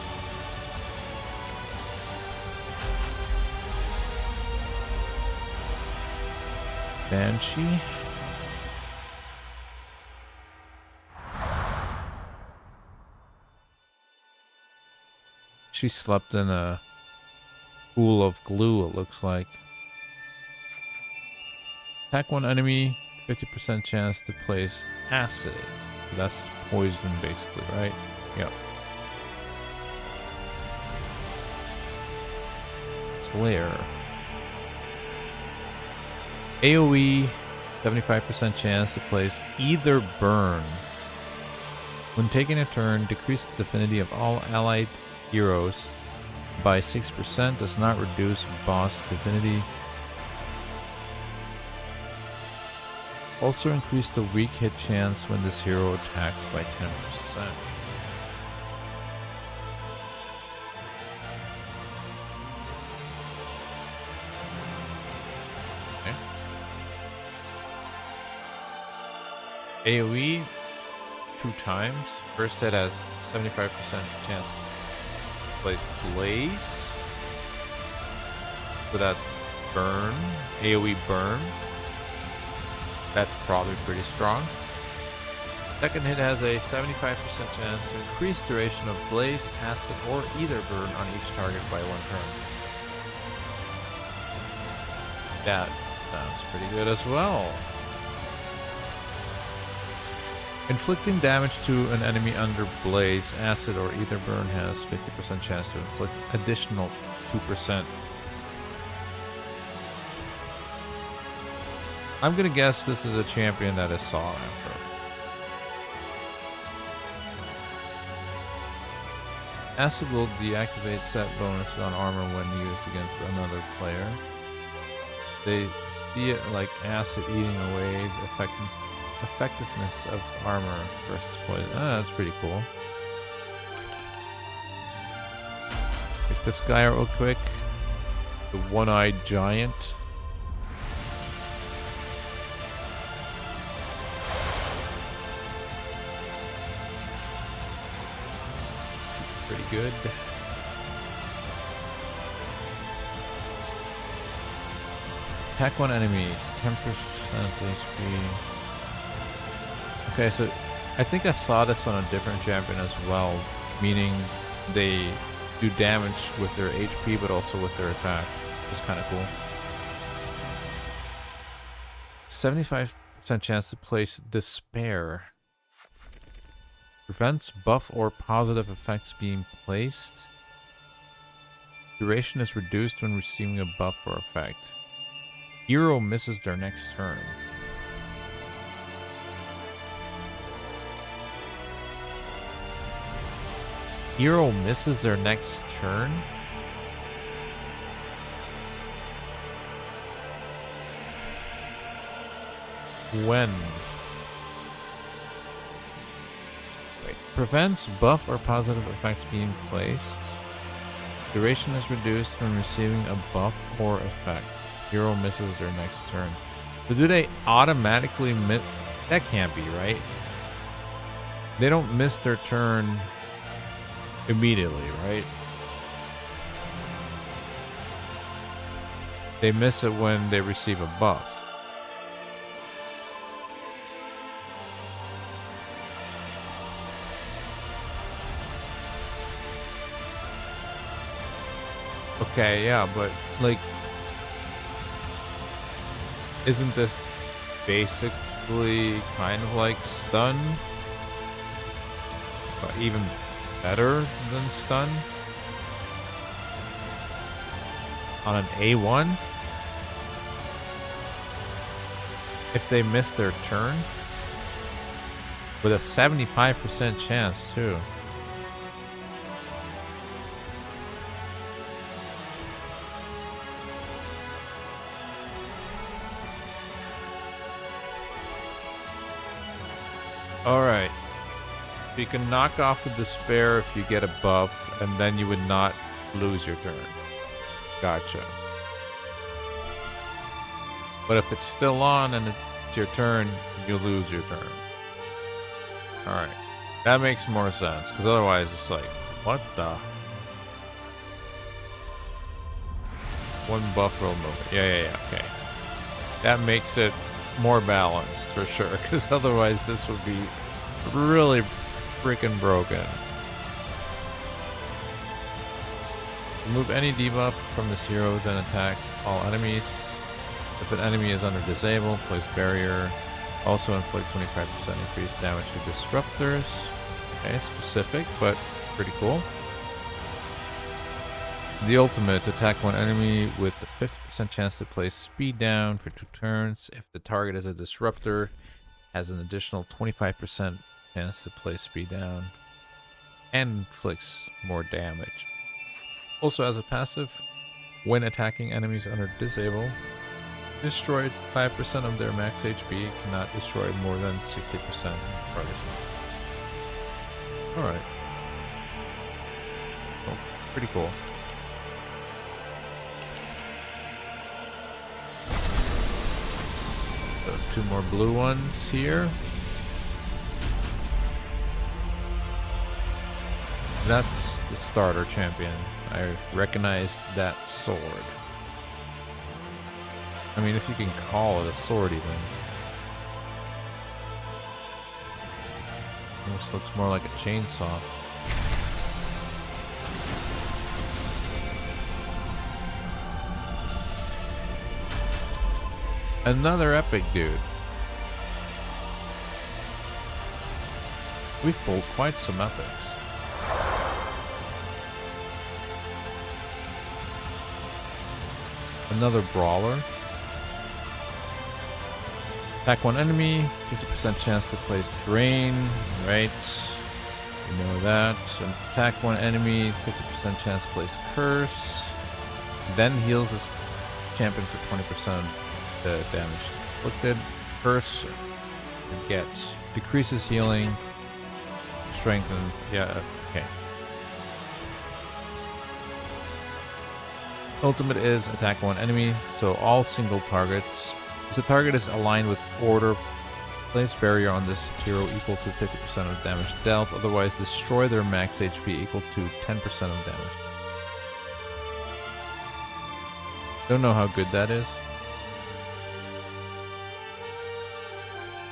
[SPEAKER 1] Banshee. she slept in a pool of glue, it looks like. Attack one enemy, 50% chance to place acid. That's poison, basically, right? Yep. Slayer. AoE, 75% chance to place either burn. When taking a turn, decrease the affinity of all allied heroes by 6%. Does not reduce boss divinity. Also increase the weak hit chance when this hero attacks by 10%. Okay. AoE 2 times. First hit has 75% chance to place blaze. So that's burn. AoE burn. That's probably pretty strong. Second hit has a 75% chance to increase duration of blaze, acid, or either burn on each target by 1 turn. That sounds pretty good as well. Inflicting damage to an enemy under blaze, acid, or either burn has 50% chance to inflict additional 2%. I'm gonna guess this is a champion that is sought after. Acid will deactivate set bonuses on armor when used against another player. They see it like acid eating away the effectiveness of armor versus poison. That's pretty cool. Pick this guy out real quick. The one-eyed giant. Pretty good. Attack one enemy, 10% HP. Okay, so I think I saw this on a different champion as well, meaning they do damage with their HP but also with their attack, which is kind of cool. 75% chance to place Despair. Prevents buff or positive effects being placed. Duration is reduced when receiving a buff or effect. Hero misses their next turn. Hero misses their next turn? When? Wait. Prevents buff or positive effects being placed. Duration is reduced when receiving a buff or effect. Hero misses their next turn. So do they automatically miss? That can't be, right? They don't miss their turn immediately, right? They miss it when they receive a buff. Okay, yeah, but like, isn't this basically kind of like stun? But even better than stun? On an A1? If they miss their turn? With a 75% chance too. Alright. You can knock off the Despair if you get a buff, and then you would not lose your turn. Gotcha. But if it's still on and it's your turn, you lose your turn. Alright. That makes more sense, because otherwise it's like, what the? One buff roll movement. Yeah, okay. That makes it more balanced for sure, because otherwise this would be really freaking broken. Remove any debuff from this hero, then attack all enemies. If an enemy is under disable, place barrier. Also inflict 25% increased damage to disruptors. Okay, specific, but pretty cool. The ultimate, attack one enemy with a 50% chance to place speed down for 2 turns. If the target is a disruptor, has an additional 25% chance to place speed down and inflicts more damage. Also as a passive, when attacking enemies under disable, destroy 5% of their max HP, cannot destroy more than 60% of the target's. Alright. Oh, pretty cool. So 2 more blue ones here. That's the starter champion. I recognize that sword. I mean, if you can call it a sword even. Almost looks more like a chainsaw. Another epic dude. We've pulled quite some epics. Another brawler. Attack one enemy, 50% chance to place drain, right? You know that. And attack one enemy, 50% chance to place curse. Then heals this champion for 20% of the damage inflicted. Curse, forget. Decreases healing, strength, and yeah, okay. Ultimate is attack one enemy, so all single targets. If the target is aligned with order, place barrier on this hero equal to 50% of damage dealt, otherwise destroy their max HP equal to 10% of damage. Don't know how good that is.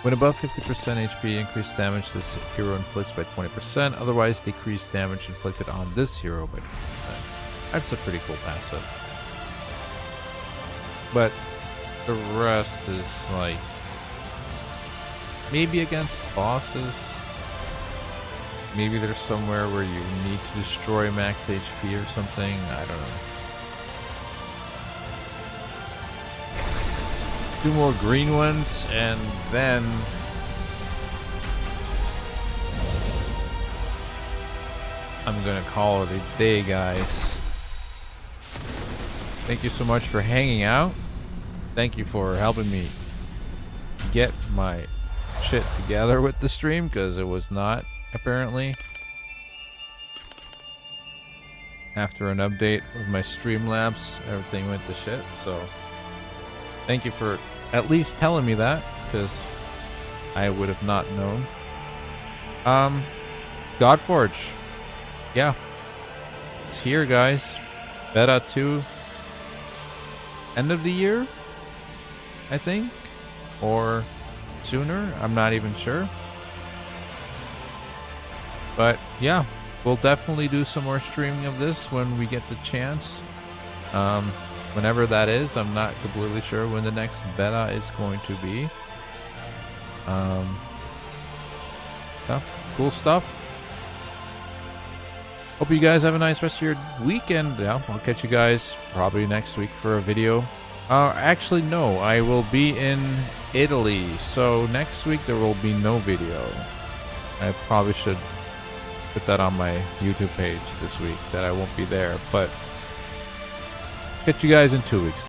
[SPEAKER 1] When above 50% HP, increased damage this hero inflicts by 20%, otherwise decrease damage inflicted on this hero by 20%. That's a pretty cool passive. But the rest is like maybe against bosses. Maybe there's somewhere where you need to destroy max HP or something. I don't know. 2 more green ones and then I'm gonna call it a day, guys. Thank you so much for hanging out. Thank you for helping me get my shit together with the stream, because it was not, apparently. After an update with my Streamlabs, everything went to shit, so thank you for at least telling me that, because I would have not known. Godforge. Yeah. It's here, guys. Beta 2. End of the year, I think, or sooner. I'm not even sure. But yeah, we'll definitely do some more streaming of this when we get the chance. Whenever that is, I'm not completely sure when the next beta is going to be. Yeah, cool stuff. Hope you guys have a nice rest of your weekend. Yeah, I'll catch you guys probably next week for a video. Actually, no, I will be in Italy, so next week there will be no video. I probably should put that on my YouTube page this week, that I won't be there, but catch you guys in 2 weeks.